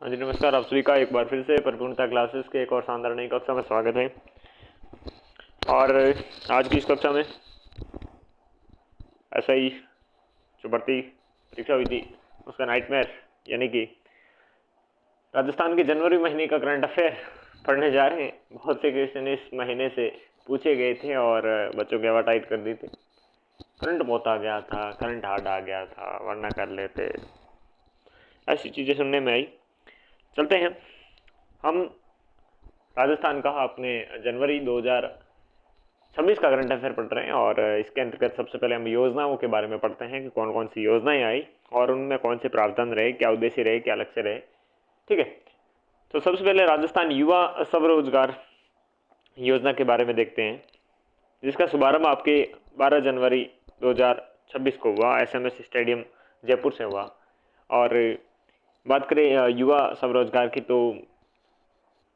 हाँ जी नमस्कार, आप सभी का एक बार फिर से परिपूर्णता क्लासेस के एक और शानदार नई कक्षा में स्वागत है। और आज की इस कक्षा में ऐसा ही जो भर्ती परीक्षा हुई थी उसका नाइटमेयर यानी कि राजस्थान के जनवरी महीने का करंट अफेयर पढ़ने जा रहे हैं। बहुत से क्वेश्चन इस महीने से पूछे गए थे और बच्चों की हवा टाइट कर दी थी। करंट बहुत आ गया था, करंट हार्ड आ गया था, वरना कर लेते, ऐसी चीज़ें सुनने में आई। चलते हैं, हम राजस्थान का अपने जनवरी 2026 का करंट अफेयर पढ़ रहे हैं और इसके अंतर्गत सबसे पहले हम योजनाओं के बारे में पढ़ते हैं कि कौन कौन सी योजनाएं आई और उनमें कौन से प्रावधान रहे, क्या उद्देश्य रहे, क्या लक्ष्य रहे। ठीक है, तो सबसे पहले राजस्थान युवा स्वरोजगार योजना के बारे में देखते हैं, जिसका शुभारंभ आपके 12 जनवरी 2026 को हुआ, SMS स्टेडियम जयपुर से हुआ। और बात करें युवा स्वरोजगार की तो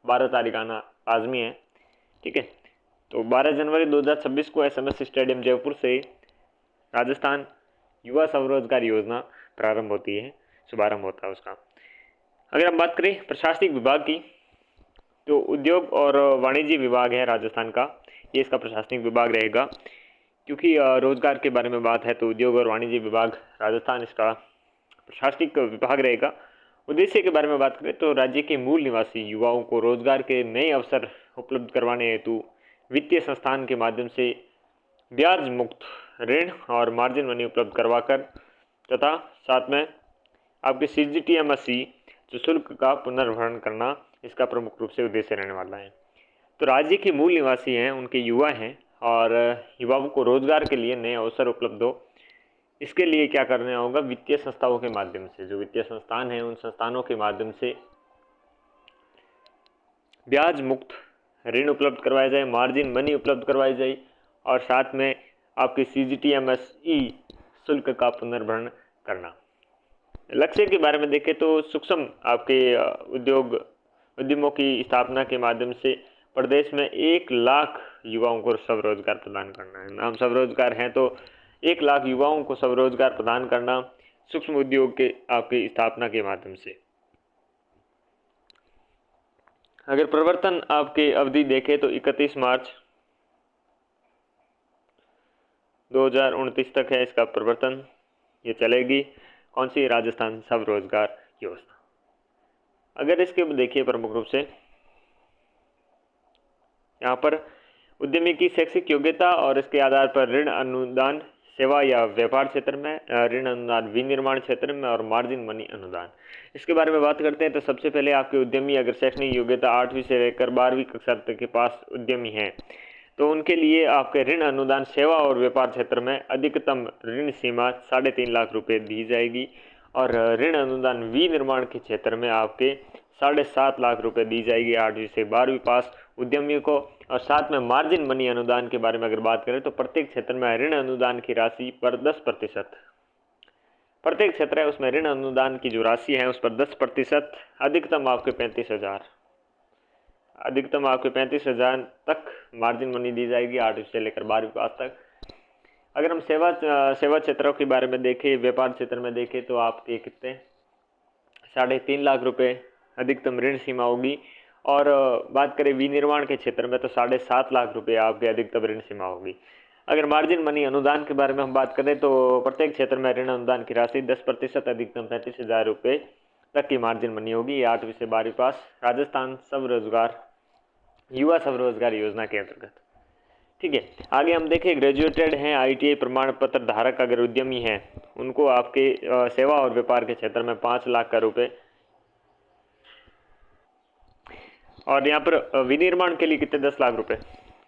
12 तारीख आना लाजमी है। ठीक है, तो 12 जनवरी 2026 को SMS स्टेडियम जयपुर से राजस्थान युवा स्वरोजगार योजना प्रारंभ होती है, शुभारंभ होता है उसका। अगर हम बात करें प्रशासनिक विभाग की तो उद्योग और वाणिज्य विभाग है राजस्थान का, ये इसका प्रशासनिक विभाग रहेगा। क्योंकि रोजगार के बारे में बात है तो उद्योग और वाणिज्य विभाग राजस्थान इसका प्रशासनिक विभाग रहेगा। उद्देश्य के बारे में बात करें तो राज्य के मूल निवासी युवाओं को रोजगार के नए अवसर उपलब्ध करवाने हेतु वित्तीय संस्थान के माध्यम से ब्याज मुक्त ऋण और मार्जिन मनी उपलब्ध करवाकर तथा साथ में आपके CGTMSE जो शुल्क का पुनर्भरण करना, इसका प्रमुख रूप से उद्देश्य रहने वाला है। तो राज्य के मूल निवासी हैं, उनके युवा हैं और युवाओं को रोजगार के लिए नए अवसर उपलब्ध हो, इसके लिए क्या करना होगा, वित्तीय संस्थाओं के माध्यम से, जो वित्तीय संस्थान हैं उन संस्थानों के माध्यम से ब्याज मुक्त ऋण उपलब्ध करवाया जाए, मार्जिन मनी उपलब्ध करवाई जाए और साथ में आपके CGTMSE शुल्क का पुनर्भरण करना। लक्ष्य के बारे में देखें तो सूक्ष्म आपके उद्यमों की स्थापना के माध्यम से प्रदेश में 1 लाख युवाओं को स्वरोजगार प्रदान करना है। नाम स्वरोजगार हैं तो 1 लाख युवाओं को स्वरोजगार प्रदान करना सूक्ष्म उद्योग के आपकी स्थापना के माध्यम से। अगर प्रवर्तन आपके अवधि देखें तो 31 मार्च 2029 तक है इसका प्रवर्तन, ये चलेगी। कौन सी? राजस्थान स्वरोजगार योजना। अगर इसके देखिए प्रमुख रूप से यहाँ पर उद्यमी की शैक्षिक योग्यता और इसके आधार पर ऋण अनुदान सेवा या व्यापार क्षेत्र में, ऋण अनुदान विनिर्माण क्षेत्र में और मार्जिन मनी अनुदान। इसके बारे में बात करते हैं तो सबसे पहले आपके उद्यमी अगर शैक्षणिक योग्यता 8वीं से लेकर 12वीं कक्षा तक के पास उद्यमी हैं तो उनके लिए आपके ऋण अनुदान सेवा और व्यापार क्षेत्र में अधिकतम ऋण सीमा 3.5 लाख रुपए दी जाएगी और ऋण अनुदान विनिर्माण के क्षेत्र में आपके 7.5 लाख रुपए दी जाएगी 8वीं से 12वीं पास उद्यमियों को। और साथ में मार्जिन मनी अनुदान के बारे में अगर बात करें तो प्रत्येक क्षेत्र में ऋण अनुदान की राशि पर 10%, प्रत्येक क्षेत्र है उसमें ऋण अनुदान की जो राशि है उस पर 10%, अधिकतम आपके 35,000, अधिकतम आपके 35,000 तक मार्जिन मनी दी जाएगी 8वीं से लेकर 12वीं पास तक। अगर हम सेवा क्षेत्रों के बारे में देखें, व्यापार क्षेत्र में देखें तो आपके कितने 3.5 लाख रुपए अधिकतम ऋण सीमा होगी और बात करें विनिर्माण के क्षेत्र में तो 7.5 लाख रुपए आपके अधिकतम ऋण सीमा होगी। अगर मार्जिन मनी अनुदान के बारे में हम बात करें तो प्रत्येक क्षेत्र में ऋण अनुदान की राशि 10%, अधिकतम 35,000 रुपये तक की मार्जिन मनी होगी। ये 8वीं से 12वीं पास राजस्थान स्वरोजगार युवा स्वरोजगार योजना के अंतर्गत। ठीक है, आगे हम देखें ग्रेजुएटेड हैं, ITI प्रमाण पत्र धारक अगर उद्यमी हैं उनको आपके सेवा और व्यापार के क्षेत्र में 5 लाख का रुपए और यहाँ पर विनिर्माण के लिए कितने 10 लाख रुपए,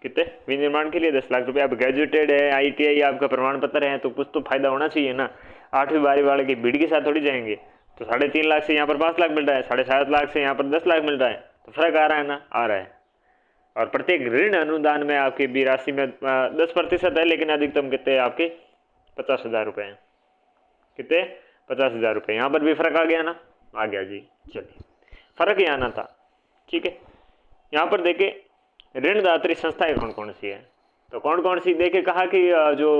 कितने विनिर्माण के लिए 10 लाख रुपए। अब ग्रेजुएटेड है, ITI आपका प्रमाण पत्र है तो कुछ तो फायदा होना चाहिए ना। 8वीं 12वीं वाले की भीड़ के साथ थोड़ी जाएंगे। तो 3.5 लाख से यहाँ पर 5 लाख मिल रहा है, 7.5 लाख से यहाँ पर 10 लाख मिल रहा है, तो फर्क आ रहा है ना, आ रहा है। और प्रत्येक ऋण अनुदान में आपकी भी राशि में 10% है, लेकिन अधिकतम कितने आपके 50,000 रुपये हैं, कितने 50,000 रुपये। यहाँ पर भी फर्क आ गया ना, आ गया जी। चलिए, फर्क ही आना था। ठीक है, यहाँ पर देखे ऋणदात्री संस्थाएं कौन कौन सी है, तो कौन कौन सी देखे कहा कि जो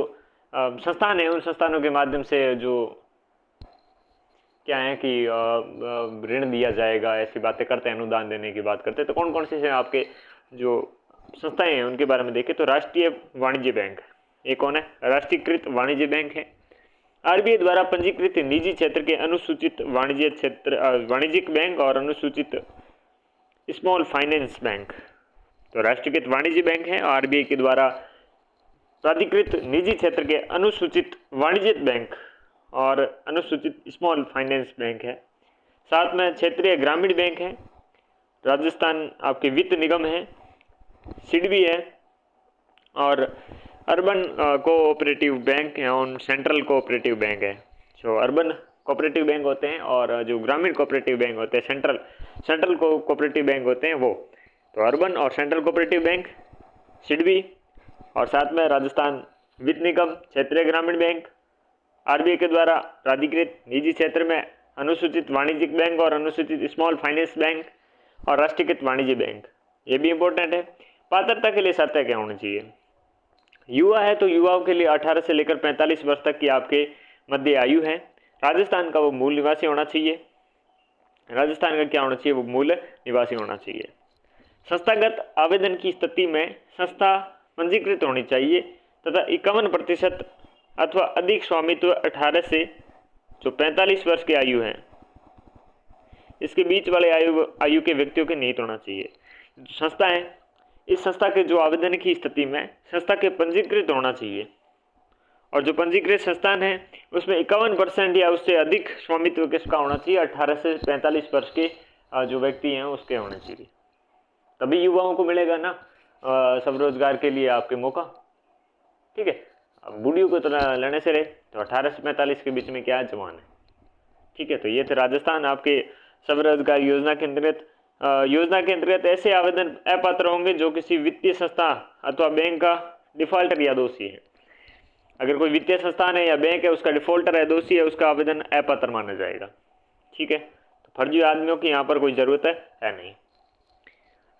संस्थान है उन संस्थानों के माध्यम से जो क्या है कि ऋण दिया जाएगा, ऐसी बातें करते हैं, अनुदान देने की बात करते हैं। तो कौन कौन से आपके जो संस्थाएं हैं उनके बारे में देखें तो राष्ट्रीय वाणिज्य बैंक, ये कौन है? राष्ट्रीयकृत वाणिज्य बैंक है। आरबीआई द्वारा पंजीकृत निजी क्षेत्र के अनुसूचित वाणिज्य क्षेत्र वाणिज्यिक बैंक और अनुसूचित स्मॉल फाइनेंस बैंक। तो राष्ट्रीयकृत वाणिज्य बैंक है, आरबीआई के द्वारा प्राधिकृत निजी क्षेत्र के अनुसूचित वाणिज्यिक बैंक और अनुसूचित स्मॉल फाइनेंस बैंक है। साथ में क्षेत्रीय ग्रामीण बैंक है, राजस्थान आपके वित्त निगम है, सिडबी है, और अर्बन कोऑपरेटिव बैंक है और सेंट्रल कोऑपरेटिव बैंक है। जो अर्बन कोऑपरेटिव बैंक होते हैं और जो ग्रामीण कोऑपरेटिव बैंक होते हैं, सेंट्रल कोऑपरेटिव बैंक होते हैं वो। तो अर्बन और सेंट्रल कोऑपरेटिव बैंक, सिडबी, और साथ में राजस्थान वित्त निगम, क्षेत्रीय ग्रामीण बैंक, आरबीआई के द्वारा प्राधिकृत निजी क्षेत्र में अनुसूचित वाणिज्यिक बैंक और अनुसूचित स्मॉल फाइनेंस बैंक और राष्ट्रीयकृत वाणिज्य बैंक। ये भी इंपॉर्टेंट है। पात्रता के लिए शर्तें क्या होनी चाहिए? युवा है तो युवाओं के लिए 18 से लेकर 45 वर्ष तक की आपके मध्य आयु है। राजस्थान का वो मूल निवासी होना चाहिए। राजस्थान का क्या होना चाहिए? वो मूल निवासी होना चाहिए। संस्थागत आवेदन की स्थिति में संस्था पंजीकृत होनी चाहिए तथा 51% अथवा अधिक स्वामित्व 18 से जो 45 वर्ष की आयु है इसके बीच वाले आयु के व्यक्तियों के निहित होना चाहिए। संस्था है, इस संस्था के जो आवेदन की स्थिति में संस्था के पंजीकृत होना चाहिए, और जो पंजीकृत संस्थान है उसमें 51% या उससे अधिक स्वामित्व किसका होना चाहिए? 18 से 45 वर्ष के जो व्यक्ति हैं उसके होने चाहिए। तभी युवाओं को मिलेगा ना स्वरोजगार के लिए आपके मौका। ठीक है, अब बूढ़ियों को तो लेने से रहे, तो 18 से 45 के बीच में क्या जवान है। ठीक है, तो ये थे राजस्थान आपके स्वरोजगार योजना के अंतर्गत ऐसे आवेदन अपात्र होंगे जो किसी वित्तीय संस्था अथवा बैंक का डिफॉल्टर या दोषी है। अगर कोई वित्तीय संस्थान है या बैंक है उसका डिफॉल्टर है, दोषी है, उसका आवेदन अपात्र माना जाएगा। ठीक है, तो फर्जी आदमियों की यहाँ पर कोई जरूरत है नहीं।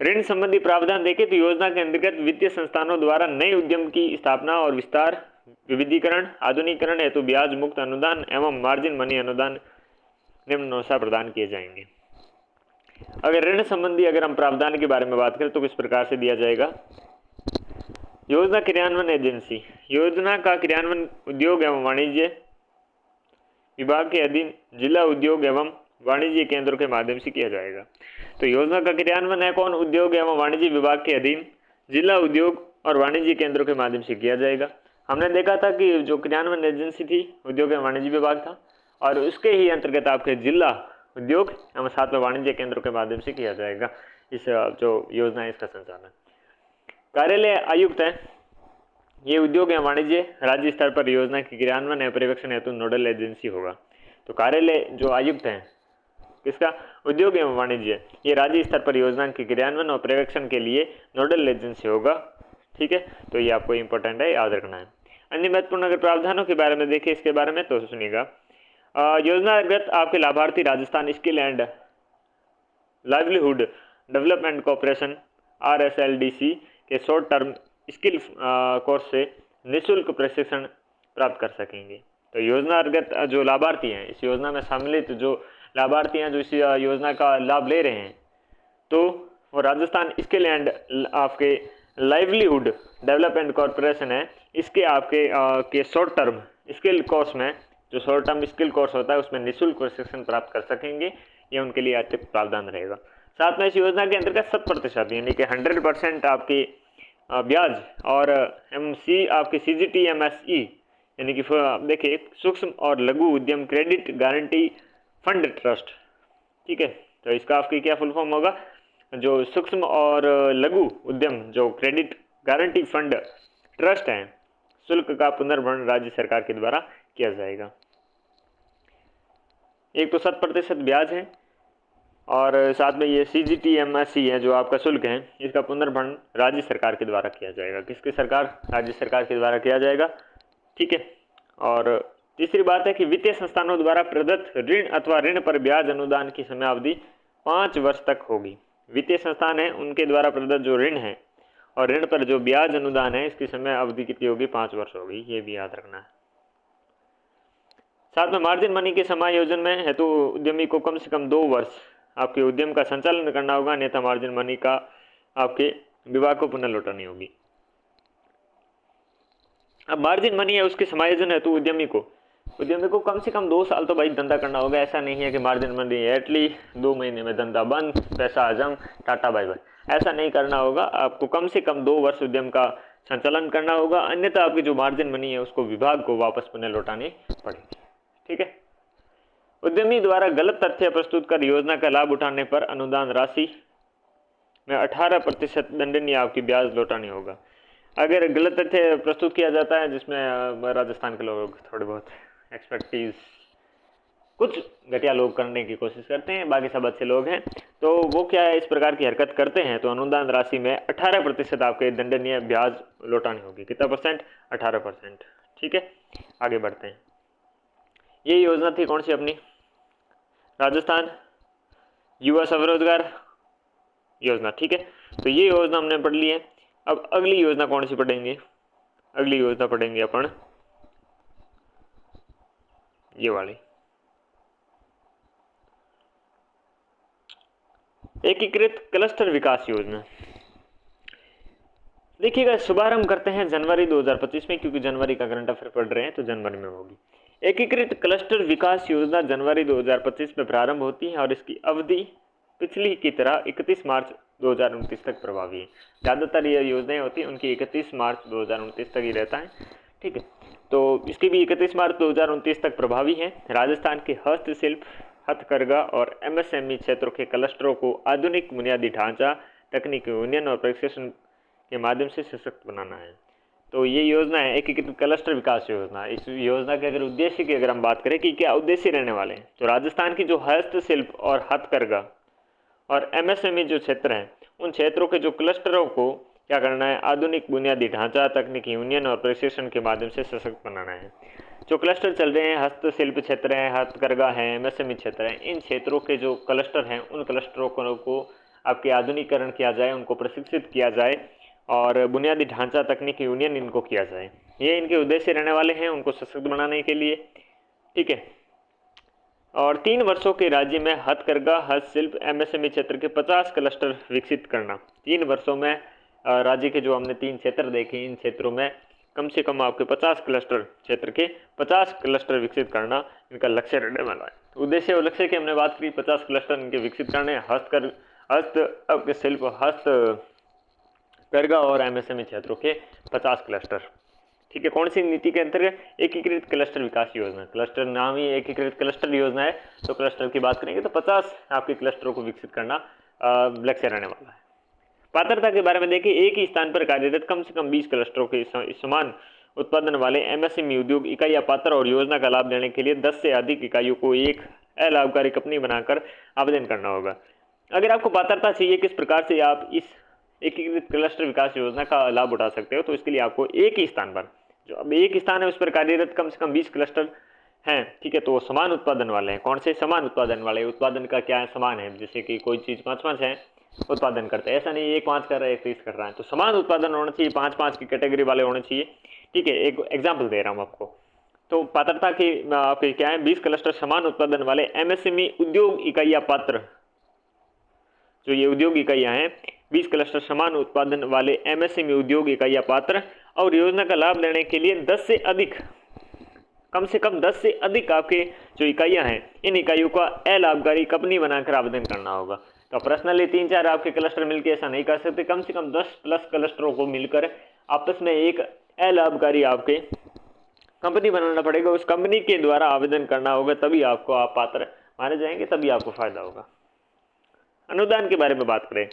ऋण संबंधी प्रावधान देखें तो योजना के अंतर्गत वित्तीय संस्थानों द्वारा नए उद्यम की स्थापना और विस्तार, विविधीकरण, आधुनिकीकरण हेतु ब्याज मुक्त अनुदान एवं मार्जिन मनी अनुदान निम्नानुसार प्रदान किए जाएंगे। अगर ऋण संबंधी अगर हम प्रावधान के बारे में बात करें तो किस प्रकार से दिया जाएगा? योजना क्रियान्वयन एजेंसी, योजना का क्रियान्वयन उद्योग एवं वाणिज्य विभाग के अधीन जिला उद्योग एवं वाणिज्य केंद्रों के माध्यम से किया जाएगा। तो योजना का क्रियान्वयन है कौन? उद्योग एवं वाणिज्य विभाग के अधीन जिला उद्योग और वाणिज्य केंद्रों के माध्यम से किया जाएगा। हमने देखा था कि जो क्रियान्वयन एजेंसी थी उद्योग एवं वाणिज्य विभाग था, और उसके ही अंतर्गत आपके जिला उद्योग एवं साथ में वाणिज्य केंद्रों के माध्यम से किया जाएगा इस जो योजना है इसका संचालन। कार्यालय आयुक्त है, ये उद्योग एवं वाणिज्य राज्य स्तर पर योजना के क्रियान्वयन एवं पर्यवेक्षण हेतु नोडल एजेंसी होगा। तो कार्यालय जो आयुक्त है किसका? उद्योग एवं वाणिज्य, ये राज्य स्तर पर योजना के क्रियान्वयन और पर्यवेक्षण के लिए नोडल एजेंसी होगा। ठीक है, तो ये आपको इंपॉर्टेंट है, याद रखना है। अन्य महत्वपूर्ण अगर प्रावधानों के बारे में देखें इसके बारे में तो सुनिएगा। योजनागत आपके लाभार्थी Rajasthan skill and livelihood development corporation RSLDC के शॉर्ट टर्म स्किल कोर्स से निःशुल्क प्रशिक्षण प्राप्त कर सकेंगे। तो योजनागत जो लाभार्थी हैं, इस योजना में सम्मिलित जो लाभार्थी हैं जो इस योजना का लाभ ले रहे हैं, तो वो राजस्थान स्किल एंड आपके लाइवलीहुड डेवलपमेंट कॉर्पोरेशन है, इसके आपके के शॉर्ट टर्म स्किल कोर्स में, जो शॉर्ट टर्म स्किल कोर्स होता है उसमें निःशुल्क प्रशिक्षण प्राप्त कर सकेंगे। ये उनके लिए अतिरिक्त प्रावधान रहेगा। साथ में इस योजना के अंतर्गत 100% यानी कि 100% आपके ब्याज और MC आपके CGTMSE यानी कि देखिए सूक्ष्म और लघु उद्यम क्रेडिट गारंटी फंड ट्रस्ट। ठीक है, तो इसका आपकी क्या फुल फॉर्म होगा? जो सूक्ष्म और लघु उद्यम जो क्रेडिट गारंटी फंड ट्रस्ट है, शुल्क का पुनर्भरण राज्य सरकार के द्वारा किया जाएगा। एक तो 100% ब्याज है और साथ में ये CGTMSE है जो आपका शुल्क है, इसका पुनर्भरण राज्य सरकार के द्वारा किया जाएगा। किसकी सरकार? राज्य सरकार के द्वारा किया जाएगा। ठीक है, और तीसरी बात है कि वित्तीय संस्थानों द्वारा प्रदत्त ऋण अथवा ऋण पर ब्याज अनुदान की समयावधि 5 वर्ष तक होगी। वित्तीय संस्थान है उनके द्वारा प्रदत्त जो ऋण है और ऋण पर जो ब्याज अनुदान है इसकी समय अवधि कितनी होगी? 5 वर्ष होगी। ये भी याद रखना है। साथ में मार्जिन मनी के समायोजन में हेतु उद्यमी को कम से कम 2 वर्ष आपके उद्यम का संचालन करना होगा, अन्यथा मार्जिन मनी का आपके विभाग को पुनः लौटानी होगी। अब मार्जिन मनी है उसके समायोजन हेतु उद्यमी को कम से कम 2 साल तो भाई धंधा करना होगा। ऐसा नहीं है कि मार्जिन मनी एटलीस्ट 2 महीने में धंधा बंद, पैसा हजम, टाटा बाय बाय, ऐसा नहीं करना होगा। आपको कम से कम 2 वर्ष उद्यम का संचालन करना होगा, अन्यथा आपकी जो मार्जिन मनी है उसको विभाग को वापस पुनः लौटानी पड़ेगी। ठीक है। उद्यमी द्वारा गलत तथ्य प्रस्तुत कर योजना का लाभ उठाने पर अनुदान राशि में 18% दंडनीय आपकी ब्याज लौटानी होगा। अगर गलत तथ्य प्रस्तुत किया जाता है जिसमें राजस्थान के लोग थोड़े बहुत एक्सपर्टीज, कुछ घटिया लोग करने की कोशिश करते हैं, बाकी सब अच्छे लोग हैं, तो वो क्या है इस प्रकार की हरकत करते हैं तो अनुदान राशि में 18% आपके दंडनीय ब्याज लौटानी होगी। कितना परसेंट? 18%। ठीक है, आगे बढ़ते हैं। ये योजना थी कौन सी अपनी? राजस्थान युवा स्वरोजगार योजना। ठीक है, तो ये योजना हमने पढ़ ली है। अब अगली योजना कौन सी पढ़ेंगे? अगली योजना पढ़ेंगे अपन ये वाली, एकीकृत क्लस्टर विकास योजना। देखिएगा, शुभारंभ करते हैं जनवरी 2025 में, क्योंकि जनवरी का करंट अफेयर पढ़ रहे हैं तो जनवरी में होगी। एकीकृत क्लस्टर विकास योजना जनवरी 2025 में प्रारंभ होती है और इसकी अवधि पिछली की तरह 31 मार्च 2029 तक प्रभावी है। ज़्यादातर ये योजनाएं होती हैं उनकी 31 मार्च 2029 तक ही रहता है। ठीक है, तो इसकी भी 31 मार्च 2029 तक प्रभावी है। राजस्थान के हस्तशिल्प, हथकरघा और MSME क्षेत्रों के क्लस्टरों को आधुनिक बुनियादी ढांचा, तकनीकी यूनियन और प्रशिक्षण के माध्यम से सशक्त बनाना है। तो ये योजना है एकीकृत क्लस्टर विकास योजना। इस योजना के अगर उद्देश्य की अगर हम बात करें कि क्या उद्देश्य रहने वाले हैं, तो राजस्थान की जो हस्तशिल्प और हथकरघा और MSME जो क्षेत्र हैं उन क्षेत्रों के जो क्लस्टरों को क्या करना है, आधुनिक बुनियादी ढांचा, तकनीकी यूनियन और प्रशिक्षण के माध्यम से सशक्त बनाना है। जो क्लस्टर चल रहे हैं, हस्तशिल्प क्षेत्र हैं, हथकरघा हैं, MSME क्षेत्र हैं, इन क्षेत्रों के जो क्लस्टर हैं उन क्लस्टरों को आपके आधुनिकीकरण किया जाए, उनको प्रशिक्षित किया जाए और बुनियादी ढांचा, तकनीकी यूनियन इनको किया जाए। ये इनके उद्देश्य रहने वाले हैं, उनको सशक्त बनाने के लिए। ठीक है, और 3 वर्षों के राज्य में हथकरघा, हस्तशिल्प, MSME क्षेत्र के 50 क्लस्टर विकसित करना। 3 वर्षों में राज्य के जो हमने 3 क्षेत्र देखे, इन क्षेत्रों में कम से कम आपके 50 क्लस्टर, क्षेत्र के 50 क्लस्टर विकसित करना इनका लक्ष्य रहने वाला है। उद्देश्य और लक्ष्य की हमने बात की, 50 क्लस्टर इनके विकसित करने, हस्तशिल्प, हथकरघा और MSME क्षेत्रों के 50 क्लस्टर। ठीक है, कौन सी नीति के अंतर्गत? एकीकृत क्लस्टर विकास योजना। क्लस्टर नाम ही एकीकृत क्लस्टर योजना है, तो क्लस्टर की बात करेंगे तो 50 आपके क्लस्टरों को विकसित करना लक्ष्य रहने वाला है। पात्रता के बारे में देखिए, एक ही स्थान पर कार्यरत कम से कम 20 क्लस्टरों के समान उत्पादन वाले MSME उद्योग इकाई या पात्र और योजना का लाभ लेने के लिए 10 से अधिक इकाइयों को एक अलाभकारी कंपनी बनाकर आवेदन करना होगा। अगर आपको पात्रता चाहिए किस प्रकार से आप इस एकीकृत क्लस्टर विकास योजना का लाभ उठा सकते हो, तो इसके लिए आपको एक ही स्थान पर, जो अब एक स्थान है उस पर कार्यरत कम से कम 20 क्लस्टर हैं। ठीक है, तो वो समान उत्पादन वाले हैं। कौन से? समान उत्पादन वाले। उत्पादन का क्या है? समान है। जैसे कि कोई चीज़ 5-5 है उत्पादन करते हैं, ऐसा नहीं एक 5 कर रहा है एक 30 कर रहा है, तो समान उत्पादन होना चाहिए, 5-5 की कैटेगरी वाले होने चाहिए। ठीक है, एक एग्जाम्पल दे रहा हूँ आपको। तो पात्रता की आपके क्या है? 20 क्लस्टर समान उत्पादन वाले MSME उद्योग इकाई या पात्र, जो ये उद्योग इकाइयाँ हैं, 20 क्लस्टर समान उत्पादन वाले MSME उद्योग इकाई या पात्र और योजना का लाभ लेने के लिए 10 से अधिक, कम से कम 10 से अधिक आपके जो इकाइयाँ हैं, इन इकाइयों का अलाभकारी कंपनी बनाकर आवेदन करना होगा। तो पर्सनली 3-4 आपके क्लस्टर मिलकर ऐसा नहीं कर सकते, कम से कम 10 प्लस क्लस्टरों को मिलकर आपस में एक अलाभकारी आपके कंपनी बनाना पड़ेगा। उस कंपनी के द्वारा आवेदन करना होगा, तभी आपको आप पात्र माने जाएंगे, तभी आपको फायदा होगा। अनुदान के बारे में बात करें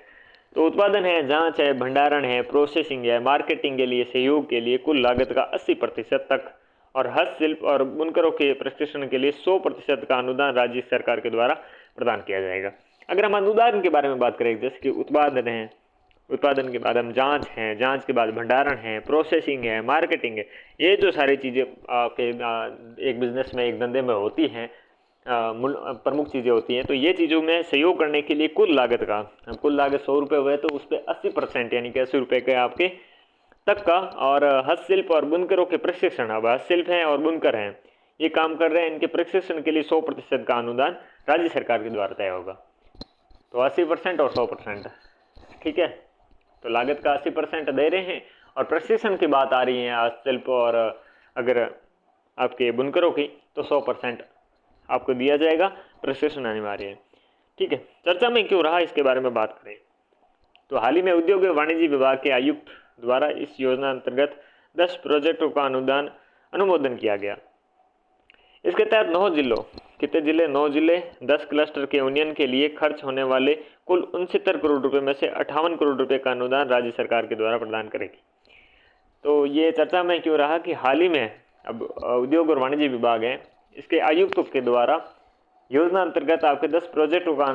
तो उत्पादन है, जांच है, भंडारण है, प्रोसेसिंग है, मार्केटिंग के लिए, सहयोग के लिए कुल लागत का 80% तक और हस्तशिल्प और बुनकरों के प्रशिक्षण के लिए 100% का अनुदान राज्य सरकार के द्वारा प्रदान किया जाएगा। अगर हम अनुदान के बारे में बात करें, जैसे कि उत्पादन है, उत्पादन के बाद हम जांच है, जांच के बाद भंडारण है, प्रोसेसिंग है, मार्केटिंग है, ये जो सारी चीज़ें आपके एक बिजनेस में, एक धंधे में होती हैं, प्रमुख चीज़ें होती हैं, तो ये चीज़ों में सहयोग करने के लिए कुल लागत 100 रुपये हुए तो उस पर 80% यानी कि 80 रुपये के आपके तक का, और हस्तशिल्प और बुनकरों के प्रशिक्षण, अब हस्तशिल्प हैं और बुनकर हैं, ये काम कर रहे हैं, इनके प्रशिक्षण के लिए 100% का अनुदान राज्य सरकार के द्वारा तय होगा। तो 80% और 100%, ठीक है। तो लागत का 80% दे रहे हैं और प्रशिक्षण की बात आ रही है हस्तशिल्प और अगर आपके बुनकरों की, तो 100% आपको दिया जाएगा, प्रशिक्षण अनिवार्य है, ठीक है। चर्चा में क्यों रहा इसके बारे में बात करें तो हाल ही में उद्योग एवं वाणिज्य विभाग के आयुक्त द्वारा इस योजना अंतर्गत 10 प्रोजेक्टों का अनुमोदन किया गया। इसके तहत 9 जिलों, कितने जिले, 9 जिले 10 क्लस्टर के यूनियन के लिए खर्च होने वाले कुल 69 करोड़ रुपए में से 58 करोड़ रुपए का अनुदान राज्य सरकार के द्वारा प्रदान करेगी। तो ये चर्चा में क्यों रहा कि हाल ही में अब उद्योग और वाणिज्य विभाग है, इसके आयुक्तों के द्वारा योजना अंतर्गत आपके 10 प्रोजेक्टों का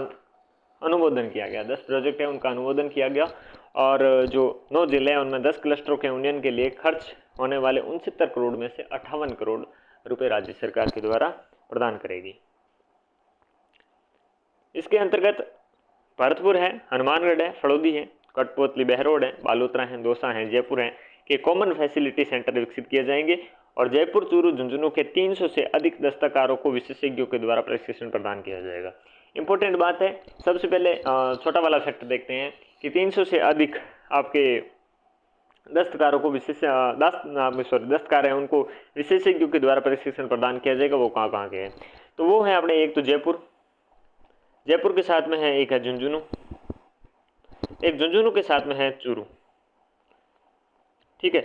अनुमोदन किया गया। 10 प्रोजेक्ट है उनका अनुमोदन किया गया और जो 9 जिले हैं उनमें 10 क्लस्टरों के यूनियन के लिए खर्च होने वाले 69 करोड़ में से 58 करोड़ रुपए राज्य सरकार के द्वारा प्रदान करेगी। इसके अंतर्गत भरतपुर है, हनुमानगढ़ है, फड़ौदी है, कठपुतली, बहरोड है, बालोतरा है, दौसा है, जयपुर है के कॉमन फैसिलिटी सेंटर विकसित किए जाएंगे और जयपुर, चूरू, झुंझुनू के 300 से अधिक दस्तकारों को विशेषज्ञों के द्वारा प्रशिक्षण प्रदान किया जाएगा। इंपॉर्टेंट बात है, सबसे पहले छोटा वाला फैक्ट देखते हैं कि 300 से अधिक आपके दस्तकारों को दस्तकार हैं उनको विशेषज्ञों के द्वारा प्रशिक्षण प्रदान किया जाएगा। वो कहाँ कहाँ के हैं तो वो है अपने एक तो जयपुर के साथ में है, एक है झुंझुनू, एक झुंझुनू के साथ में है चूरू, ठीक है।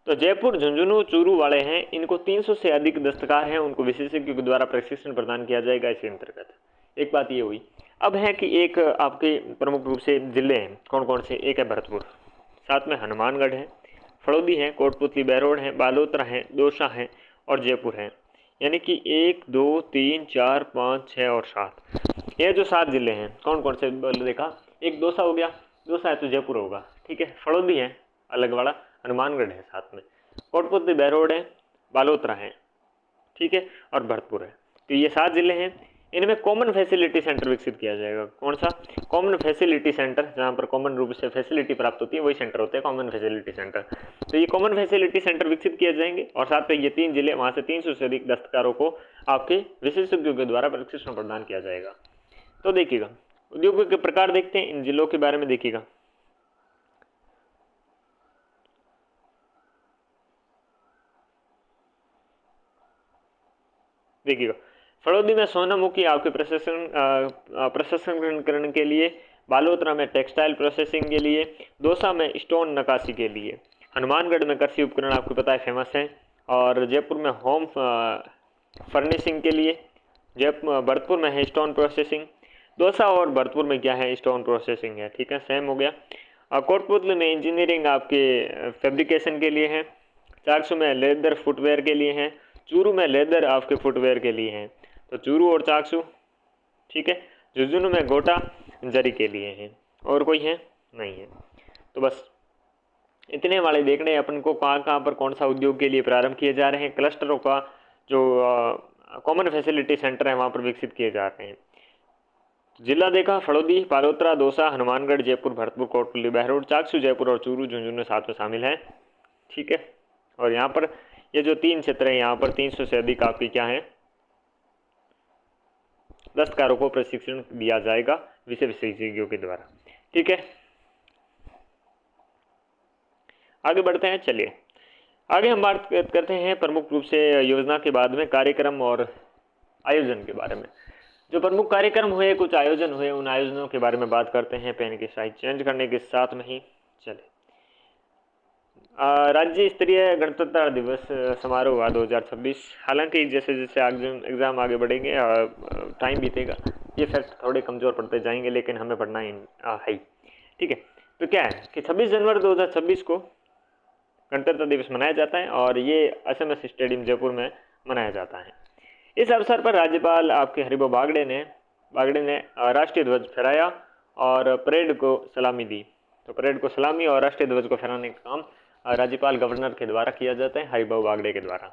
तो जयपुर, झुंझुनू, चूरू वाले हैं, इनको 300 से अधिक दस्तकार हैं उनको विशेषज्ञों के द्वारा प्रशिक्षण प्रदान किया जाएगा इसके अंतर्गत। एक बात ये हुई। अब है कि एक आपके प्रमुख रूप से जिले हैं, कौन कौन से, एक है भरतपुर, साथ में हनुमानगढ़ है, फड़ौदी है, कोटपुतली, बहरोड है, बालोतरा है, दौसा है और जयपुर है। यानी कि 1 2 3 4 5 6 और 7, ये जो 7 जिले हैं कौन कौन से देखा, एक दौसा हो गया, दौसा है तो जयपुर होगा, ठीक है। फड़ौदी है अलग वाला, हनुमानगढ़ है साथ में, कोटपुतली, बहरोड है, बालोतरा है, ठीक है, और भरतपुर है। तो ये 7 जिले हैं, इनमें कॉमन फैसिलिटी सेंटर विकसित किया जाएगा। कौन सा, कॉमन फैसिलिटी सेंटर, जहाँ पर कॉमन रूप से फैसिलिटी प्राप्त होती है वही सेंटर होते हैं कॉमन फैसिलिटी सेंटर। तो ये कॉमन फैसिलिटी सेंटर विकसित किए जाएंगे और साथ में ये 3 जिले, वहाँ से 300 से अधिक दस्तकारों को आपके विशेषज्ञों के द्वारा प्रशिक्षण प्रदान किया जाएगा। तो देखिएगा उद्योगों के प्रकार देखते हैं, इन जिलों के बारे में देखिएगा। देखिएगा फड़ौदी में सोनामुखी आपके प्रसंस्करण के लिए, बालोतरा में टेक्सटाइल प्रोसेसिंग के लिए, दौसा में स्टोन नक्काशी के लिए, हनुमानगढ़ में कृषि उपकरण आपको पता है फेमस है, और जयपुर में होम फर्निशिंग के लिए, भरतपुर में है स्टोन प्रोसेसिंग, दौसा और भरतपुर में क्या है, स्टोन प्रोसेसिंग है, ठीक है, सेम हो गया। कोटपुतली में इंजीनियरिंग आपके फैब्रिकेशन के लिए है, चाकसू में लेदर फुटवेयर के लिए है, चूरू में लेदर आपके फुटवेयर के लिए हैं, तो चूरू और चाकसू, ठीक है। झुंझुनू में गोटा जरी के लिए हैं, और कोई है नहीं है। तो बस इतने वाले देखने हैं अपन को कहाँ पर कौन सा उद्योग के लिए प्रारंभ किए जा रहे हैं। क्लस्टरों का जो कॉमन फैसिलिटी सेंटर है वहाँ पर विकसित किए जा रहे हैं। जिला देखा, फड़ौदी, बालोतरा, दौसा, हनुमानगढ़, जयपुर, भरतपुर, कोटपुतली, बहरोड, चाकसू, जयपुर और चूरू, झुंझुनू साथ में शामिल है, ठीक है। और यहाँ पर ये जो 3 क्षेत्र हैं यहाँ पर 300 से अधिक आपकी क्या है, दस्तकारों को प्रशिक्षण दिया जाएगा विशेषज्ञों के द्वारा, ठीक है। आगे बढ़ते हैं, चलिए आगे हम बात करते हैं प्रमुख रूप से योजना के बाद में कार्यक्रम और आयोजन के बारे में। जो प्रमुख कार्यक्रम हुए, कुछ आयोजन हुए, उन आयोजनों के बारे में बात करते हैं पेन की साइज चेंज करने के साथ में ही। चले राज्य स्तरीय गणतंत्र दिवस समारोह हुआ 2026। हालांकि जैसे जैसे एग्ज़ाम आगे बढ़ेंगे टाइम बीतेगा ये फैक्ट थोड़े कमज़ोर पड़ते जाएंगे, लेकिन हमें पढ़ना ही है, ठीक है। तो क्या है कि 26 जनवरी 2026 को गणतंत्र दिवस मनाया जाता है और ये SMS स्टेडियम जयपुर में मनाया जाता है। इस अवसर पर राज्यपाल आपके हरिभाऊ बागड़े ने राष्ट्रीय ध्वज फहराया और परेड को सलामी दी। तो परेड को सलामी और राष्ट्रीय ध्वज को फहराने का काम राज्यपाल गवर्नर के द्वारा किया जाता है, हरिभाऊ बागड़े के द्वारा।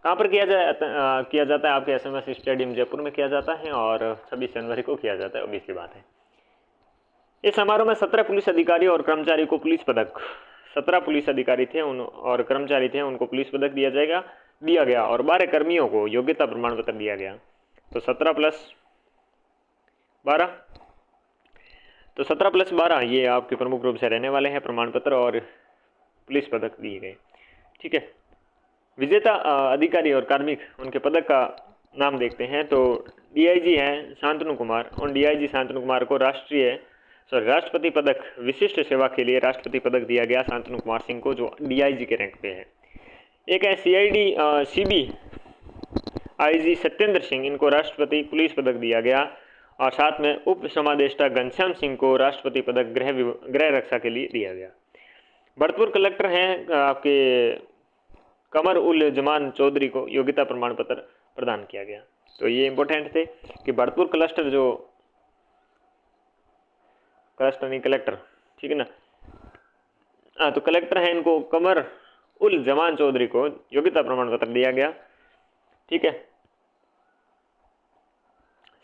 कहाँ पर किया जाता है, आपके SMS स्टेडियम जयपुर में किया जाता है और 26 जनवरी को किया जाता है, obvious सी बात है। इस समारोह में 17 पुलिस अधिकारी और कर्मचारी को पुलिस पदक, 17 पुलिस अधिकारी थे और कर्मचारी थे, उनको पुलिस पदक दिया जाएगा। दिया गया और 12 कर्मियों को योग्यता प्रमाण पत्र दिया गया। तो 17+12, तो 17+12 ये आपके प्रमुख रूप से रहने वाले हैं प्रमाण पत्र और पुलिस पदक दिए गए। ठीक है, विजेता अधिकारी और कार्मिक उनके पदक का नाम देखते हैं। तो डीआईजी हैं शांतनु कुमार, और डीआईजी शांतनु कुमार को राष्ट्रपति पदक विशिष्ट सेवा के लिए राष्ट्रपति पदक दिया गया शांतनु कुमार सिंह को, जो डीआईजी के रैंक पे है। एक है सीबी आईजी सत्येंद्र सिंह, इनको राष्ट्रपति पुलिस पदक दिया गया। और साथ में उप समादेष्टा घनश्याम सिंह को राष्ट्रपति पदक गृह रक्षा के लिए दिया गया। भरतपुर कलेक्टर हैं आपके कमर उल जमान चौधरी को योग्यता प्रमाण पत्र प्रदान किया गया। तो ये इंपॉर्टेंट थे कि भरतपुर कलेक्टर कलेक्टर, ठीक है ना। तो कलेक्टर हैं, इनको कमर उल जमान चौधरी को योग्यता प्रमाण पत्र दिया गया। ठीक है,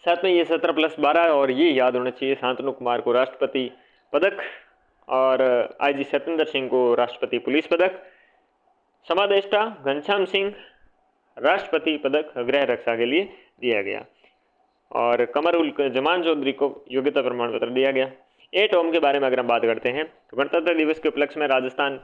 साथ में ये 17+12 और ये याद होना चाहिए, शांतनु कुमार को राष्ट्रपति पदक और आईजी सत्येंद्र सिंह को राष्ट्रपति पुलिस पदक, समादेष्टा घनश्याम सिंह राष्ट्रपति पदक गृह रक्षा के लिए दिया गया और कमर उल जमान चौधरी को योग्यता प्रमाण पत्र दिया गया। 8 ओम के बारे में अगर हम बात करते हैं तो गणतंत्र दिवस के उपलक्ष्य में राजस्थान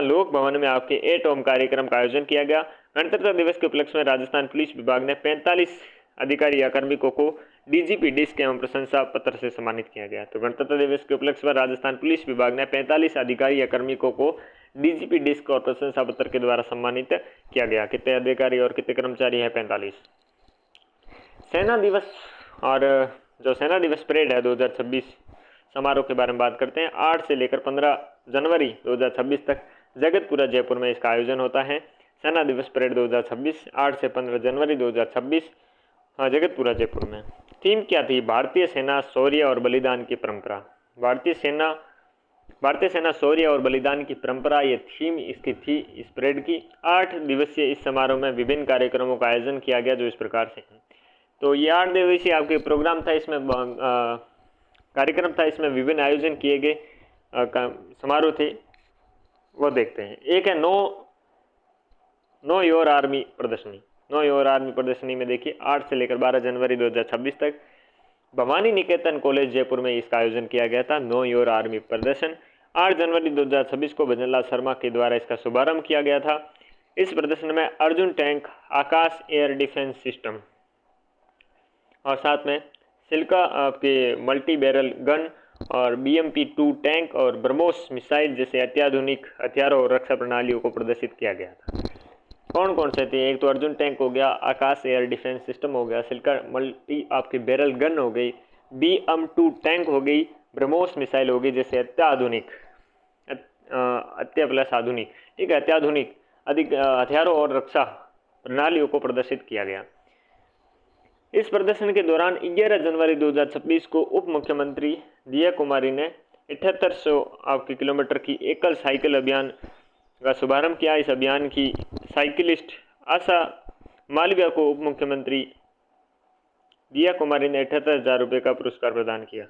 लोक भवन में आपके 8 ओम कार्यक्रम का आयोजन किया गया। गणतंत्र दिवस के उपलक्ष्य में राजस्थान पुलिस विभाग ने 45 अधिकारी या कार्मिकों को डीजीपी डिस्क एवं प्रशंसा पत्र से सम्मानित किया गया। तो गणतंत्र दिवस के उपलक्ष्य में राजस्थान पुलिस विभाग ने 45 अधिकारी या कार्मिकों को डीजीपी डिस्क और प्रशंसा पत्र के द्वारा सम्मानित किया गया। कितने अधिकारी और कितने कर्मचारी है? 45। सेना दिवस और जो सेना दिवस परेड है 2026 समारोह के बारे में बात करते हैं। 8 से लेकर 15 जनवरी 2026 तक जगतपुरा जयपुर में इसका आयोजन होता है। सेना दिवस परेड 2026 8 से 15 जनवरी 2026 जगतपुरा जयपुर में। थीम क्या थी? भारतीय सेना शौर्य और बलिदान की परंपरा। भारतीय सेना शौर्य और बलिदान की परंपरा, ये थीम इसकी थी इस परेड की। 8 दिवसीय इस समारोह में विभिन्न कार्यक्रमों का आयोजन किया गया जो इस प्रकार से हैं। तो ये 8 दिवसीय आपके प्रोग्राम था, इसमें कार्यक्रम था, इसमें विभिन्न आयोजन किए गए समारोह थे, वो देखते हैं। एक है नो योर आर्मी प्रदर्शनी। नो योर आर्मी प्रदर्शनी में देखिए 8 से लेकर 12 जनवरी 2026 तक भवानी निकेतन कॉलेज जयपुर में इसका आयोजन किया गया था। नो योर आर्मी प्रदर्शन 8 जनवरी 2026 को भजनलाल शर्मा के द्वारा इसका शुभारंभ किया गया था। इस प्रदर्शन में अर्जुन टैंक, आकाश एयर डिफेंस सिस्टम और साथ में सिल्का आपके मल्टी बैरल गन और BMP-2 टैंक और ब्रह्मोस मिसाइल जैसे अत्याधुनिक हथियारों और रक्षा प्रणालियों को प्रदर्शित किया गया था। कौन कौन से थे? एक तो अर्जुन टैंक हो गया, आकाश एयर डिफेंस सिस्टम हो गया, सिल्का मल्टी आपकी बैरल गन हो गई, BM-2 टैंक हो गई, ब्रह्मोस मिसाइल हो गई जैसे अत्याधुनिक ठीक है, अत्याधुनिक अधिक हथियारों और रक्षा प्रणालियों को प्रदर्शित किया गया। इस प्रदर्शन के दौरान 11 जनवरी 2026 को उप मुख्यमंत्री दिया कुमारी ने 7800 आपके किलोमीटर की एकल साइकिल अभियान का शुभारंभ किया। इस अभियान की साइकिलिस्ट आशा मालविया को उप मुख्यमंत्री दिया कुमारी ने 78,000 रुपये का पुरस्कार प्रदान किया।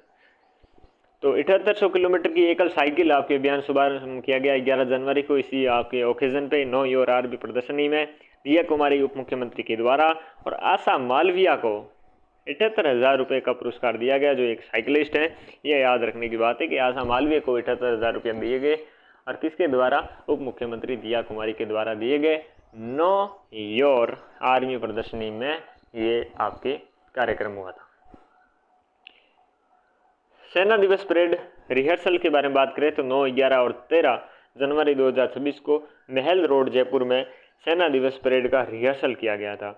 तो 7800 किलोमीटर की एकल साइकिल आपके अभियान शुभारंभ किया गया 11 जनवरी को इसी आपके ओकेजन पे नो योर आर्मी प्रदर्शनी में दिया कुमारी उप मुख्यमंत्री के द्वारा, और आशा मालविया को 78,000 रुपये का पुरस्कार दिया गया जो एक साइकिलिस्ट है। यह याद रखने की बात है कि आशा मालविया को 78,000 रुपये दिए गए और किसके द्वारा? उप मुख्यमंत्री दिया कुमारी के द्वारा दिए गए नो योर आर्मी प्रदर्शनी में ये आपके कार्यक्रम हुआ था। सेना दिवस परेड रिहर्सल के बारे में बात करें तो 9, 11 और 13 जनवरी 2026 को महल रोड जयपुर में सेना दिवस परेड का रिहर्सल किया गया था।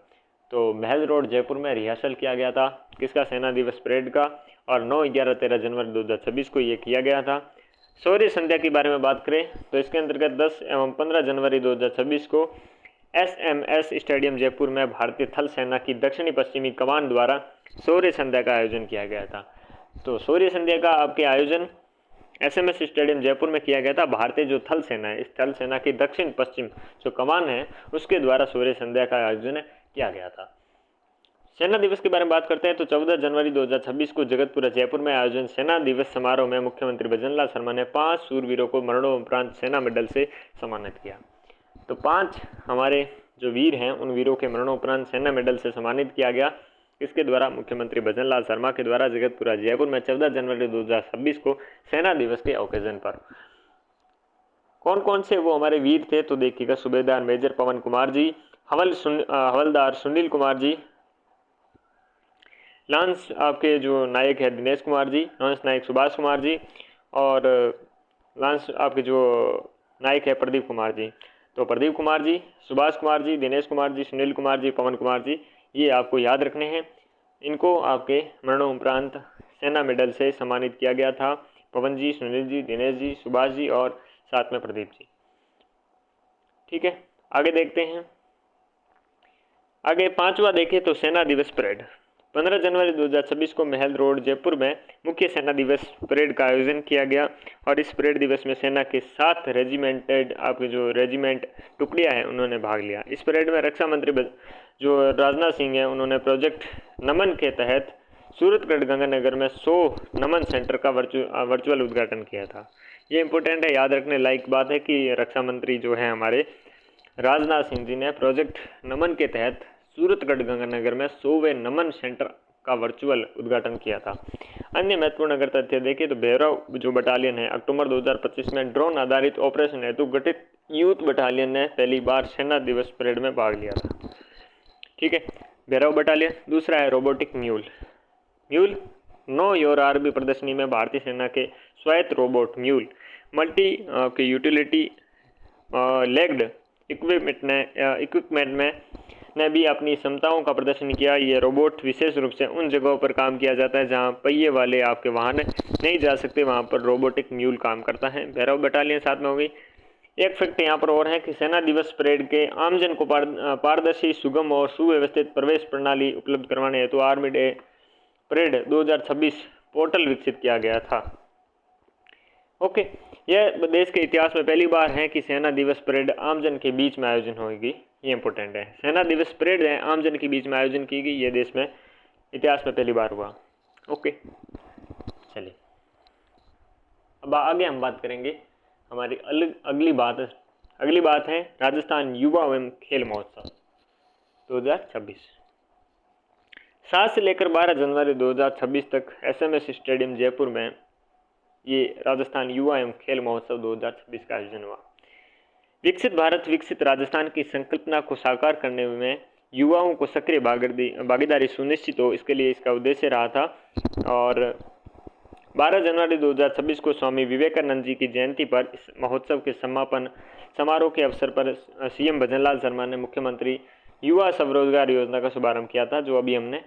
तो महल रोड जयपुर में रिहर्सल किया गया था किसका? सेना दिवस परेड का, और 9, 11, 13 जनवरी 2026 को ये किया गया था। शौर्य संध्या के बारे में बात करें तो इसके अंतर्गत 10 एवं 15 जनवरी 2026 को SMS स्टेडियम जयपुर में भारतीय थल सेना की दक्षिणी पश्चिमी कमान द्वारा शौर्य संध्या का आयोजन किया गया था। तो शौर्य संध्या का आपके आयोजन SMS स्टेडियम जयपुर में किया गया था। भारतीय जो थल सेना है, इस थल सेना की दक्षिण पश्चिम जो कमान है उसके द्वारा शौर्य संध्या का आयोजन किया गया था। सेना दिवस के बारे में बात करते हैं तो 14 जनवरी 2026 को जगतपुरा जयपुर में आयोजन सेना दिवस समारोह में मुख्यमंत्री भजनलाल शर्मा ने 5 सूरवीरों को मरणोपरांत सेना मेडल से सम्मानित किया। तो 5 हमारे जो वीर हैं उन वीरों के मरणोपरांत सेना मेडल से सम्मानित किया गया। इसके द्वारा मुख्यमंत्री भजनलाल शर्मा के द्वारा जगतपुरा जयपुर में 14 जनवरी 2026 को सेना दिवस के ओकेजन पर कौन कौन से वो हमारे वीर थे तो देखिएगा, सूबेदार मेजर पवन कुमार जी, हवलदार सुनील कुमार जी, लांस आपके जो नायक है दिनेश कुमार जी, लांस नायक सुभाष कुमार जी, और लांस आपके जो नायक है प्रदीप कुमार जी। तो प्रदीप कुमार जी, सुभाष कुमार जी, दिनेश कुमार जी, सुनील कुमार जी, पवन कुमार जी, ये आपको याद रखने हैं। इनको आपके मरणोपरांत सेना मेडल से सम्मानित किया गया था। पवन जी, सुनील जी, दिनेश जी, सुभाष जी और साथ में प्रदीप जी। ठीक है, आगे देखते हैं। आगे 5वां देखें तो सेना दिवस परेड 15 जनवरी 2026 को महल रोड जयपुर में मुख्य सेना दिवस परेड का आयोजन किया गया और इस परेड दिवस में सेना के 7 रेजिमेंटेड आपके जो रेजिमेंट टुकड़ियां हैं उन्होंने भाग लिया। इस परेड में रक्षा मंत्री जो राजनाथ सिंह हैं उन्होंने प्रोजेक्ट नमन के तहत सूरतगढ़ गंगानगर में 100 नमन सेंटर का वर्चुअल उद्घाटन किया था। ये इंपॉर्टेंट है, याद रखने लायक बात है कि रक्षा मंत्री जो है हमारे राजनाथ सिंह जी ने प्रोजेक्ट नमन के तहत सूरतगढ़ गंगानगर में 100वें नमन सेंटर का वर्चुअल उद्घाटन किया था। अन्य महत्वपूर्ण अगर तथ्य देखें तो भैरव जो बटालियन है अक्टूबर 2025 में ड्रोन आधारित ऑपरेशन हेतु गठित यूथ बटालियन ने पहली बार सेना दिवस परेड में भाग लिया था। ठीक है, भैरव बटालियन। दूसरा है robotic mule. Know your army प्रदर्शनी में भारतीय सेना के स्वायत्त robot mule multi utility legged equipment में ने भी अपनी क्षमताओं का प्रदर्शन किया। ये रोबोट विशेष रूप से उन जगहों पर काम किया जाता है जहां पहिए वाले आपके वाहन नहीं जा सकते, वहां पर रोबोटिक म्यूल काम करता है। भैरव बटालियन साथ में हो गई। एक फैक्ट यहाँ पर और है कि सेना दिवस परेड के आमजन को पारदर्शी, सुगम और सुव्यवस्थित प्रवेश प्रणाली उपलब्ध करवाने हेतु आर्मी डे परेड 2026 पोर्टल विकसित किया गया था। ओके, यह देश के इतिहास में पहली बार है कि सेना दिवस परेड आमजन के बीच में आयोजन होगी। ये इंपॉर्टेंट है, सेना दिवस परेड है आमजन के बीच में आयोजन की गई, ये देश में इतिहास में पहली बार हुआ। ओके, चलिए अब आगे हम बात करेंगे। हमारी अगली बात है राजस्थान युवा एवं खेल महोत्सव 2026। 7 से लेकर 12 जनवरी 2026 तक SMS स्टेडियम जयपुर में ये राजस्थान युवा एवं खेल महोत्सव 2026 का आयोजन हुआ। विकसित भारत विकसित राजस्थान की संकल्पना को साकार करने में युवाओं को सक्रिय भागीदारी सुनिश्चित हो, इसके लिए इसका उद्देश्य रहा था। और 12 जनवरी 2026 को स्वामी विवेकानंद जी की जयंती पर इस महोत्सव के समापन समारोह के अवसर पर CM भजनलाल शर्मा ने मुख्यमंत्री युवा स्वरोजगार योजना का शुभारंभ किया था, जो अभी हमने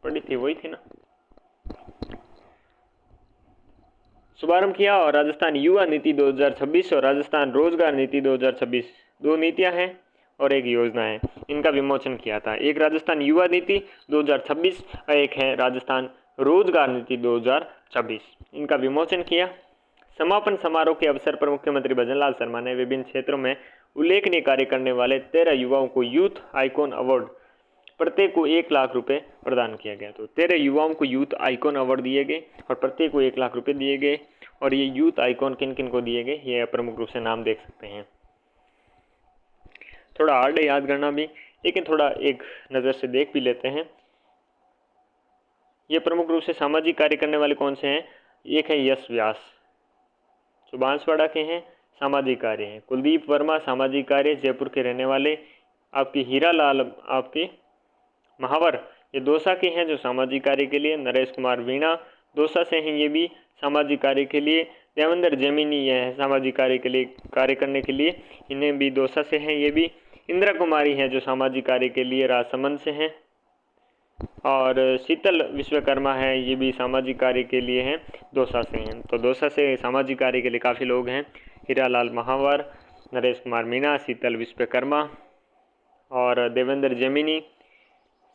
पढ़ी थी, वही थी ना, शुभारंभ किया। और राजस्थान युवा नीति 2026 और राजस्थान रोजगार नीति 2026 दो नीतियां हैं और एक योजना है, इनका विमोचन किया था। एक राजस्थान युवा नीति 2026 और एक है राजस्थान रोजगार नीति 2026, इनका विमोचन किया। समापन समारोह के अवसर पर मुख्यमंत्री भजनलाल शर्मा ने विभिन्न क्षेत्रों में उल्लेखनीय कार्य करने वाले 13 युवाओं को यूथ आइकॉन अवार्ड, प्रत्येक को 1 लाख रुपए प्रदान किया गया। तो 13 युवाओं को यूथ आइकॉन अवार्ड दिए गए और प्रत्येक को 1 लाख रुपए दिए गए। और ये यूथ आइकॉन किन किन को दिए गए, ये प्रमुख रूप से नाम देख सकते हैं। थोड़ा हार्ड है याद करना भी, लेकिन थोड़ा एक नज़र से देख भी लेते हैं। ये प्रमुख रूप से सामाजिक कार्य करने वाले कौन से हैं? एक है यश व्यास जो बांसवाड़ा के हैं, सामाजिक कार्य हैं। कुलदीप वर्मा सामाजिक कार्य जयपुर के रहने वाले। आपकी हीरालाल आपके महावर ये दौसा के हैं जो सामाजिक कार्य के लिए। नरेश कुमार वीणा दौसा से हैं, ये भी सामाजिक कार्य के लिए। देवेंद्र जमीनी ये है सामाजिक कार्य के लिए कार्य करने के लिए, इन्हें भी दौसा से हैं ये भी। इंदिरा कुमारी हैं जो सामाजिक कार्य के लिए राजसमंद से हैं। और शीतल विश्वकर्मा है, ये भी सामाजिक कार्य के लिए हैं, दौसा से हैं। तो दौसा से सामाजिक कार्य के लिए काफ़ी लोग हैं, हीरालाल महावर, नरेश कुमार मीणा, शीतल विश्वकर्मा और देवेंद्र जमीनी।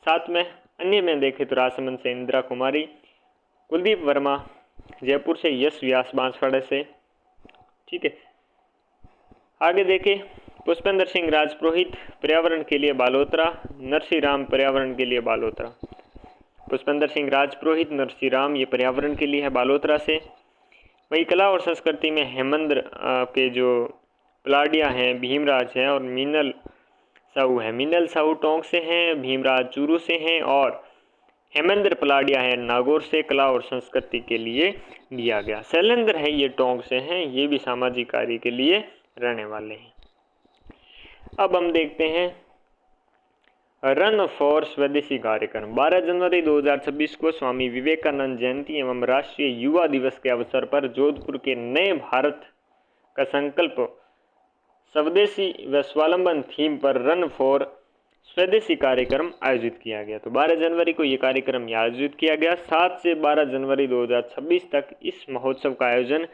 साथ में अन्य में देखें तो राजसमंद से इंदिरा कुमारी, कुलदीप वर्मा जयपुर से, यश व्यास बांसवाड़ा से। ठीक है, आगे देखें पुष्पेंद्र सिंह राजपुरोहित पर्यावरण के लिए बालोतरा, नरसी राम पर्यावरण के लिए बालोतरा। पुष्पेंद्र सिंह राजपुरोहित, नरसी राम ये पर्यावरण के लिए है बालोतरा से। वही कला और संस्कृति में हेमेंद्र के जो पलाडिया हैं, भीमराज हैं और मीनल साहू हैं। मीनल साहू टोंक से हैं, भीमराज चूरू से हैं और हेमेंद्र पलाडिया है नागौर से। कला और संस्कृति के लिए दिया गया। शैलेंद्र है ये टोंक से हैं, ये भी सामाजिक कार्य के लिए रहने वाले हैं। अब हम देखते हैं रन फॉर स्वदेशी कार्यक्रम। 12 जनवरी 2026 को स्वामी विवेकानंद जयंती एवं राष्ट्रीय युवा दिवस के अवसर पर जोधपुर के नए भारत का संकल्प स्वदेशी व स्वावलंबन थीम पर रन फॉर स्वदेशी कार्यक्रम आयोजित किया गया। तो 12 जनवरी को ये कार्यक्रम आयोजित किया गया। 7 से 12 जनवरी 2026 तक इस महोत्सव का आयोजन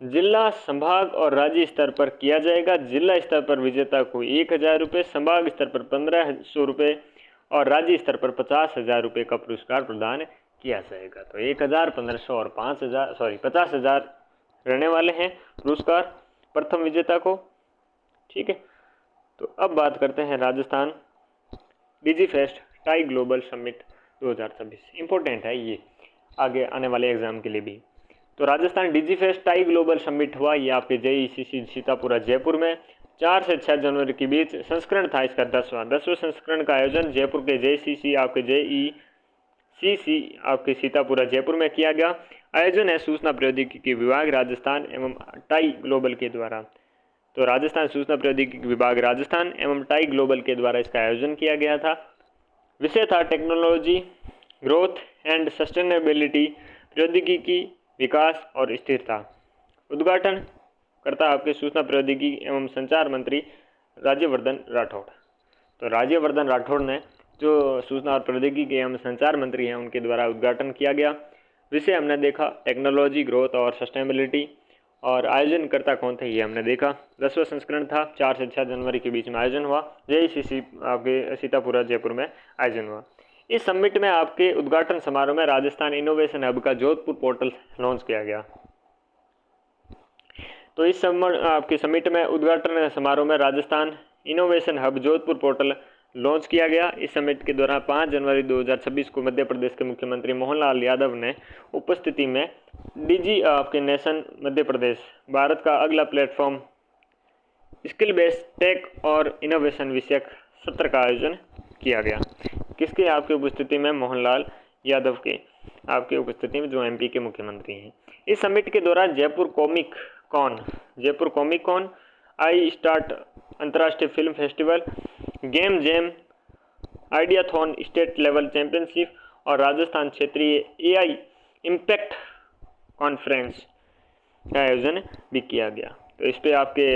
जिला, संभाग और राज्य स्तर पर किया जाएगा। जिला स्तर पर विजेता को 1000 रुपये, संभाग स्तर पर 1500 रुपये और राज्य स्तर पर 50,000 रुपये का पुरस्कार प्रदान किया जाएगा। तो 1000, 1500 और 50,000 रहने वाले हैं पुरस्कार प्रथम विजेता को। ठीक है, तो अब बात करते हैं Rajasthan Digifest tie global summit 2026। Important है ये आगे आने वाले एग्जाम के लिए भी। तो Rajasthan Digifest tie global summit हुआ, ये आपके JECC सीतापुरा जयपुर में 4 से 6 जनवरी के बीच संस्करण था इसका 10वां संस्करण का आयोजन जयपुर के JCC आपके JECC आपके सीतापुरा जयपुर में किया गया। आयोजन है सूचना प्रौद्योगिकी विभाग राजस्थान एवं टाई ग्लोबल के द्वारा। तो राजस्थान सूचना प्रौद्योगिकी विभाग राजस्थान एवं टाई ग्लोबल के द्वारा इसका आयोजन किया गया था। विषय था टेक्नोलॉजी ग्रोथ एंड सस्टेनेबिलिटी, प्रौद्योगिकी विकास और स्थिरता। उद्घाटन करता आपके सूचना प्रौद्योगिकी एवं संचार मंत्री राज्यवर्धन राठौड़। तो राज्यवर्धन राठौड़ ने जो सूचना और प्रौद्योगिकी एवं संचार मंत्री हैं उनके द्वारा उद्घाटन किया गया। विषय हमने देखा टेक्नोलॉजी ग्रोथ और सस्टेनेबिलिटी और आयोजनकर्ता कौन थे ये हमने देखा। 10वां संस्करण था, 4 से 6 जनवरी के बीच में आयोजन हुआ। JECC आपके सीतापुरा जयपुर में आयोजन हुआ। इस समिट में आपके उद्घाटन समारोह में राजस्थान इनोवेशन हब का जोधपुर पोर्टल लॉन्च किया गया। तो इस आपके समिट में उद्घाटन समारोह में Rajasthan innovation hub Jodhpur portal launch किया गया। इस समिट के दौरान 5 जनवरी 2026 को मध्य प्रदेश के मुख्यमंत्री मोहनलाल यादव ने उपस्थिति में डिजी आपके नेशन मध्य प्रदेश भारत का अगला प्लेटफॉर्म स्किल बेस्ड टेक और इनोवेशन विषयक सत्र का आयोजन किया गया। किसके आपकी उपस्थिति में? मोहनलाल यादव के आपकी उपस्थिति में, जो MP के मुख्यमंत्री हैं। इस समिट के दौरान Jaipur comic con, I start अंतर्राष्ट्रीय film festival, game jam, ideathon state level championship और राजस्थान क्षेत्रीय AI इम्पैक्ट कॉन्फ्रेंस का आयोजन भी किया गया। तो इस पे आपके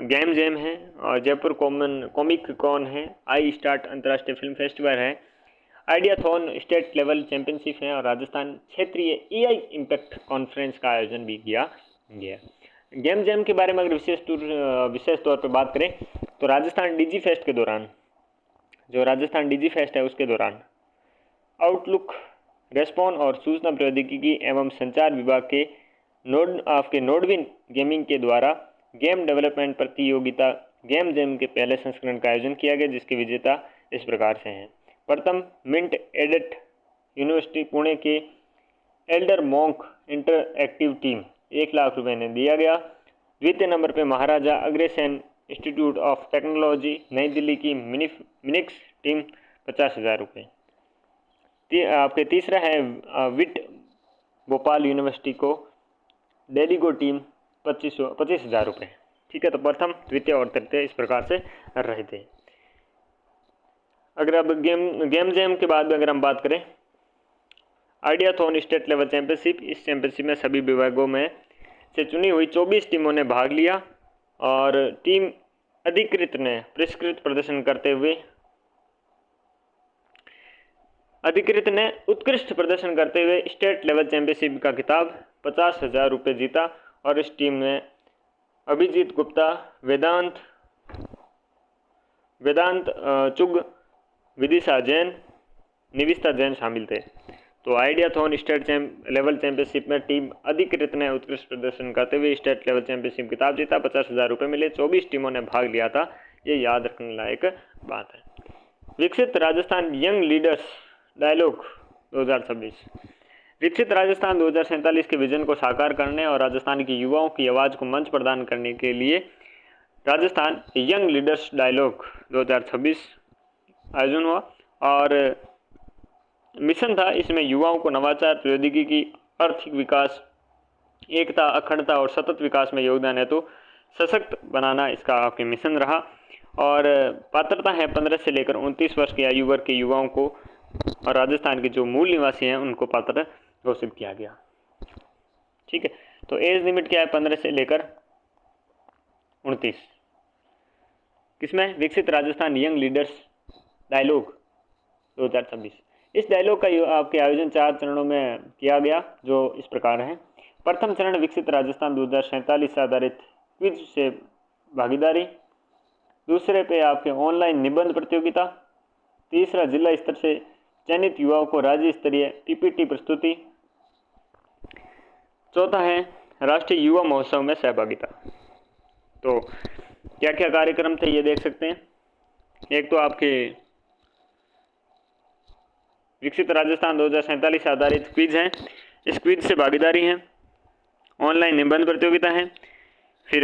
गेम जैम है और जयपुर कॉमिक कॉन है, आई स्टार्ट अंतर्राष्ट्रीय फिल्म फेस्टिवल है, आइडियाथॉन स्टेट लेवल चैंपियनशिप है और राजस्थान क्षेत्रीय AI इम्पैक्ट कॉन्फ्रेंस का आयोजन भी किया गया। गेम जैम के बारे में अगर विशेष तौर पर बात करें तो राजस्थान डिजी फेस्ट के दौरान, जो राजस्थान डिजी फेस्ट है उसके दौरान आउटलुक, रेस्पॉन और सूचना प्रौद्योगिकी एवं संचार विभाग के नोडविन गेमिंग के द्वारा गेम डेवलपमेंट प्रतियोगिता गेम जैम के पहले संस्करण का आयोजन किया गया, जिसके विजेता इस प्रकार से हैं। प्रथम मिंट एडेट यूनिवर्सिटी पुणे के Elder monk interactive team 1 lakh रुपए ने दिया गया। द्वितीय नंबर पे Maharaja Agrasen institute of technology नई दिल्ली की मिनिक्स टीम 50,000 रुपये। आपके तीसरा है विट भोपाल यूनिवर्सिटी को डेलीगो टीम 25,000 रुपये। ठीक है, तो प्रथम, द्वितीय और तृतीय इस प्रकार से रहे थे। अगर अब गेम जैम के बाद अगर हम बात करें आइडियाथॉन स्टेट लेवल चैंपियनशिप, इस चैंपियनशिप में सभी विभागों में से चुनी हुई 24 टीमों ने भाग लिया और टीम अधिकृत ने उत्कृष्ट प्रदर्शन करते हुए स्टेट लेवल चैंपियनशिप का खिताब 50,000 रुपये जीता और इस टीम में अभिजीत गुप्ता, वेदांत चुग, विदिशा जैन, निविष्टा जैन शामिल थे। तो आइडियाथॉन स्टेट लेवल चैंपियनशिप में टीम अधिकृत ने उत्कृष्ट प्रदर्शन करते हुए स्टेट लेवल चैंपियनशिप खिताब जीता। 50,000 रुपये मिले। 24 टीमों ने भाग लिया था। ये याद रखने लायक बात है। विकसित राजस्थान यंग लीडर्स डायलॉग 2026। विकसित राजस्थान 2047 के विजन को साकार करने और राजस्थान के युवाओं की आवाज़ को मंच प्रदान करने के लिए राजस्थान यंग लीडर्स डायलॉग 2026 आयोजन हुआ और मिशन था। इसमें युवाओं को नवाचार, प्रौद्योगिकी, आर्थिक विकास, एकता, अखंडता और सतत विकास में योगदान है तो सशक्त बनाना इसका आपके मिशन रहा। और पात्रता है 15 से लेकर 29 वर्ष के आयु वर्ग के युवाओं को और राजस्थान के जो मूल निवासी हैं उनको पात्र घोषित किया गया। ठीक है, तो एज लिमिट क्या है? 15 से लेकर 29। किसमें? विकसित राजस्थान यंग लीडर्स डायलॉग 2026। इस डायलॉग का आपके आयोजन 4 चरणों में किया गया जो इस प्रकार है। प्रथम चरण विकसित राजस्थान 2047 से आधारित क्विज से भागीदारी। दूसरे पे आपके ऑनलाइन निबंध प्रतियोगिता। तीसरा जिला स्तर से चयनित युवाओं को राज्य स्तरीय पीपीटी प्रस्तुति। चौथा है राष्ट्रीय युवा महोत्सव में सहभागिता। तो क्या क्या कार्यक्रम थे ये देख सकते हैं। एक तो आपके विकसित राजस्थान 2047 से आधारित क्विज है, इस क्विज से भागीदारी है। ऑनलाइन निबंध प्रतियोगिता है। फिर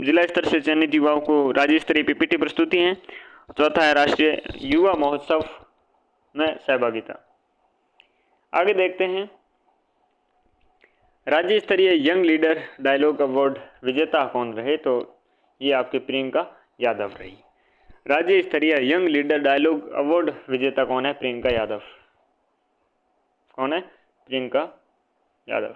जिला स्तर से चयनित युवाओं को राज्य स्तरीय पीपीटी प्रस्तुति है। चौथा है राष्ट्रीय युवा महोत्सव में सहभागिता। आगे देखते हैं राज्य स्तरीय यंग लीडर डायलॉग अवार्ड विजेता कौन रहे। तो ये आपके प्रियंका यादव रही। राज्य स्तरीय यंग लीडर डायलॉग अवार्ड विजेता कौन है? प्रियंका यादव। कौन है? प्रियंका यादव।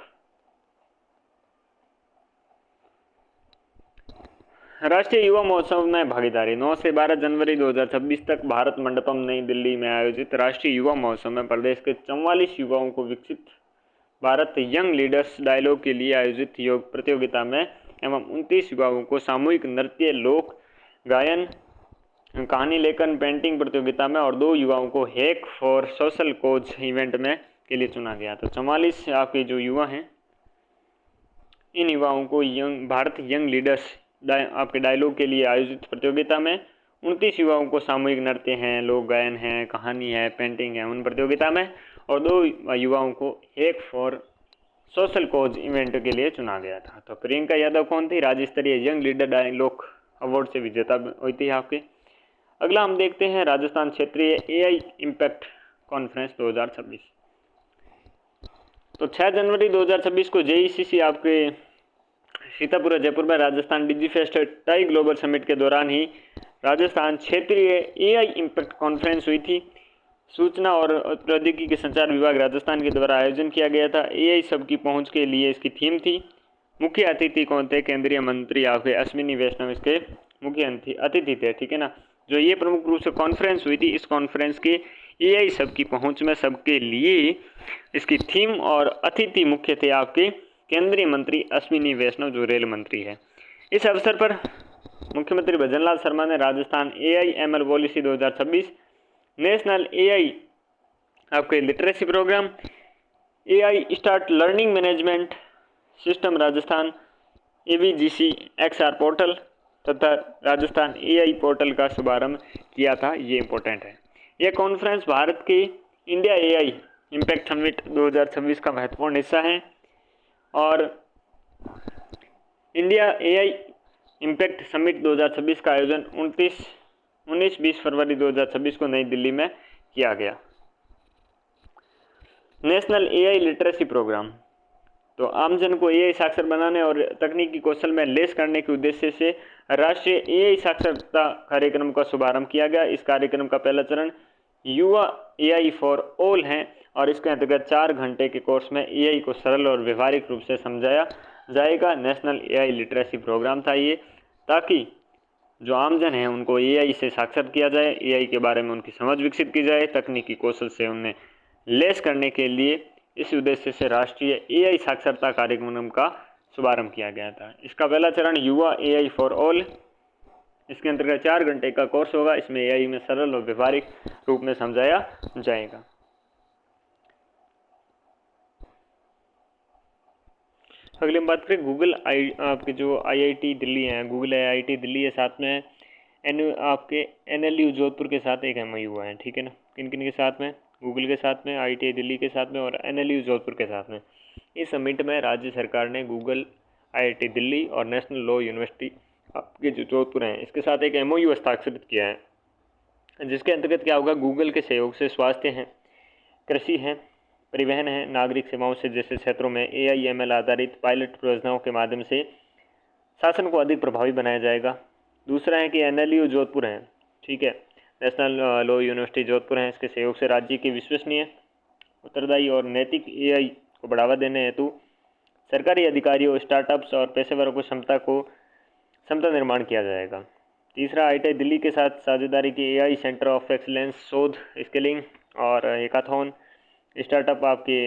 राष्ट्रीय युवा महोत्सव में भागीदारी। 9 से 12 जनवरी 2026 तक भारत मंडपम नई दिल्ली में आयोजित राष्ट्रीय युवा महोत्सव में प्रदेश के 44 युवाओं को विकसित भारत यंग लीडर्स डायलॉग के लिए आयोजित योग प्रतियोगिता में एवं 29 युवाओं को सामूहिक नृत्य, लोक गायन, कहानी लेखन, पेंटिंग प्रतियोगिता में और 2 युवाओं को hack for social cause event में के लिए चुना गया। तो 44 आपके जो युवा हैं इन युवाओं को भारत यंग लीडर्स आपके डायलॉग के लिए आयोजित प्रतियोगिता में, 29 युवाओं को सामूहिक नृत्य हैं, लोक गायन है, कहानी है, पेंटिंग है उन प्रतियोगिता में और 2 युवाओं को hack for social cause event के लिए चुना गया था। तो प्रियंका यादव कौन थी? राज्य स्तरीय यंग लीडर डायलॉग अवार्ड से विजेता हुई थी आपके। अगला हम देखते हैं राजस्थान क्षेत्रीय एआई इम्पैक्ट कॉन्फ्रेंस 2026। तो 6 जनवरी 2026 को जेईसीसी आपके सीतापुर जयपुर में Rajasthan Digifest tie global summit के दौरान ही राजस्थान क्षेत्रीय एआई इम्पैक्ट कॉन्फ्रेंस हुई थी। सूचना और प्रौद्योगिकी के संचार विभाग राजस्थान के द्वारा आयोजन किया गया था। एआई सबकी पहुंच के लिए इसकी थीम थी। मुख्य अतिथि कौन थे? केंद्रीय मंत्री आपके अश्विनी वैष्णव इसके मुख्य अतिथि थे। ठीक है ना। जो ये प्रमुख रूप से कॉन्फ्रेंस हुई थी, इस कॉन्फ्रेंस के एआई सबकी पहुंच में सबके लिए इसकी थीम और अतिथि मुख्य थे आपके केंद्रीय मंत्री अश्विनी वैष्णव जो रेल मंत्री है। इस अवसर पर मुख्यमंत्री भजनलाल शर्मा ने Rajasthan AI ML policy 2026, national AI आपके literacy programme, AI start learning management system Rajasthan, AVGC XR portal तथा राजस्थान एआई पोर्टल का शुभारंभ किया था। ये इम्पोर्टेंट है। यह कॉन्फ्रेंस भारत के इंडिया एआई इम्पैक्ट समिट 2026 का महत्वपूर्ण हिस्सा है और इंडिया एआई इम्पैक्ट समिट 2026 का आयोजन 19-20 फरवरी 2026 को नई दिल्ली में किया गया। National AI literacy program. तो आमजन को एआई साक्षर बनाने और तकनीकी कौशल में लेस करने के उद्देश्य से राष्ट्रीय एआई साक्षरता कार्यक्रम का शुभारंभ किया गया। इस कार्यक्रम का पहला चरण युवा एआई फॉर ऑल है और इसके अंतर्गत 4 घंटे के कोर्स में एआई को सरल और व्यवहारिक रूप से समझाया जाएगा। नेशनल एआई लिटरेसी प्रोग्राम था ये, ताकि जो आमजन हैं उनको एआई से साक्षर किया जाए, एआई के बारे में उनकी समझ विकसित की जाए, तकनीकी कौशल से उन्हें लेस करने के लिए इस उद्देश्य से राष्ट्रीय एआई साक्षरता कार्यक्रम का शुभारंभ किया गया था। इसका पहला चरण युवा एआई फॉर ऑल, इसके अंतर्गत 4 घंटे का कोर्स होगा। इसमें एआई में सरल और व्यवहारिक रूप में समझाया जाएगा। अगली हम बात करें गूगल आपके जो आईआईटी दिल्ली है, गूगल आईआईटी दिल्ली है, साथ में आपके एनएलयू जोधपुर के साथ एक एमओयू हुआ है, ठीक है ना। किन किन के साथ में? गूगल के साथ में, आईआईटी दिल्ली के साथ में और एनएलयू जोधपुर के साथ में। इस समिट में राज्य सरकार ने गूगल, आईआईटी दिल्ली और नेशनल लॉ यूनिवर्सिटी आपके जो जोधपुर हैं इसके साथ एक एमओयू हस्ताक्षरित किया है, जिसके अंतर्गत क्या होगा, गूगल के सहयोग से स्वास्थ्य हैं, कृषि है, परिवहन है, नागरिक सेवाओं से जैसे क्षेत्रों में एआईएमएल आधारित पायलट परियोजनाओं के माध्यम से शासन को अधिक प्रभावी बनाया जाएगा। दूसरा है कि एनएलयू जोधपुर है, ठीक है, नेशनल लॉ यूनिवर्सिटी जोधपुर है, इसके सहयोग से राज्य की विश्वसनीय, उत्तरदायी और नैतिक एआई को बढ़ावा देने हेतु सरकारी अधिकारियों, स्टार्टअप्स और पेशेवरों को क्षमता निर्माण किया जाएगा। तीसरा, आईआईटी दिल्ली के साथ साझेदारी की एआई सेंटर ऑफ एक्सीलेंस, शोध, स्किलिंग और हैकाथॉन, स्टार्टअप आपके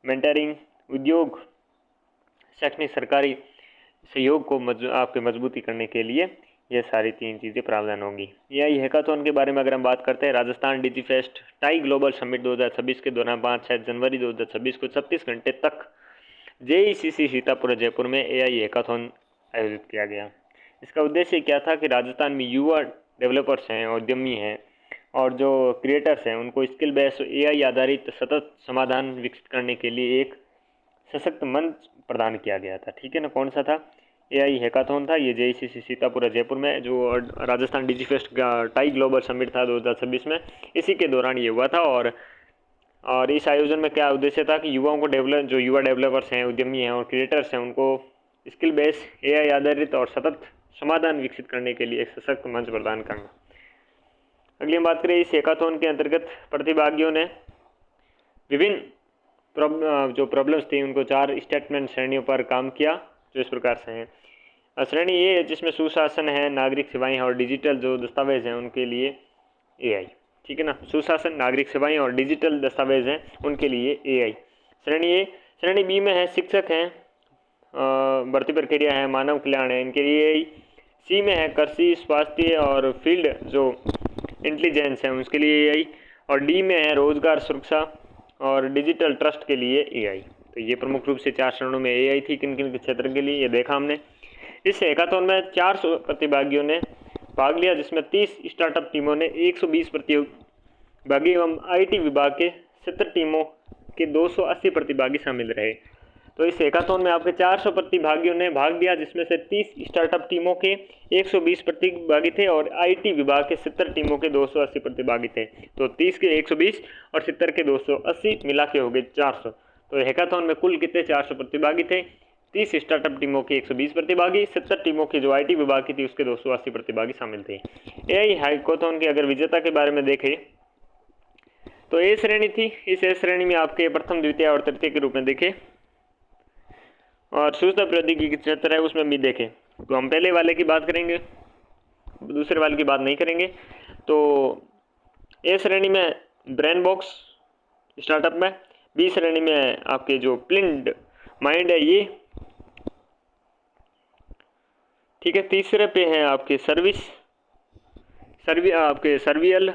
मेंटरिंग, उद्योग, शैक्षणिक, सरकारी सहयोग को आपके मजबूती करने के लिए ये सारी 3 चीज़ें प्रावधान होंगी। एआई हैकाथॉन के बारे में अगर हम बात करते हैं, Rajasthan Digifest tie global summit 2026 के दौरान 5-6 जनवरी 2026 को 36 घंटे तक जेईसीसी सीतापुर जयपुर में एआई हैकाथॉन आयोजित किया गया। इसका उद्देश्य क्या था कि राजस्थान में युवा डेवलपर्स हैं, उद्यमी हैं और जो क्रिएटर्स हैं उनको स्किल बेस्ड एआई आधारित सतत समाधान विकसित करने के लिए एक सशक्त मंच प्रदान किया गया था, ठीक है ना। कौन सा था? एआई हैकाथॉन था। ये जेईसीसी सीतापुर जयपुर में जो राजस्थान डिजीफेस्ट का टाई ग्लोबल समिट था 2026 में, इसी के दौरान ये हुआ था। और इस आयोजन में क्या उद्देश्य था कि युवाओं को जो युवा डेवलपर्स हैं, उद्यमी हैं और क्रिएटर्स हैं उनको स्किल बेस एआई आधारित और सतत समाधान विकसित करने के लिए एक सशक्त मंच प्रदान करना। अगली हम बात करें, इस हैकाथॉन के अंतर्गत प्रतिभागियों ने विभिन्न जो प्रॉब्लम्स थी उनको 4 स्टेटमेंट श्रेणियों पर काम किया, जो इस प्रकार से हैं। श्रेणी ए जिसमें सुशासन है, नागरिक सेवाएं और डिजिटल जो दस्तावेज हैं उनके लिए एआई, ठीक है ना। सुशासन, नागरिक सेवाएं और डिजिटल दस्तावेज हैं उनके लिए एआई, श्रेणी ए। श्रेणी बी में है शिक्षक हैं, भर्ती प्रक्रिया है, मानव कल्याण है, इनके लिए एआई। सी में है कृषि, स्वास्थ्य और फील्ड जो इंटेलिजेंस है उसके लिए एआई। और डी में है रोजगार, सुरक्षा और डिजिटल ट्रस्ट के लिए एआई। तो ये प्रमुख रूप से 4 श्रेणियों में एआई थी। किन किन क्षेत्र के लिए ये देखा हमने। इस हैकाथॉन में 400 प्रतिभागियों ने भाग लिया, जिसमें 30 स्टार्टअप टीमों ने 120 प्रतिभागी एवं आईटी विभाग के 70 टीमों के 280 प्रतिभागी शामिल रहे। तो इस हैकाथॉन में आपके 400 प्रतिभागियों ने भाग लिया, जिसमें से 30 स्टार्टअप टीमों के 120 प्रतिभागी थे और आईटी विभाग के 70 टीमों के 280 प्रतिभागी थे। तो 30 के 120 और 70 के 280 मिला के हो गए 400। तो हैकाथॉन में कुल कितने? 400 प्रतिभागी थे, 30 स्टार्टअप टीमों के 120 प्रतिभागी, 70 टीमों की जो आईटी विभाग की थी उसके 280 प्रतिभागी शामिल थे। एआई हैकाथॉन के अगर विजेता के बारे में देखें तो ए श्रेणी थी। इस ए श्रेणी में आपके प्रथम, द्वितीय और तृतीय के रूप में देखें, और सूचना प्रौद्योगिकी के क्षेत्र है उसमें भी देखें तो हम पहले वाले की बात करेंगे, दूसरे वाले की बात नहीं करेंगे। तो ए श्रेणी में ब्रेन बॉक्स स्टार्टअप में, बी श्रेणी में आपके जो प्लिंड माइंड है ये, ठीक है। तीसरे पे हैं आपके आपके सर्वियल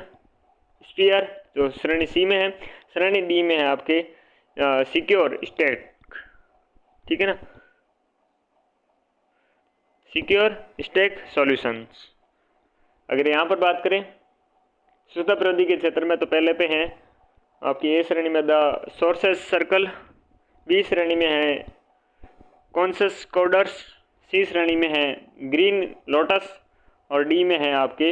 स्पीयर जो श्रेणी सी में है। श्रेणी डी में है आपके सिक्योर स्टेट, ठीक है ना, सिक्योर स्टेक सॉल्यूशंस। अगर यहाँ पर बात करें सूचना प्रौद्योगिकी के क्षेत्र में तो पहले पे हैं आपकी ए श्रेणी में द सोर्सेस सर्कल, बी श्रेणी में है कॉन्शस कोडर्स, सी श्रेणी में है ग्रीन लोटस और डी में है आपके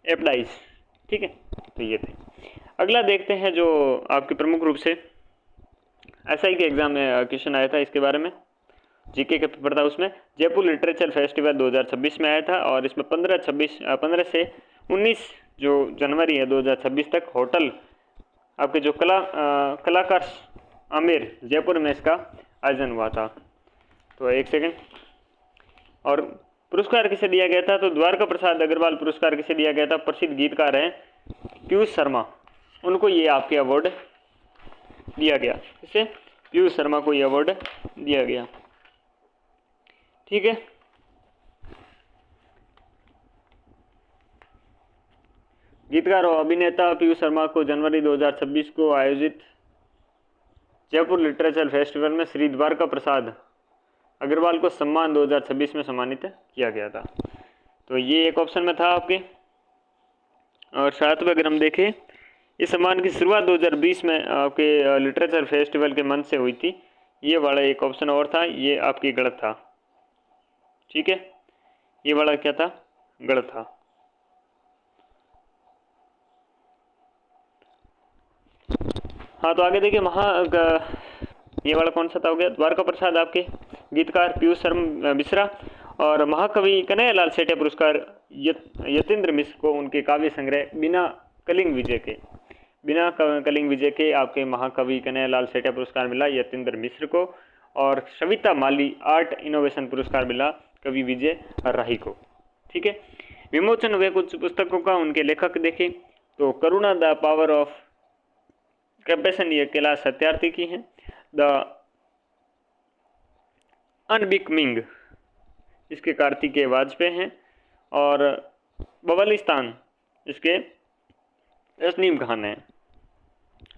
एप्लाइज, ठीक है। तो ये थे। अगला देखते हैं जो आपके प्रमुख रूप से एसआई के एग्जाम में क्वेश्चन आया था, इसके बारे में जीके का पेपर था। उसमें जयपुर लिटरेचर फेस्टिवल 2026 में आया था और इसमें 15 से 19 जो जनवरी है 2026 तक होटल आपके जो कलाकार आमिर जयपुर में इसका आयोजन हुआ था। तो एक सेकंड। और पुरस्कार किसे दिया गया था? तो द्वारका प्रसाद अग्रवाल पुरस्कार किसे दिया गया था? प्रसिद्ध गीतकार हैं पीयूष शर्मा, उनको ये आपके अवार्ड दिया गया। इसे पीयूष शर्मा को ये अवार्ड दिया गया, ठीक है। गीतकार और अभिनेता पीयूष शर्मा को जनवरी 2026 को आयोजित जयपुर लिटरेचर फेस्टिवल में श्री द्वारका प्रसाद अग्रवाल को सम्मान 2026 में सम्मानित किया गया था। तो ये एक ऑप्शन में था आपके। और साथ में अगर हम देखें, इस सम्मान की शुरुआत 2020 में आपके लिटरेचर फेस्टिवल के मंच से हुई थी। ये वाला एक ऑप्शन और था, ये आपकी गलत था। ठीक है, ये वाला क्या था, गलत था। हाँ, तो आगे देखिए, ये वाला कौन सा था, हो गया द्वारका प्रसाद आपके गीतकार पीयूष शर्मा मिश्रा, और महाकवि कन्हैयालाल सेठिया पुरस्कार यतीन्द्र मिश्र को उनके काव्य संग्रह बिना कलिंग विजय के आपके महाकवि कन्हैयालाल सेठिया पुरस्कार मिला यतीन्द्र मिश्र को, और सविता माली आर्ट इनोवेशन पुरस्कार मिला कवि विजय राही को। ठीक है, विमोचन हुए कुछ पुस्तकों का, उनके लेखक देखें तो करुणा द पावर ऑफ कंपैशन, ये कैलाश सत्यार्थी की है। द अनबिकमिंग, इसके कार्तिकेय वाजपेयी हैं, और बवालिस्तान इसके तस्नीम खान है।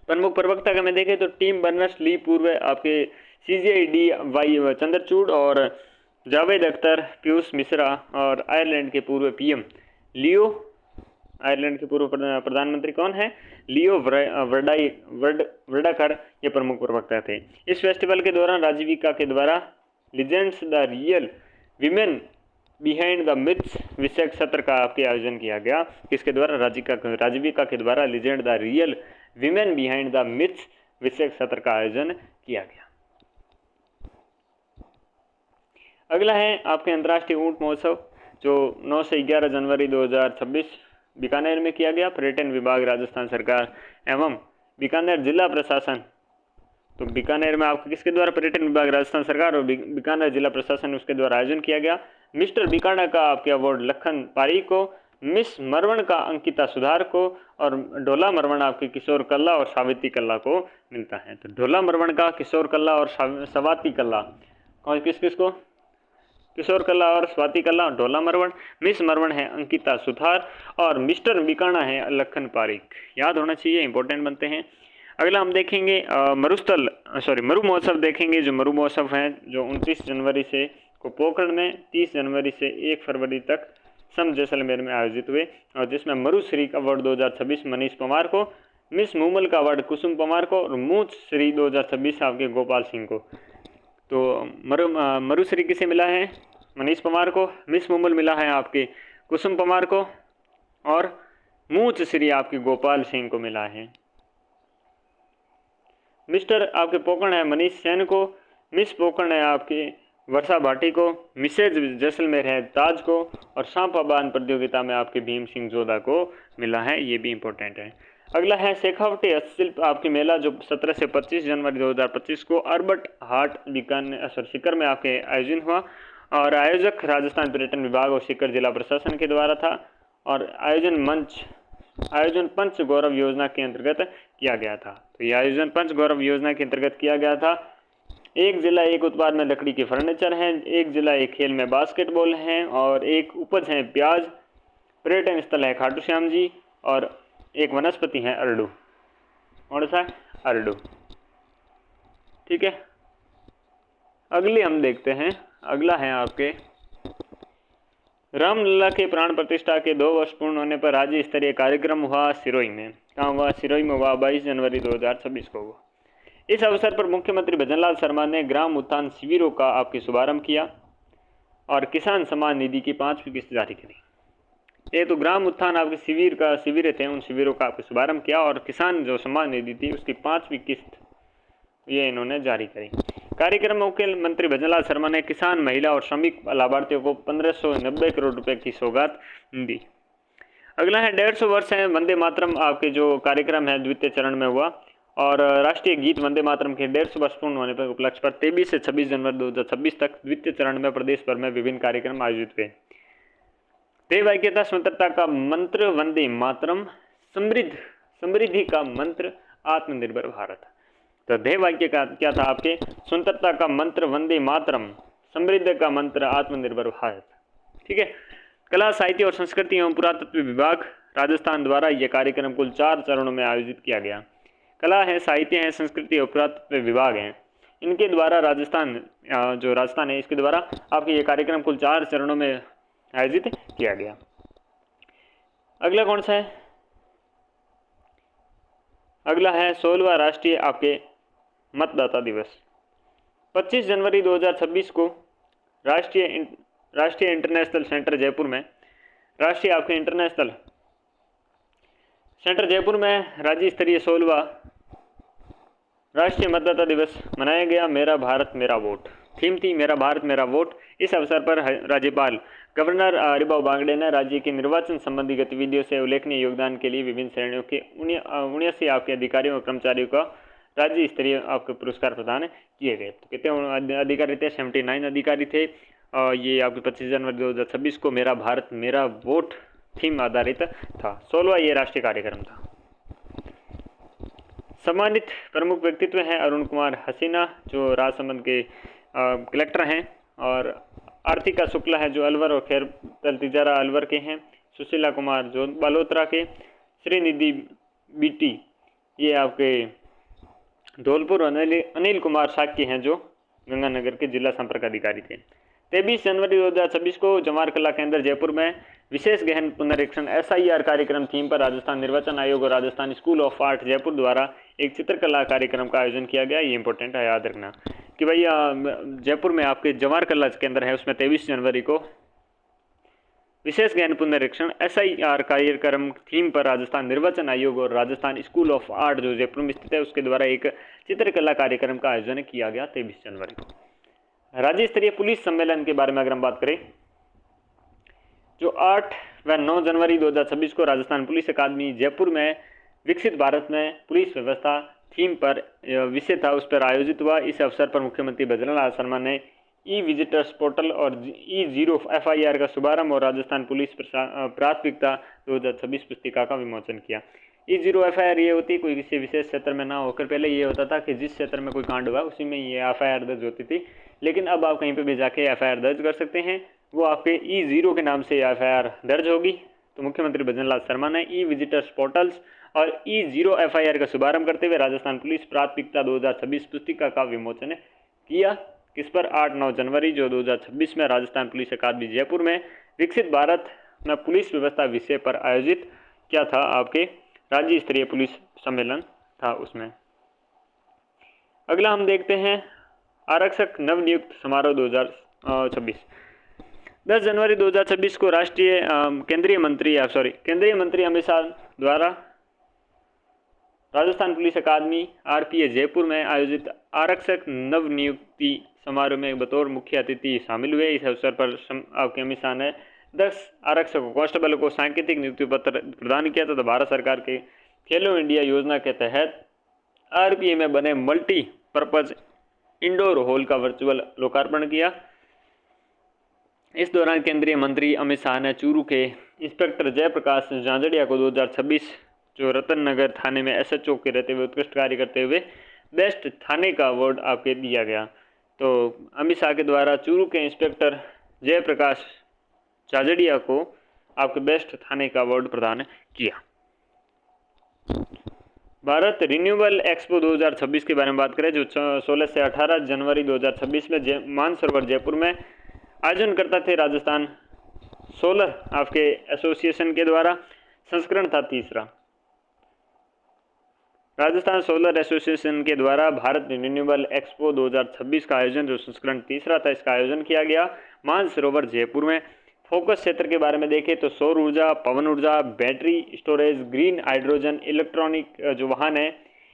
प्रमुख प्रवक्ता का मैं देखें तो टिम बर्नर्स ली पूर्व आपके CGI वाई चंद्रचूड़, और जावेद अख्तर, पीयूष मिश्रा, और आयरलैंड के पूर्व PM लियो, आयरलैंड के पूर्व प्रधानमंत्री कौन है, लियो वर्डाकर, ये प्रमुख प्रवक्ता थे। इस फेस्टिवल के दौरान राजीविका के द्वारा legends the real women behind the myths विषयक सत्र का आपके आयोजन किया गया। किसके द्वारा, राजीविका के द्वारा legend the real women behind the myths विषयक सत्र का आयोजन किया गया। अगला है आपके अंतर्राष्ट्रीय ऊंट महोत्सव, जो 9 से 11 जनवरी 2026 बीकानेर में किया गया। पर्यटन विभाग, राजस्थान सरकार एवं बीकानेर जिला प्रशासन, तो बीकानेर में आपके किसके द्वारा, पर्यटन विभाग, राजस्थान सरकार और बीकानेर जिला प्रशासन, उसके द्वारा आयोजन किया गया। मिस्टर बीकाना का आपके अवार्ड लखन पारी को, मिस मरवण का अंकिता सुधार को, और ढोला मरवण आपके किशोर कल्ला और सावित्री कल्ला को मिलता है। तो ढोला मरवण का, किशोर कल्ला और स्वाति कल्ला, कौन किस किस को, किशोर कल्ला और स्वाति कल्ला, ढोला मरवण। मिस मरवण है अंकिता सुथार, और मिस्टर बीकाना है लखन पारिक। याद होना चाहिए, इंपॉर्टेंट बनते हैं। अगला हम देखेंगे मरु महोत्सव देखेंगे, जो मरु महोत्सव है जो 29 जनवरी से को पोखरण में, 30 जनवरी से 1 फरवरी तक सम जैसलमेर में आयोजित हुए, और जिसमें मरुश्री का अवार्ड 2026 मनीष पवार को, मिस मूमल का अवार्ड कुसुम पवार को, और मूछ श्री 2026 आपके गोपाल सिंह को। तो मरुश्री किसे मिला है, मनीष पवार को। मिस मूमल मिला है आपके कुसुम पवार को, और मूछ श्री आपके गोपाल सिंह को मिला है। मिस्टर आपके पोकर्ण है मनीष सेन को, मिस पोकर्ण है आपके वर्षा भाटी को, मिसेज जैसलमेर है ताज को, और सांपाबान प्रतियोगिता में आपके भीम सिंह जोधा को मिला है। ये भी इंपॉर्टेंट है। अगला है शेखावटी हस्तशिल्प आपकी मेला, जो 17 से 25 जनवरी 2025 को अर्बट हाट बीकानेर सीकर में आपके आयोजन हुआ, और आयोजक राजस्थान पर्यटन विभाग और सीकर जिला प्रशासन के द्वारा था, और आयोजन पंच गौरव योजना के अंतर्गत किया गया था। तो ये आयोजन पंच गौरव योजना के अंतर्गत किया गया था। एक जिला एक उत्पाद में लकड़ी के फर्नीचर हैं, एक जिला एक खेल में बास्केटबॉल हैं, और एक उपज है प्याज। पर्यटन स्थल है खाटू श्याम जी, और एक वनस्पति है अरडू। कौन सा है, अरडू। ठीक है, अगली हम देखते हैं। अगला है आपके रामलला के प्राण प्रतिष्ठा के 2 वर्ष पूर्ण होने पर राज्य स्तरीय कार्यक्रम हुआ सिरोही में। कहाँ हुआ, सिरोही में हुआ, 22 जनवरी 2026 को हुआ। इस अवसर पर मुख्यमंत्री भजनलाल शर्मा ने ग्राम उत्थान शिविरों का आपके शुभारंभ किया, और किसान सम्मान निधि की 5वीं किस्त जारी करी। ये तो ग्राम उत्थान आपके शिविर थे, उन शिविरों का आपके शुभारंभ किया, और किसान जो सम्मान निधि थी उसकी 5वीं किस्त ये इन्होंने जारी करी। कार्यक्रम में मुख्यमंत्री भजनलाल शर्मा ने किसान, महिला और श्रमिक लाभार्थियों को 1590 करोड़ रुपए की सौगात दी। अगला है 150 वर्ष है वंदे मातरम आपके जो कार्यक्रम है द्वितीय चरण में हुआ, और राष्ट्रीय गीत वंदे मातरम के 150 वर्ष पूर्ण होने पर उपलक्ष्य पर 23 से 26 जनवरी 2026 तक द्वितीय चरण में प्रदेश भर में विभिन्न कार्यक्रम आयोजित हुए। देव ऐक्यता स्वतंत्रता का मंत्र वंदे मातरम, समृद्धि का मंत्र आत्मनिर्भर भारत। तो ध्येय वाक्य का क्या था आपके, स्वतंत्रता का मंत्र वंदे मातरम, समृद्धि का मंत्र आत्मनिर्भर भारत। ठीक है। कला, साहित्य और संस्कृति एवं पुरातत्व विभाग राजस्थान द्वारा यह कार्यक्रम कुल 4 चरणों में आयोजित किया गया। कला है, साहित्य है, संस्कृति और पुरातत्व विभाग हैं। इनके द्वारा जो राजस्थान है इसके द्वारा आपके ये कार्यक्रम कुल 4 चरणों में आयोजित किया गया। अगला कौन सा है? अगला है 16वां राष्ट्रीय आपके मतदाता दिवस। 25 जनवरी 2026 को राष्ट्रीय इंटरनेशनल सेंटर जयपुर में राष्ट्रीय आपके इंटरनेशनल सेंटर जयपुर में राज्य स्तरीय 16वां राष्ट्रीय मतदाता दिवस मनाया गया। मेरा भारत मेरा वोट थीम थी, मेरा भारत मेरा वोट। इस अवसर पर राज्यपाल गवर्नर हरिभाऊ बागड़े ने राज्य की निर्वाचन संबंधी गतिविधियों से उल्लेखनीय योगदान के लिए विभिन्न श्रेणियों के 79 आपके अधिकारियों और कर्मचारियों का राज्य स्तरीय आपके पुरस्कार प्रदान किए गए। तो कितने अधिकारी थे? 79 अधिकारी थे। ये आपके 25 जनवरी 2026 को मेरा भारत मेरा वोट थीम आधारित था। 16वां ये राष्ट्रीय कार्यक्रम था। सम्मानित प्रमुख व्यक्तित्व हैं अरुण कुमार हसीना जो राजसमंद के कलेक्टर हैं, और आर्थिका शुक्ला है जो अलवर और खैर तिजारा अलवर के हैं, सुशीला कुमार जो बालोतरा के, श्रीनिधि बीटी ये आपके धौलपुर, अनिल कुमार साक्य हैं जो गंगानगर के जिला संपर्क अधिकारी थे। 23 जनवरी 2026 को जवाहर कला केंद्र जयपुर में विशेष गहन पुनरीक्षण SIR कार्यक्रम थीम पर राजस्थान निर्वाचन आयोग और Rajasthan school of art Jaipur द्वारा एक चित्रकला कार्यक्रम का आयोजन किया गया। ये इंपॉर्टेंट है, याद रखना कि भाई जयपुर में आपके जवाहर कला केंद्र है, उसमें 23 जनवरी को विशेष गहन पुनरीक्षण SIR कार्यक्रम थीम पर राजस्थान निर्वाचन आयोग और राजस्थान स्कूल ऑफ आर्ट जो जयपुर में स्थित है उसके द्वारा एक चित्रकला कार्यक्रम का आयोजन किया गया 23 जनवरी को। राज्य स्तरीय पुलिस सम्मेलन के बारे में अगर हम बात करें, जो 8 व 9 जनवरी 2026 को राजस्थान पुलिस अकादमी जयपुर में विकसित भारत में पुलिस व्यवस्था थीम पर विषय था, उस पर आयोजित हुआ। इस अवसर पर मुख्यमंत्री भजनलाल शर्मा ने विजिटर्स पोर्टल और E0 FIR का शुभारंभ और राजस्थान पुलिस प्राथमिकता 2026 पुस्तिका का विमोचन किया। E0 FIR ये होती है कोई किसी विशेष क्षेत्र में ना होकर, पहले ये होता था कि जिस क्षेत्र में कोई कांड हुआ उसी में ये FIR दर्ज होती थी, लेकिन अब आप कहीं पे भी जाके FIR दर्ज कर सकते हैं, वो आपके E0 के नाम से FIR दर्ज होगी। तो मुख्यमंत्री भजनलाल शर्मा ने विजिटर्स पोर्टल्स और E0 FIR का शुभारंभ करते हुए राजस्थान पुलिस प्राथमिकता 2026 पुस्तिका का विमोचन किया। किस पर? 8-9 जनवरी जो 2026 में राजस्थान पुलिस अकादमी जयपुर में विकसित भारत में पुलिस व्यवस्था विषय पर आयोजित क्या था, आपके राज्य स्तरीय पुलिस सम्मेलन था उसमें। अगला हम देखते हैं आरक्षक नवनियुक्त समारोह 2026। 10 जनवरी 2026 को केंद्रीय मंत्री अमित शाह द्वारा राजस्थान पुलिस अकादमी RPA जयपुर में आयोजित आरक्षक नवनियुक्ति समारोह में बतौर मुख्य अतिथि शामिल हुए। इस अवसर पर आपके अमित शाह ने 10 आरक्षक कांस्टेबल को सांकेतिक नियुक्ति पत्र प्रदान किया तथा भारत सरकार के खेलो इंडिया योजना के तहत RPA में बने मल्टीपर्पज इंडोर हॉल का वर्चुअल लोकार्पण किया। इस दौरान केंद्रीय मंत्री अमित शाह ने चूरू के इंस्पेक्टर जयप्रकाश झांझड़िया को 2026 जो रतन नगर थाने में SHO के रहते हुए उत्कृष्ट कार्य करते हुए बेस्ट थाने का अवार्ड आपके दिया गया। तो अमित शाह के द्वारा चूरू के इंस्पेक्टर जयप्रकाश झाझड़िया को आपके बेस्ट थाने का अवार्ड प्रदान किया। भारत रिन्यूएबल एक्सपो 2026 के बारे में बात करें, जो 16 से 18 जनवरी 2026 में मानसरोवर जयपुर में आयोजन करता थे राजस्थान सोलर आपके एसोसिएशन के द्वारा। संस्करण था 3रा। राजस्थान सोलर एसोसिएशन के द्वारा भारत रिन्यूएबल एक्सपो 2026 का आयोजन जो संस्करण 3रा था, इसका आयोजन किया गया मानसरोवर जयपुर में। फोकस क्षेत्र के बारे में देखें तो सौर ऊर्जा, पवन ऊर्जा, battery storage, green hydrogen, electronic जो वाहन है,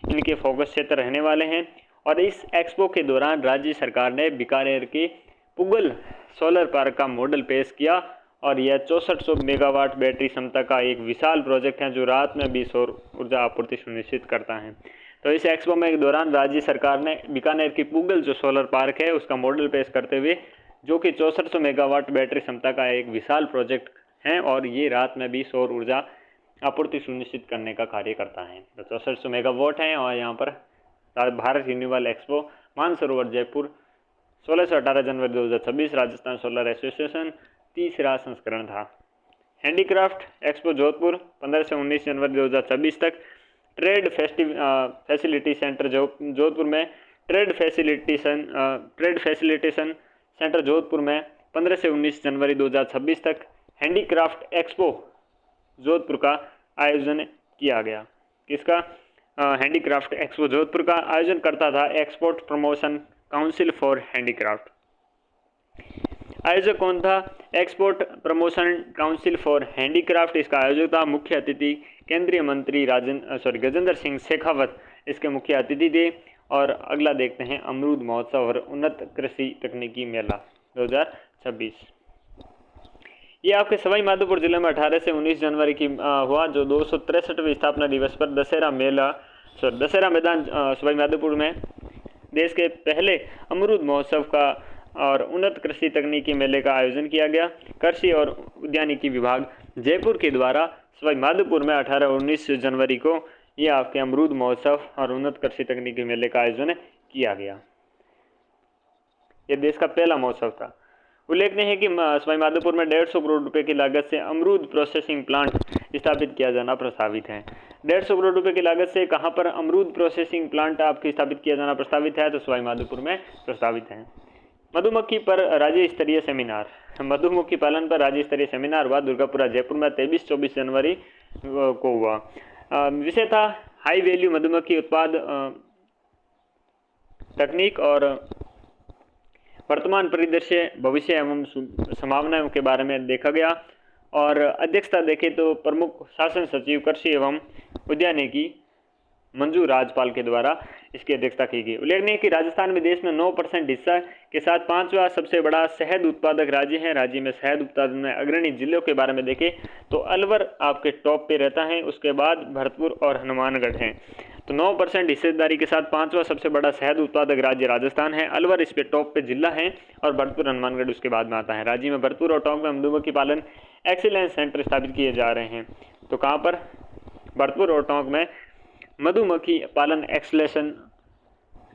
इनके फोकस क्षेत्र रहने वाले हैं। और इस एक्सपो के दौरान राज्य सरकार ने बीकानेर के पुगल सोलर पार्क का मॉडल पेश किया और यह 6400 मेगावाट बैटरी क्षमता का एक विशाल प्रोजेक्ट है जो रात में भी सौर ऊर्जा आपूर्ति सुनिश्चित करता है। तो इस एक्सपो में के दौरान राज्य सरकार ने बीकानेर की पुगल जो सोलर पार्क है उसका मॉडल पेश करते हुए, जो कि 6400 मेगावाट बैटरी क्षमता का एक विशाल प्रोजेक्ट है और ये रात में भी सौर ऊर्जा आपूर्ति सुनिश्चित करने का कार्य करता है। तो 6400 मेगावाट हैं और यहाँ पर भारत रिन्यूएबल एक्सपो मानसरोवर जयपुर 16 से 18 जनवरी 2026 राजस्थान सोलर एसोसिएशन 3रा संस्करण था। हैंडीक्राफ्ट एक्सपो जोधपुर 15 से 19 जनवरी 2026 तक ट्रेड फैसिलिटी सेंटर जोधपुर में ट्रेड फैसिलिटेशन सेंटर जोधपुर में 15 से 19 जनवरी 2026 तक हैंडीक्राफ्ट एक्सपो जोधपुर का आयोजन किया गया। किसका? हैंडीक्राफ्ट एक्सपो जोधपुर का आयोजन करता था export promotion council for handicraft. आयोजक कौन था? Export promotion council for handicraft. इसका आयोजक था मुख्य अतिथि केंद्रीय मंत्री गजेंद्र सिंह शेखावत इसके मुख्य अतिथि थे। और अगला देखते हैं अमरूद महोत्सव और उन्नत कृषि तकनीकी मेला 2026। ये आपके सवाई माधोपुर जिले में 18 से 19 जनवरी की हुआ, जो 263वीं स्थापना दिवस पर दशहरा मैदान सवाई माधोपुर में देश के पहले अमरूद महोत्सव का और उन्नत कृषि तकनीकी मेले का आयोजन किया गया। कृषि और उद्यानिकी विभाग जयपुर के द्वारा सवाई माधोपुर में 18 और 19 जनवरी को ये आपके अमरूद महोत्सव और उन्नत कृषि तकनीकी मेले का आयोजन किया गया। यह देश का पहला महोत्सव था। उल्लेखनीय है कि सवाई माधोपुर में 150 करोड़ रुपए की लागत से अमरूद प्रोसेसिंग प्लांट स्थापित किया जाना प्रस्तावित है। 150 करोड़ रुपए की लागत से कहां पर अमरूद प्रोसेसिंग प्लांट आपकी स्थापित किया जाना प्रस्तावित है? तो सवाई माधोपुर में प्रस्तावित है। मधुमक्खी पर राज्य स्तरीय सेमिनार, मधुमक्खी पालन पर राज्य स्तरीय सेमिनार हुआ दुर्गापुरा जयपुर में 23-24 जनवरी को हुआ। विषय था हाई वैल्यू मधुमक्खी उत्पाद तकनीक और वर्तमान परिदृश्य, भविष्य एवं संभावनाओं के बारे में देखा गया। और अध्यक्षता देखें तो प्रमुख शासन सचिव कृषि एवं उद्यानिकी मंजू राजपाल के द्वारा इसकी अध्यक्षता की गई। उल्लेखनीय है कि राजस्थान में देश में 9% हिस्सा के साथ 5वां सबसे बड़ा शहद उत्पादक राज्य है। राज्य में शहद उत्पादन में अग्रणी जिलों के बारे में देखें तो अलवर आपके टॉप पे रहता है, उसके बाद भरतपुर और हनुमानगढ़ हैं। तो 9% हिस्सेदारी के साथ 5वां सबसे बड़ा शहद उत्पादक राज्य राजस्थान है। अलवर इस पे टॉप पे जिला है और भरतपुर हनुमानगढ़ उसके बाद में आता है। राज्य में भरतपुर और टोंक में मधुमक्खी पालन एक्सीलेंस सेंटर स्थापित किए जा रहे हैं। तो कहाँ पर? भरतपुर और टोंक में मधुमक्खी पालन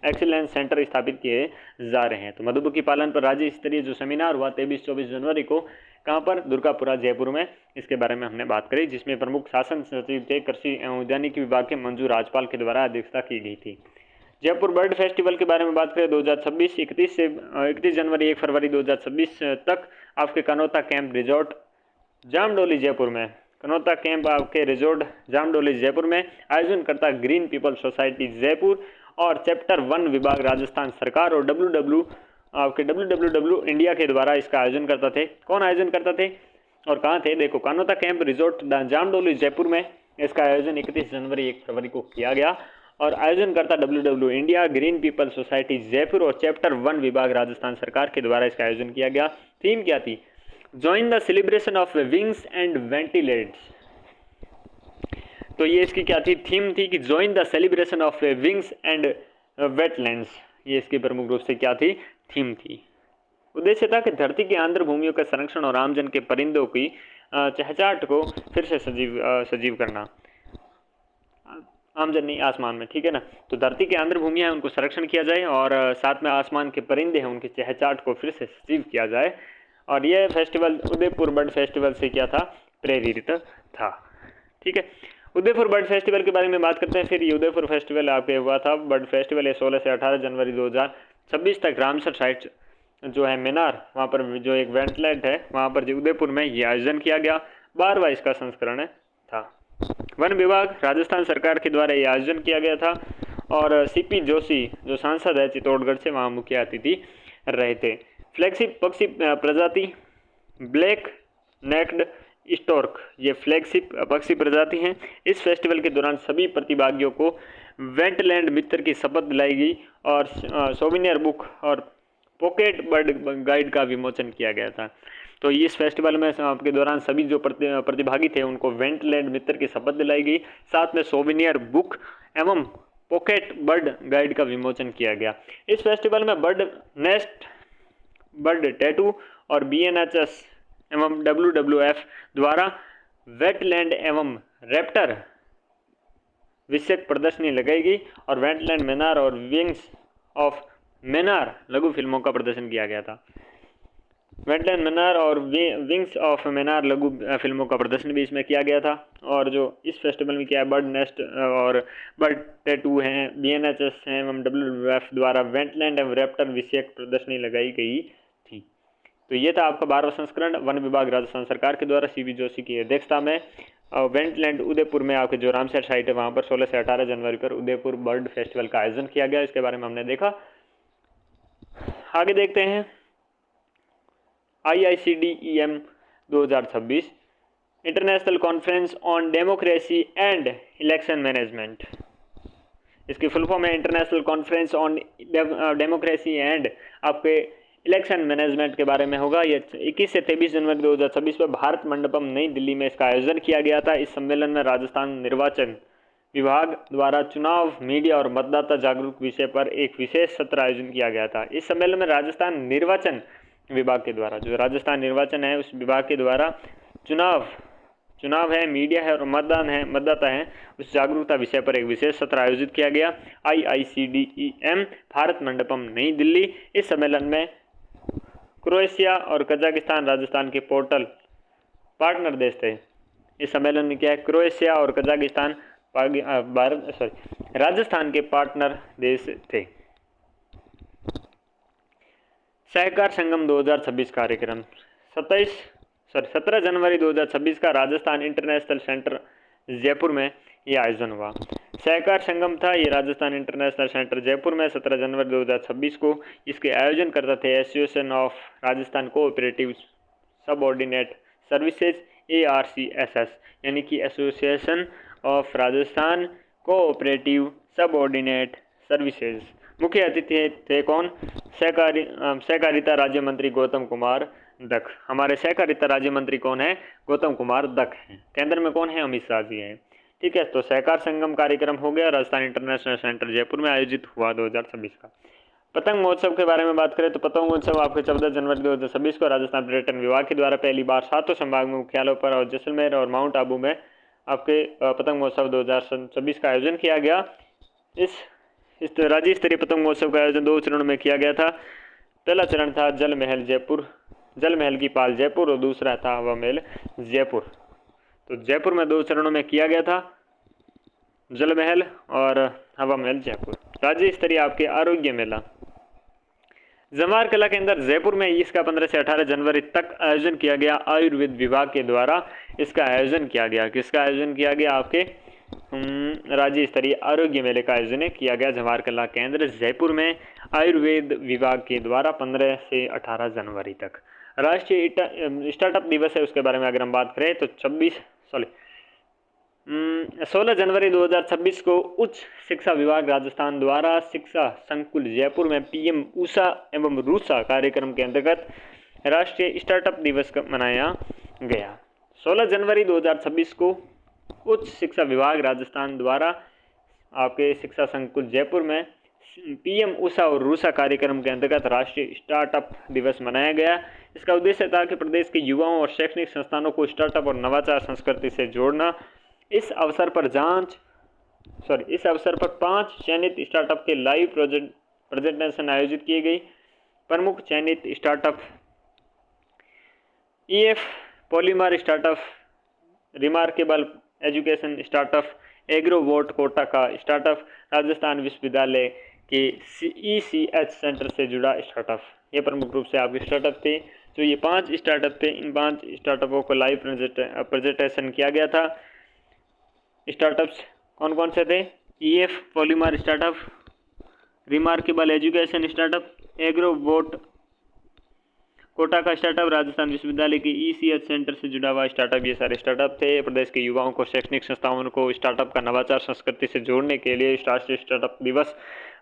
एक्सीलेंस सेंटर स्थापित किए जा रहे हैं। तो मधुमक्खी पालन पर राज्य स्तरीय जो सेमिनार हुआ 23-24 जनवरी को, कहाँ पर? दुर्गापुरा जयपुर में। इसके बारे में हमने बात करी, जिसमें प्रमुख शासन सचिव थे कृषि एवं उद्यानिकी विभाग के मंजू राजपाल के द्वारा अध्यक्षता की गई थी। जयपुर बर्ड फेस्टिवल के बारे में बात करें 2026 31 जनवरी 1 फरवरी 2026 तक आपके कनौता कैंप रिजॉर्ट जामडोली जयपुर में, कनौता कैंप आपके रिजॉर्ट जामडोली जयपुर में आयोजन करता ग्रीन पीपल सोसाइटी जयपुर और चैप्टर 1 विभाग राजस्थान सरकार और WWW इंडिया के द्वारा इसका आयोजन करता थे। कौन आयोजन करता थे और कहाँ थे? देखो, कनौता कैंप रिजॉर्ट जामडोली जयपुर में इसका आयोजन 31 जनवरी 1 फरवरी को किया गया और आयोजन करता WWW India, green people society Jaipur और चैप्टर 1 विभाग राजस्थान सरकार के द्वारा इसका आयोजन किया गया। थीम क्या थी? Join the celebration of wings and wetlands. तो ये इसकी क्या थी? थीम थी कि join the celebration of wings and wetlands. ये इसकी प्रमुख रूप से क्या थी? थीम थी। उद्देश्य था कि धरती की आंध्र भूमियों के संरक्षण और आमजन के परिंदों की चहचाहट को फिर से सजीव करना। आमजन नहीं, आसमान में, ठीक है ना। तो धरती की आंध्र भूमियां हैं उनको संरक्षण किया जाए और साथ में आसमान के परिंदे हैं उनकी चहचाहट को फिर से सजीव किया जाए। और यह फेस्टिवल उदयपुर बर्ड फेस्टिवल से क्या था? प्रेरित था। ठीक है, उदयपुर बर्ड फेस्टिवल के बारे में बात करते हैं। फिर ये उदयपुर फेस्टिवल आपके हुआ था बर्ड फेस्टिवल ये 16 से 18 जनवरी 2026 तक रामसर साइट जो है मेनार, वहाँ पर जो एक वेंटलैंड है वहाँ पर उदयपुर में ये आयोजन किया गया। 12वां इसका संस्करण था। वन विभाग राजस्थान सरकार के द्वारा ये आयोजन किया गया था और CP जोशी जो सांसद है चित्तौड़गढ़ से वहाँ मुख्य अतिथि रहे थे। फ्लैगशिप पक्षी प्रजाति ब्लैक नेक्ड स्टोर्क, ये फ्लैगशिप पक्षी प्रजाति हैं। इस फेस्टिवल के दौरान सभी प्रतिभागियों को वेंटलैंड मित्र की शपथ दिलाई गई और सोविनियर बुक और पॉकेट बर्ड गाइड का विमोचन किया गया था। तो इस फेस्टिवल में आपके दौरान सभी जो प्रतिभागी थे उनको वेंटलैंड मित्र की शपथ दिलाई गई, साथ में सोविनियर बुक एवं पॉकेट बर्ड गाइड का विमोचन किया गया। इस फेस्टिवल में बर्ड नेस्ट, बर्ड टैटू और BNHS एवं WWF द्वारा वेटलैंड एवं रैप्टर विषयक प्रदर्शनी लगाई गई और वेटलैंड मेनार और विंग्स ऑफ मेनार लघु फिल्मों का प्रदर्शन किया गया था। वेटलैंड मैनार और विंग्स ऑफ मैनार लघु फिल्मों का प्रदर्शन भी इसमें किया गया था। और जो इस फेस्टिवल में क्या है, बर्ड नेस्ट और बर्ड टैटू हैं, BNHS हैं एवं WWF द्वारा वेटलैंड एवं रैप्टर विषयक प्रदर्शनी लगाई गई थी। तो ये था आपका 12वां संस्करण वन विभाग राजस्थान सरकार के द्वारा CB जोशी की अध्यक्षता में वेटलैंड उदयपुर में आपके जो रामसर साइट है वहाँ पर 16 से 18 जनवरी पर उदयपुर बर्ड फेस्टिवल का आयोजन किया गया। इसके बारे में हमने देखा। आगे देखते हैं IICDEM 2026 international conference on democracy and election management. इसकी फुल फॉर्म है international conference on democracy and आपके इलेक्शन मैनेजमेंट के बारे में होगा। ये 21 से 23 जनवरी 2026 में भारत मंडपम नई दिल्ली में इसका आयोजन किया गया था। इस सम्मेलन में राजस्थान निर्वाचन विभाग द्वारा चुनाव, मीडिया और मतदाता जागरूक विषय पर एक विशेष सत्र आयोजन किया गया था। इस सम्मेलन में राजस्थान निर्वाचन विभाग के द्वारा, जो राजस्थान निर्वाचन है उस विभाग के द्वारा चुनाव है, मीडिया है और मतदाता है, उस जागरूकता विषय पर एक विशेष सत्र आयोजित किया गया। IICDEM भारत मंडपम नई दिल्ली। इस सम्मेलन में क्रोएशिया और कजाकिस्तान राजस्थान के पोर्टल पार्टनर देश थे। इस सम्मेलन में क्या है, क्रोएशिया और कजाकिस्तान राजस्थान के पार्टनर देश थे। सहकार संगम 2026 कार्यक्रम 17 जनवरी 2026 का राजस्थान इंटरनेशनल सेंटर जयपुर में यह आयोजन हुआ। सहकार संगम था ये राजस्थान इंटरनेशनल सेंटर जयपुर में 17 जनवरी 2026 को। इसके आयोजन करता थे association of Rajasthan cooperative subordinate services ARCSS, यानी कि association of Rajasthan cooperative subordinate services. मुख्य अतिथि थे कौन, सहकारिता राज्य मंत्री गौतम कुमार दख। हमारे सहकारिता राज्य मंत्री कौन है, गौतम कुमार दख हैं। केंद्र में कौन है, अमित शाह जी हैं। ठीक है, तो सहकार संगम कार्यक्रम हो गया, राजस्थान इंटरनेशनल सेंटर जयपुर में आयोजित हुआ 2026 का। पतंग महोत्सव के बारे में बात करें तो पतंग महोत्सव आपके 14 जनवरी 2026 को राजस्थान पर्यटन विभाग के द्वारा पहली बार 7 संभाग में मुख्यालयों पर और जैसलमेर और माउंट आबू में आपके पतंग महोत्सव 2026 का आयोजन किया गया। इस राज्य स्तरीय पतंग महोत्सव का आयोजन 2 चरणों में किया गया था। पहला चरण था जल महल की पाल जयपुर और दूसरा था हवा महल जयपुर। तो जयपुर में 2 चरणों में किया गया था, जल महल और हवा महल जयपुर। राज्य स्तरीय आपके आरोग्य मेला जवाहर कला केंद्र जयपुर में इसका 15 से 18 जनवरी तक आयोजन किया गया। आयुर्वेद विभाग के द्वारा इसका आयोजन किया गया। किसका आयोजन किया गया, आपके राज्य स्तरीय आरोग्य मेले का आयोजन किया गया जवाहर कला केंद्र जयपुर में आयुर्वेद विभाग के द्वारा 15 से 18 जनवरी तक। राष्ट्रीय स्टार्टअप दिवस है, उसके बारे में अगर हम बात करें तो 16 जनवरी 2026 को उच्च शिक्षा विभाग राजस्थान द्वारा शिक्षा संकुल जयपुर में PM ऊषा एवं रूषा कार्यक्रम के अंतर्गत राष्ट्रीय स्टार्टअप दिवस मनाया गया। 16 जनवरी 2026 को उच्च शिक्षा विभाग राजस्थान द्वारा आपके शिक्षा संकुल जयपुर में PM ऊषा और रूषा कार्यक्रम के अंतर्गत राष्ट्रीय स्टार्टअप दिवस मनाया गया। इसका उद्देश्य था कि प्रदेश के युवाओं और शैक्षणिक संस्थानों को स्टार्टअप और नवाचार संस्कृति से जोड़ना। इस अवसर पर 5 चयनित स्टार्टअप के लाइव प्रेजेंटेशन आयोजित की गई। प्रमुख चयनित startup EF polymer startup, remarkable education startup, Agrovote Kota का स्टार्टअप, राजस्थान विश्वविद्यालय के ECH सेंटर से जुड़ा स्टार्टअप। ये प्रमुख रूप से आपके स्टार्टअप थे। तो ये 5 स्टार्टअप थे। इन 5 स्टार्टअपों को लाइव प्रेजेंटेशन किया गया था। स्टार्टअप्स कौन कौन से थे, EF polymer startup, remarkable education startup, Agrovote Kota का स्टार्टअप, राजस्थान विश्वविद्यालय के ECH सेंटर से जुड़ा हुआ स्टार्टअप। ये सारे स्टार्टअप थे। प्रदेश के युवाओं को, शैक्षणिक संस्थाओं को स्टार्टअप का नवाचार संस्कृति से जोड़ने के लिए राष्ट्रीय स्टार्टअप दिवस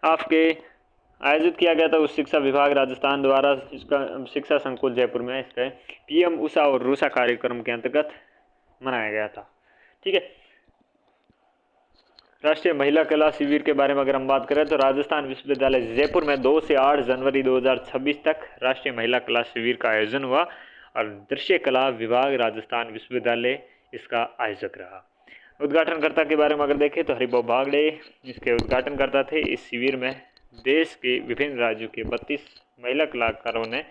आपके आयोजित किया गया था। उस शिक्षा विभाग राजस्थान द्वारा इसका शिक्षा संकुल जयपुर में इसका PM ऊषा और रूषा कार्यक्रम के अंतर्गत मनाया गया था। ठीक है, राष्ट्रीय महिला कला शिविर के बारे में अगर हम बात करें तो राजस्थान विश्वविद्यालय जयपुर में 2 से 8 जनवरी 2026 तक राष्ट्रीय महिला कला शिविर का आयोजन हुआ और दृश्य कला विभाग राजस्थान विश्वविद्यालय इसका आयोजक रहा। उद्घाटनकर्ता के बारे में अगर देखें तो हरिभाऊ बागड़े इसके उद्घाटनकर्ता थे। इस शिविर में देश के विभिन्न राज्यों के 32 महिला कलाकारों ने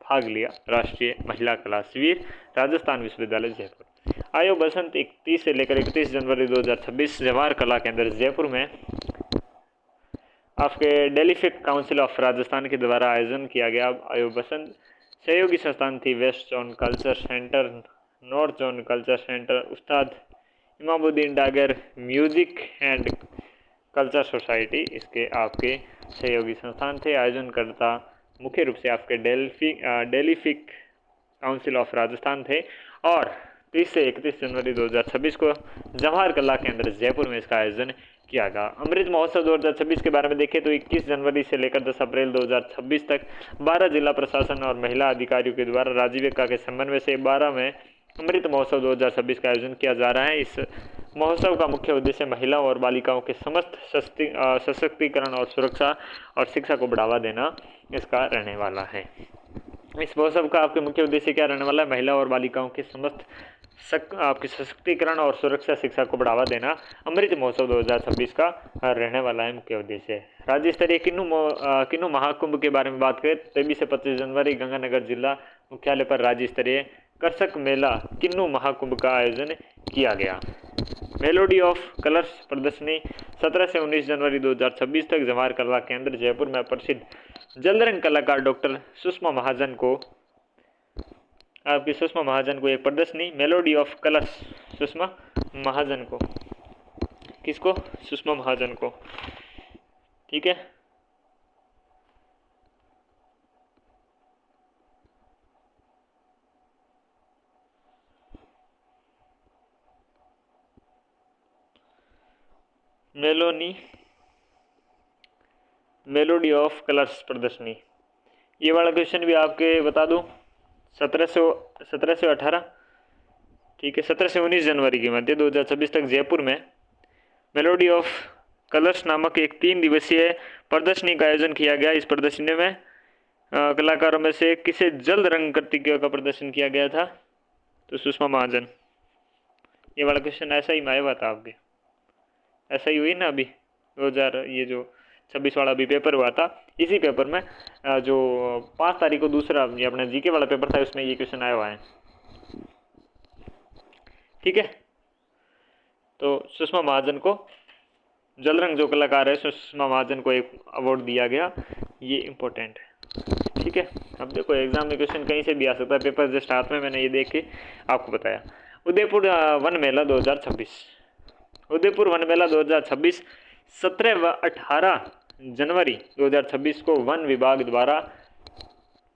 भाग लिया। राष्ट्रीय महिला कला शिविर राजस्थान विश्वविद्यालय जयपुर। आयोग बसंत 31 से लेकर 31 जनवरी 2026 जवाहर कला केंद्र जयपुर में आपके डेलीफिक काउंसिल ऑफ राजस्थान के द्वारा आयोजन किया गया। आयोग बसंत सहयोगी संस्थान थी west zone culture centre, north zone culture centre, Ustad Imamuddin Dagar music and culture society इसके आपके सहयोगी संस्थान थे। आयोजनकर्ता मुख्य रूप से आपके डेलीफिक काउंसिल ऑफ राजस्थान थे और 30 से 31 जनवरी 2026 को जवाहर कला केंद्र जयपुर में इसका आयोजन किया गया। अमृत महोत्सव 2026 के बारे में देखें तो 21 जनवरी से लेकर 10 अप्रैल 2026 तक 12 जिला प्रशासन और महिला अधिकारियों के द्वारा राजीविका के समन्वय से 12 में अमृत महोत्सव 2026 का आयोजन किया जा रहा है। इस महोत्सव का मुख्य उद्देश्य महिलाओं और बालिकाओं के समस्त सशक्तिकरण और सुरक्षा और शिक्षा को बढ़ावा देना इसका रहने वाला है। इस महोत्सव का आपके मुख्य उद्देश्य क्या रहने वाला है? महिलाओं और बालिकाओं के समस्त आपके सशक्तिकरण और सुरक्षा शिक्षा को बढ़ावा देना अमृत महोत्सव 2026 का रहने वाला है मुख्य उद्देश्य। राज्य स्तरीय किन्नू महाकुंभ के बारे में बात करें 23 से 25 जनवरी गंगानगर जिला मुख्यालय पर राज्य स्तरीय कर्षक मेला किन्नू महाकुंभ का आयोजन किया गया। मेलोडी ऑफ कलर्स प्रदर्शनी 17 से 19 जनवरी 2026 तक जवाहर कला केंद्र जयपुर में प्रसिद्ध जलरंग कलाकार डॉक्टर सुषमा महाजन को एक प्रदर्शनी मेलोडी ऑफ कलर्स सुषमा महाजन को किसको? सुषमा महाजन को, ठीक है। मेलोडी ऑफ कलर्स प्रदर्शनी, ये वाला क्वेश्चन भी आपके बता दूं 17 से 18, ठीक है, 17 से 19 जनवरी के मध्य 2026 तक जयपुर में मेलोडी ऑफ कलर्स नामक एक 3 दिवसीय प्रदर्शनी का आयोजन किया गया। इस प्रदर्शनी में कलाकारों में से किसे जल्द रंग कृतियों का प्रदर्शन किया गया था? तो सुषमा महाजन। ये वाला क्वेश्चन ऐसा ही आया हुआ था आपके, ऐसा ही हुई ना अभी 2000 ये जो 26 वाला भी पेपर हुआ था, इसी पेपर में जो 5 तारीख को दूसरा ये अपना जीके वाला पेपर था उसमें ये क्वेश्चन आया हुआ है, ठीक है। तो सुषमा महाजन को जलरंग जो कलाकार है सुषमा महाजन को एक अवार्ड दिया गया, ये इम्पोर्टेंट है, ठीक है। अब देखो एग्जाम में क्वेश्चन कहीं से भी आ सकता है, पेपर जस्ट हाथ में मैंने ये देख के आपको बताया। उदयपुर वन मेला 2026, उदयपुर वन मेला 2026 17 व 18 जनवरी 2026 को वन विभाग द्वारा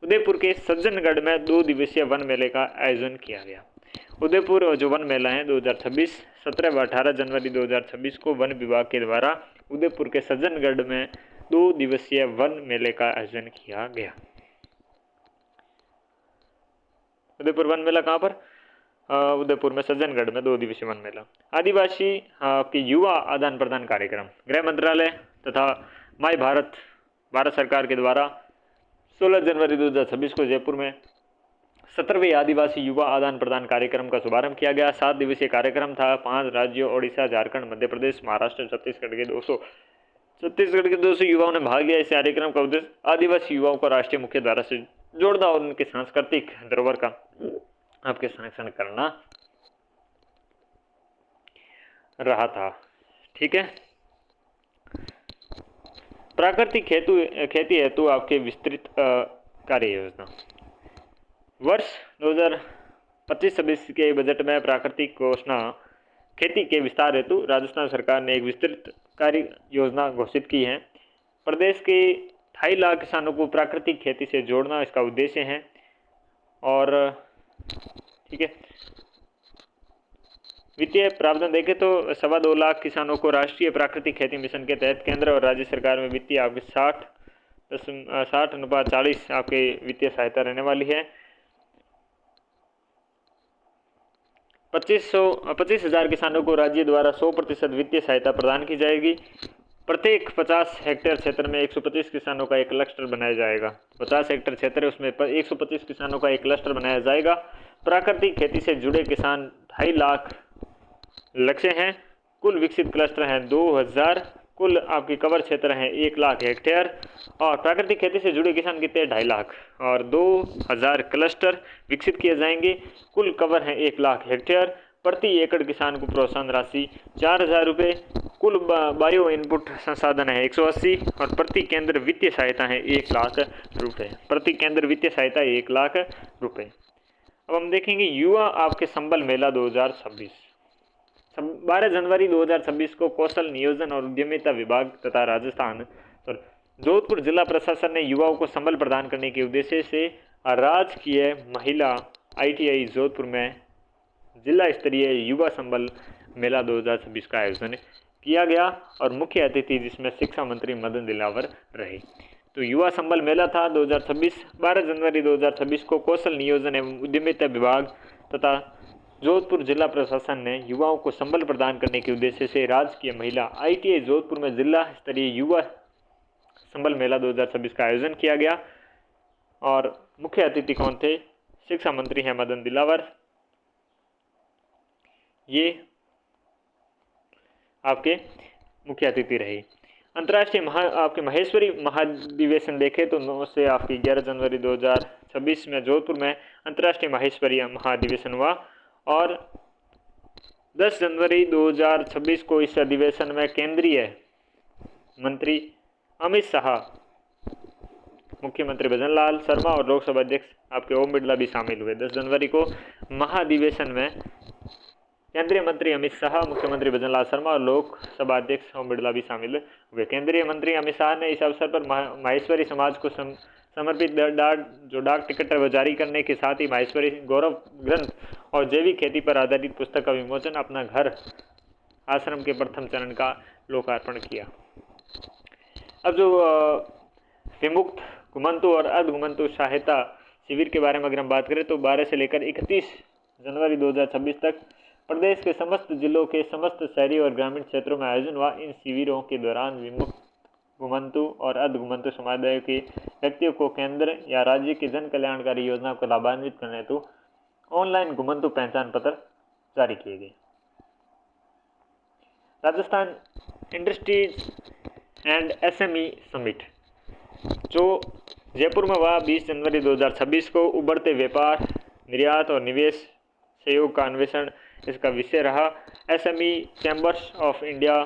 उदयपुर के सज्जनगढ़ में 2 दिवसीय वन मेले का आयोजन किया गया। उदयपुर जो वन मेला है 2026 17 व 18 जनवरी 2026 को वन विभाग के द्वारा उदयपुर के सज्जनगढ़ में 2 दिवसीय वन मेले का आयोजन किया गया। उदयपुर वन मेला कहाँ पर? उदयपुर में सज्जनगढ़ में 2 दिवसीय वन मेला। आदिवासी के युवा आदान प्रदान कार्यक्रम गृह मंत्रालय तथा माई भारत सरकार के द्वारा 16 जनवरी 2026 को जयपुर में 17वें आदिवासी युवा आदान प्रदान कार्यक्रम का शुभारंभ किया गया। 7 दिवसीय कार्यक्रम था। 5 राज्यों ओडिशा, झारखंड, मध्य प्रदेश, महाराष्ट्र, छत्तीसगढ़ के 200 युवाओं ने भाग लिया। इस कार्यक्रम का उद्देश्य आदिवासी युवाओं को राष्ट्रीय मुख्य धारा से जोड़ना और उनके सांस्कृतिक धरोहर का आपके संरक्षण करना रहा था, ठीक है। प्राकृतिक खेती हेतु आपके विस्तृत कार्य योजना वर्ष 2025-26 के बजट में प्राकृतिक घोषणा खेती के विस्तार हेतु राजस्थान सरकार ने एक विस्तृत कार्य योजना घोषित की है। प्रदेश के 2.5 लाख किसानों को प्राकृतिक खेती से जोड़ना इसका उद्देश्य है और ठीक है। वित्तीय प्रावधान देखें तो 2.25 लाख किसानों को राष्ट्रीय प्राकृतिक खेती मिशन के तहत केंद्र और राज्य सरकार में वित्तीय आपके 60:40 आपके वित्तीय सहायता रहने वाली है। 25,000 किसानों को राज्य द्वारा 100% वित्तीय सहायता प्रदान की जाएगी। प्रत्येक 50 हेक्टेयर क्षेत्र में 125 किसानों का एक क्लस्टर बनाया जाएगा। 50 हेक्टेयर क्षेत्र है उसमें 125 किसानों का एक क्लस्टर बनाया जाएगा। प्राकृतिक खेती से जुड़े किसान 2.5 लाख लक्ष्य हैं। कुल विकसित क्लस्टर हैं 2000, कुल आपकी कवर क्षेत्र है 1 लाख हेक्टेयर और प्राकृतिक खेती से जुड़े किसान कितने 2.5 लाख और 2000 क्लस्टर विकसित किए जाएंगे। कुल कवर है 1 लाख हेक्टेयर। प्रति एकड़ किसान को प्रोत्साहन राशि 4000 रुपये। कुल बायो इनपुट संसाधन है 180 और प्रति केंद्र वित्तीय सहायता है 1 लाख रुपये। प्रति केंद्र वित्तीय सहायता 1 लाख रुपये। अब हम देखेंगे युवा आपके संबल मेला 2026। 12 जनवरी 2026 को कौशल नियोजन और उद्यमिता विभाग तथा राजस्थान और जोधपुर जिला प्रशासन ने युवाओं को संबल प्रदान करने के उद्देश्य से राजकीय महिला ITI जोधपुर में जिला स्तरीय युवा संबल मेला 2026 का आयोजन किया गया और मुख्य अतिथि जिसमें शिक्षा मंत्री मदन दिलावर रहे। तो युवा संबल मेला था 2026 12 जनवरी 2026 को कौशल नियोजन एवं उद्यमिता विभाग तथा जोधपुर जिला प्रशासन ने युवाओं को संबल प्रदान करने के उद्देश्य से राजकीय महिला ITI जोधपुर में जिला स्तरीय युवा संबल मेला 2026 का आयोजन किया गया और मुख्य अतिथि कौन थे? शिक्षा मंत्री हैं मदन दिलावर। ये आपके मुख्य अतिथि रहे। अंतर्राष्ट्रीय आपके महेश्वरी महाधिवेशन देखें तो 9 से आपकी 11 जनवरी 2026 में जोधपुर में अंतर्राष्ट्रीय महेश्वरी महाधिवेशन हुआ और 10 जनवरी 2026 को इस अधिवेशन में केंद्रीय मंत्री अमित शाह, मुख्यमंत्री भजन लाल शर्मा और लोकसभा अध्यक्ष आपके ओम बिरला भी शामिल हुए। 10 जनवरी को महाधिवेशन में केंद्रीय मंत्री अमित शाह, मुख्यमंत्री भजन लाल शर्मा और लोकसभा अध्यक्ष ओम बिरला भी शामिल हुए। केंद्रीय मंत्री अमित शाह ने इस अवसर पर माहेश्वरी समाज को समर्पित डाक टिकट जारी करने के साथ ही माहेश्वरी गौरव ग्रंथ और जैविक खेती पर आधारित पुस्तक का विमोचन, अपना घर आश्रम के प्रथम चरण का लोकार्पण किया। अब जो विमुक्त घुमंतु और अर्ध घुमंतु सहायता शिविर के बारे में अगर हम बात करें तो 12 से लेकर 31 जनवरी 2026 तक प्रदेश के समस्त जिलों के समस्त शहरी और ग्रामीण क्षेत्रों में आयोजन हुआ। इन शिविरों के दौरान विमुक्त घुमंतु और अर्ध घुमंतु समुदाय के व्यक्तियों को केंद्र या राज्य की जन कल्याणकारी योजना को लाभान्वित करने हेतु ऑनलाइन घुमंतु पहचान पत्र जारी किए गए। Rajasthan industries and SME summit जो जयपुर में हुआ 20 जनवरी 2026 को उभरते व्यापार, निर्यात और निवेश सहयोग का अन्वेषण इसका विषय रहा। SME chambers of India,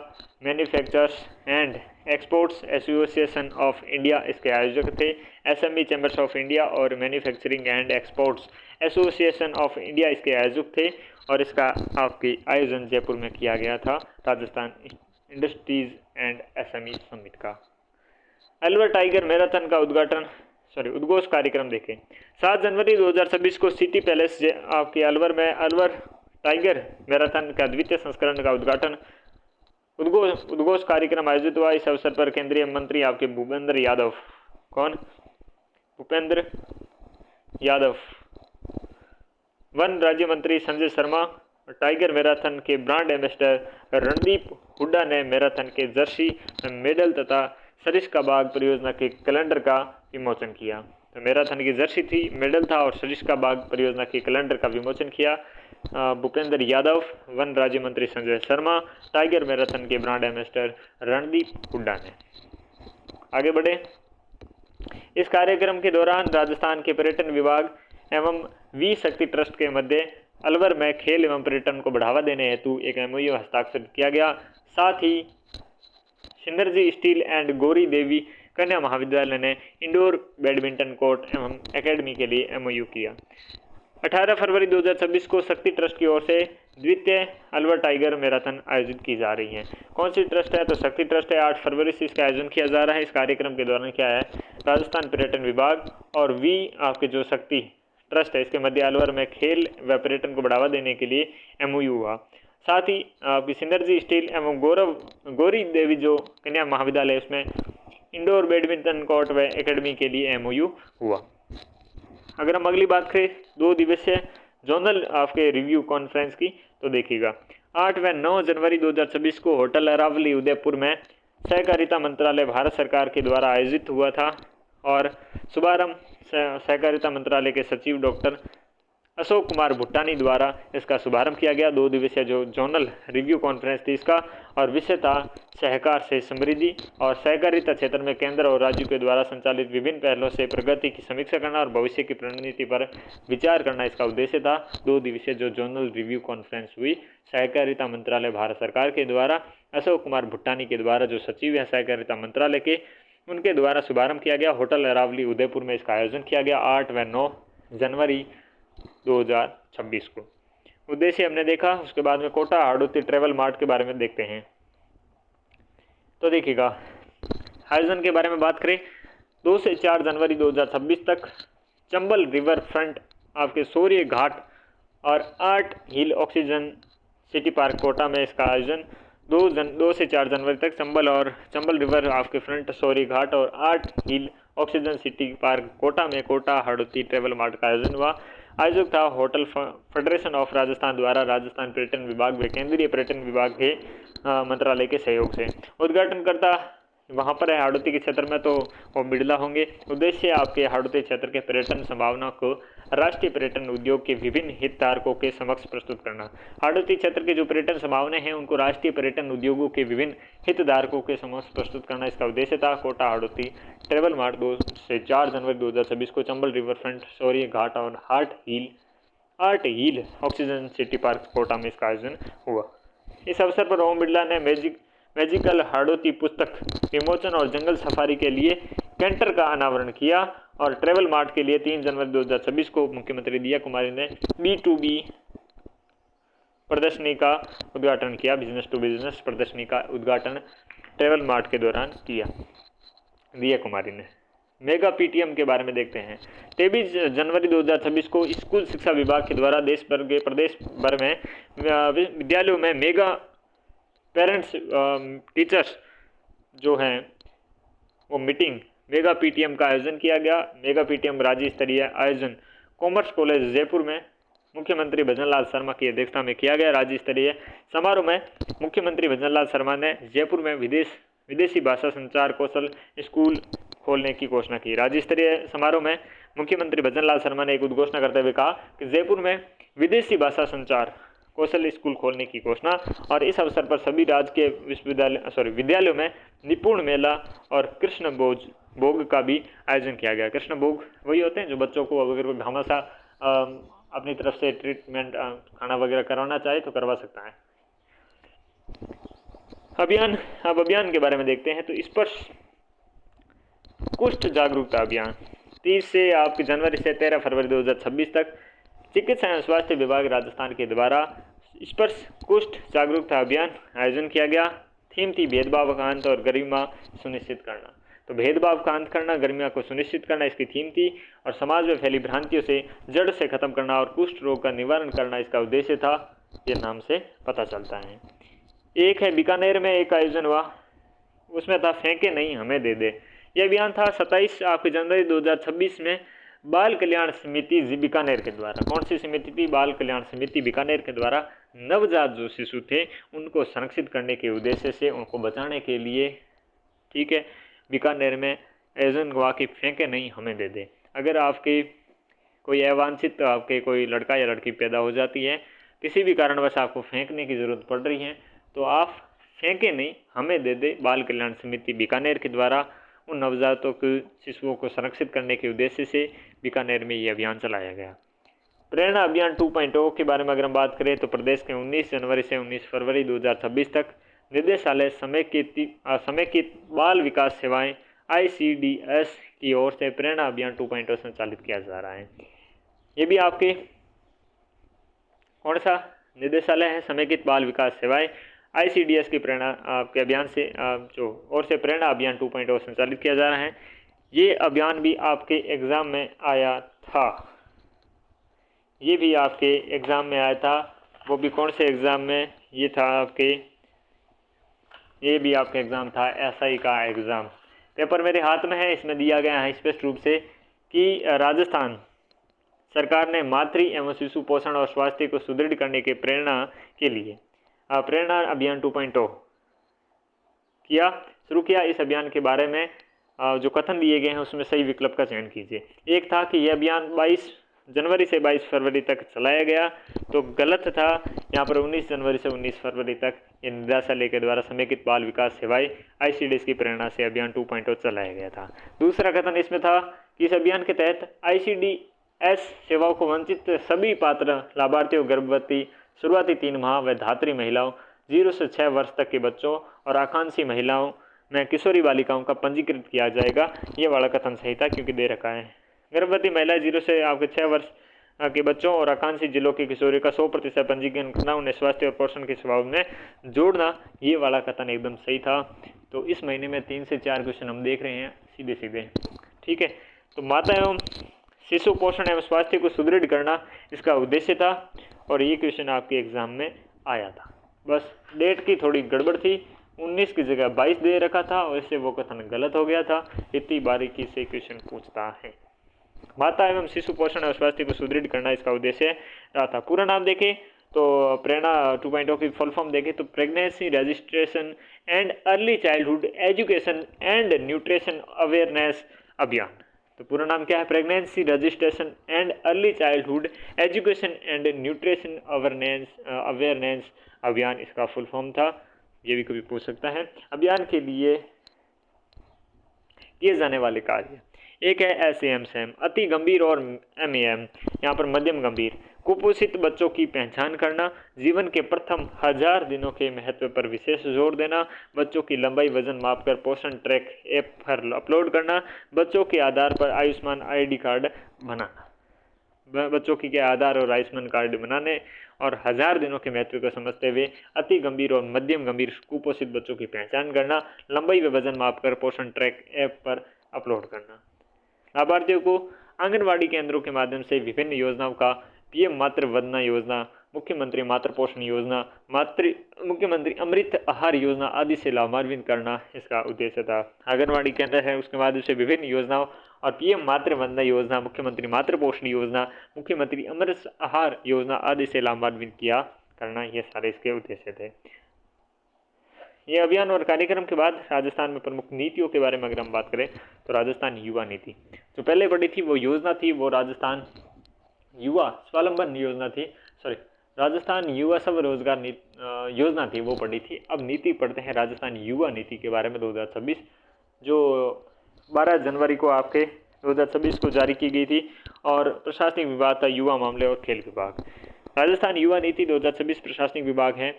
manufacturers and exports association of India इसके आयोजक थे। SME चैम्बर्स ऑफ इंडिया और manufacturing and exports association of India इसके आयोजक थे और इसका आपकी आयोजन जयपुर में किया गया था Rajasthan industries and SME summit का। अलवर टाइगर मैराथन का उद्घोष कार्यक्रम देखें। 7 जनवरी 2026 को सिटी पैलेस आपके अलवर में अलवर टाइगर मैराथन का द्वितीय संस्करण का उद्घोष कार्यक्रम आयोजित हुआ। इस अवसर पर केंद्रीय मंत्री आपके भूपेंद्र यादव, वन राज्य मंत्री संजय शर्मा और टाइगर मैराथन के ब्रांड एम्बेसडर रणदीप हुड्डा ने मैराथन के जर्सी मेडल तथा सरिस्का बाग परियोजना के कैलेंडर का विमोचन किया। तो मैराथन की जर्सी थी, मेडल था और सरिस्का बाग परियोजना के कैलेंडर का विमोचन किया भूपेंद्र यादव, वन राज्य मंत्री संजय शर्मा, टाइगर मैराथन के ब्रांड एम्बेसडर रणदीप हुड्डा ने। आगे बढ़े। इस कार्यक्रम के दौरान राजस्थान के पर्यटन विभाग एवं वी शक्ति ट्रस्ट के मध्य अलवर में खेल एवं पर्यटन को बढ़ावा देने हेतु एक MOU हस्ताक्षरित किया गया। साथ ही सिनर्जी स्टील एंड गौरी देवी कन्या महाविद्यालय ने इंडोर बैडमिंटन कोर्ट एवं एकेडमी के लिए MOU किया। 18 फरवरी 2026 को शक्ति ट्रस्ट की ओर से द्वितीय अलवर टाइगर मैराथन आयोजित की जा रही है। कौन सी ट्रस्ट है? तो शक्ति ट्रस्ट है। 8 फरवरी से इसका आयोजन किया जा रहा है। इस कार्यक्रम के दौरान क्या है, राजस्थान पर्यटन विभाग और वी आपके जो शक्ति ट्रस्ट है इसके मध्य अलवर में खेल व पर्यटन को बढ़ावा देने के लिए MOU हुआ। साथ ही आपकी सिनर्जी स्टील एवं गौरी देवी जो कन्या महाविद्यालय उसमें इंडोर बैडमिंटन कोर्ट व एकेडमी के लिए MOU हुआ। अगर हम अगली बात करें 2 दिवसीय जोनल आपके रिव्यू कॉन्फ्रेंस की तो देखिएगा 8 व 9 जनवरी 2026 को होटल अरावली उदयपुर में सहकारिता मंत्रालय भारत सरकार के द्वारा आयोजित हुआ था और शुभारंभ सहकारिता मंत्रालय के सचिव डॉक्टर अशोक कुमार भुट्टानी द्वारा इसका शुभारंभ किया गया। 2 दिवसीय जो जोनल रिव्यू कॉन्फ्रेंस थी इसका, और विषय था सहकार से समृद्धि और सहकारिता क्षेत्र में केंद्र और राज्यों के द्वारा संचालित विभिन्न पहलों से प्रगति की समीक्षा करना और भविष्य की रणनीति पर विचार करना इसका उद्देश्य था। 2 दिवसीय जो जोनल रिव्यू कॉन्फ्रेंस हुई सहकारिता मंत्रालय भारत सरकार के द्वारा, अशोक कुमार भुट्टानी के द्वारा जो सचिव हैं सहकारिता मंत्रालय के, उनके द्वारा शुभारंभ किया गया। होटल अरावली उदयपुर में इसका आयोजन किया गया 8 व 9 जनवरी 2026 को। उद्देश्य हमने देखा। उसके बाद में कोटा हाड़ौती ट्रेवल मार्ट के बारे में देखते हैं। तो देखिएगा, आयोजन के बारे में बात करें, 2 से 4 जनवरी 2026 तक चंबल रिवर फ्रंट आपके शौर्य घाट और 8 हिल ऑक्सीजन सिटी पार्क कोटा में इसका आयोजन 2 से 4 जनवरी तक चंबल रिवर आपके फ्रंट शौर्य घाट और 8 हिल ऑक्सीजन सिटी पार्क कोटा में कोटा हाड़ौती ट्रेवल मार्ट का आयोजन हुआ। आयोजक था होटल फेडरेशन ऑफ राजस्थान द्वारा राजस्थान पर्यटन विभाग व केंद्रीय पर्यटन विभाग के मंत्रालय के सहयोग से। उद्घाटनकर्ता वहाँ पर है हाड़ौती के क्षेत्र में, तो वो बिड़ला होंगे। उद्देश्य आपके हाड़ौती क्षेत्र के पर्यटन संभावना को राष्ट्रीय पर्यटन उद्योग के विभिन्न हितधारकों के समक्ष प्रस्तुत करना। हाड़ौती क्षेत्र के जो पर्यटन संभावनाएं हैं उनको राष्ट्रीय पर्यटन उद्योगों के विभिन्न हितधारकों के समक्ष प्रस्तुत करना इसका उद्देश्य था। कोटा हाड़ौती ट्रेवल मार्ट 2 से 4 जनवरी 2026 को चंबल रिवर फ्रंट शौर्य घाट और 8 हिल ऑक्सीजन सिटी पार्क कोटा में इसका आयोजन हुआ। इस अवसर पर ओम बिड़ला ने मैजिकल हाड़ौती पुस्तक विमोचन और जंगल सफारी के लिए कैंटर का अनावरण किया और ट्रेवल मार्ट के लिए 3 जनवरी 2026 को मुख्यमंत्री दिया कुमारी ने B2B प्रदर्शनी का उद्घाटन किया। बिजनेस टू बिजनेस प्रदर्शनी का उद्घाटन ट्रेवल मार्ट के दौरान किया दिया कुमारी ने। मेगा PTM के बारे में देखते हैं। 23 जनवरी 2026 को स्कूल शिक्षा विभाग के द्वारा देश भर के प्रदेश भर में विद्यालयों में मेगा पेरेंट्स टीचर्स जो हैं वो मीटिंग मेगा PTM का आयोजन किया गया। मेगा PTM राज्य स्तरीय आयोजन कॉमर्स कॉलेज जयपुर में मुख्यमंत्री भजनलाल शर्मा की अध्यक्षता में किया गया। राज्य स्तरीय समारोह में मुख्यमंत्री भजनलाल शर्मा ने जयपुर में विदेशी भाषा संचार कौशल स्कूल खोलने की घोषणा की। राज्य स्तरीय समारोह में मुख्यमंत्री भजनलाल शर्मा ने एक उद्घोषणा करते हुए कहा कि जयपुर में विदेशी भाषा संचार कौशल स्कूल खोलने की घोषणा, और इस अवसर पर सभी राजकीय विद्यालयों में निपुण मेला और कृष्ण भोग का भी आयोजन किया गया। कृष्ण भोग वही होते हैं जो बच्चों को अगर कोई हमेशा अपनी तरफ से ट्रीटमेंट खाना वगैरह करवाना चाहे तो करवा सकता है। अभियान के बारे में देखते हैं। तो स्पर्श कुष्ठ जागरूकता अभियान 30 से आपके जनवरी से 13 फरवरी 2026 तक चिकित्सा एवं स्वास्थ्य विभाग राजस्थान के द्वारा स्पर्श कुष्ठ जागरूकता अभियान आयोजन किया गया। थीम थी भेदभाव का अंत और गरिमा सुनिश्चित करना। तो भेदभाव का अंत करना, गरिमा को सुनिश्चित करना इसकी थीम थी, और समाज में फैली भ्रांतियों से जड़ से खत्म करना और कुष्ठ रोग का निवारण करना इसका उद्देश्य था। ये नाम से पता चलता है। एक है बीकानेर में एक आयोजन हुआ, उसमें था फेंके नहीं हमें दे दे। यह अभियान था 27 आपके जनवरी 2026 में बाल कल्याण समिति बीकानेर के द्वारा। कौन सी समिति थी? बाल कल्याण समिति बीकानेर के द्वारा नवजात जो शिशु थे उनको संरक्षित करने के उद्देश्य से, उनको बचाने के लिए, ठीक है, बीकानेर में आयोजन हुआ कि फेंके नहीं हमें दे दे। अगर आपके कोई अवांछित आपके कोई लड़का या लड़की पैदा हो जाती है, किसी भी कारणवश आपको फेंकने की ज़रूरत पड़ रही है, तो आप फेंके नहीं हमें दे दे बाल कल्याण समिति बीकानेर के द्वारा उन नवजातों के शिशुओं को संरक्षित करने के उद्देश्य से बीकानेर में ये अभियान चलाया गया। प्रेरणा अभियान 2.0 के बारे में अगर हम बात करें तो प्रदेश के 19 जनवरी से 19 फरवरी 2026 तक निदेशालय समेकित बाल विकास सेवाएं ICDS की ओर से प्रेरणा अभियान 2.0 संचालित किया जा रहा है। ये भी आपके कौन सा निदेशालय है? समेकित बाल विकास सेवाएं ICDS की प्रेरणा आपके अभियान से जो और से प्रेरणा अभियान 2.0 संचालित किया जा रहा है। ये अभियान भी आपके एग्ज़ाम में आया था, ये भी आपके एग्ज़ाम में आया था। वो भी कौन से एग्ज़ाम में? ये था आपके, ये भी आपका एग्ज़ाम था SI का एग्ज़ाम। पेपर मेरे हाथ में है, इसमें दिया गया है स्पष्ट रूप से कि राजस्थान सरकार ने मातृ एवं शिशु पोषण और स्वास्थ्य को सुदृढ़ करने के प्रेरणा के लिए प्रेरणा अभियान 2.0 शुरू किया। इस अभियान के बारे में जो कथन दिए गए हैं उसमें सही विकल्प का चयन कीजिए। एक था कि यह अभियान 22 जनवरी से 22 फरवरी तक चलाया गया, तो गलत था। यहाँ पर 19 जनवरी से 19 फरवरी तक ये निदेशालय के द्वारा समेकित बाल विकास सेवाएं ICDS की प्रेरणा से अभियान 2.0 चलाया गया था। दूसरा कथन इसमें था कि इस अभियान के तहत ICDS सेवाओं को वंचित सभी पात्र लाभार्थियों, गर्भवती, शुरुआती 3 माह व धात्री महिलाओं, 0 से 6 वर्ष तक के बच्चों और आकांक्षी महिलाओं में किशोरी बालिकाओं का पंजीकृत किया जाएगा। ये वाला कथन सही था क्योंकि दे रखा है गर्भवती महिलाएं, 0 से आपके 6 वर्ष के बच्चों और आकांक्षी जिलों की किशोरी का 100% पंजीकरण करना, उन्हें स्वास्थ्य और पोषण की सेवाओं में जोड़ना, ये वाला कथन एकदम सही था। तो इस महीने में 3 से 4 क्वेश्चन हम देख रहे हैं सीधे सीधे, ठीक है। तो माता एवं शिशु पोषण एवं स्वास्थ्य को सुदृढ़ करना इसका उद्देश्य था और ये क्वेश्चन आपके एग्जाम में आया था। बस डेट की थोड़ी गड़बड़ थी, 19 की जगह 22 दे रखा था और इससे वो कथन गलत हो गया था। इतनी बारीकी से क्वेश्चन पूछता है। माता एवं शिशु पोषण और स्वास्थ्य को सुदृढ़ करना इसका उद्देश्य रहा था। पूरा नाम देखें तो प्रेरणा 2.0 की फुल फॉर्म देखें तो pregnancy registration and early childhood education and nutrition awareness अभियान। तो पूरा नाम क्या है? Pregnancy registration and early childhood education and nutrition awareness अभियान इसका फुल फॉर्म था। ये भी कभी पूछ सकता है। अभियान के लिए किए जाने वाले कार्य, एक है SAM अति गंभीर और MAM यहाँ पर मध्यम गंभीर। कुपोषित बच्चों की पहचान करना, जीवन के प्रथम 1000 दिनों के महत्व पर विशेष जोर देना, बच्चों की लंबाई वजन मापकर पोषण ट्रैक ऐप पर अपलोड करना, बच्चों के आधार पर आयुष्मान ID कार्ड बनाना, बच्चों के आधार और आयुष्मान कार्ड बनाने और 1000 दिनों के महत्व को समझते हुए अति गंभीर और मध्यम गंभीर कुपोषित बच्चों की पहचान करना, लंबाई व वजन मापकर पोषण ट्रैक ऐप पर अपलोड करना। लाभार्थियों को आंगनवाड़ी केंद्रों के माध्यम से विभिन्न योजनाओं का PM मातृ वंदना योजना, मुख्यमंत्री मातृ पोषण योजना, मुख्यमंत्री अमृत आहार योजना आदि से लाभान्वित करना इसका उद्देश्य था। आंगनवाड़ी केंद्र है उसके माध्यम से विभिन्न योजनाओं और PM मातृ वंदना योजना, मुख्यमंत्री मातृ पोषण योजना, मुख्यमंत्री अमृत आहार योजना आदि से लाभान्वित किया करना, ये सारे इसके उद्देश्य थे। ये अभियान और कार्यक्रम के बाद राजस्थान में प्रमुख नीतियों के बारे में अगर हम बात करें तो राजस्थान युवा नीति जो पहले पढ़ी थी वो योजना थी, वो राजस्थान युवा स्वावलंबन योजना थी, राजस्थान युवा स्वरोजगार योजना थी, वो पढ़ी थी। अब नीति पढ़ते हैं राजस्थान युवा नीति के बारे में 2026, जो 12 जनवरी को आपके 2026 को जारी की गई थी और प्रशासनिक विभाग था युवा मामले और खेल विभाग। राजस्थान युवा नीति 2026 प्रशासनिक विभाग है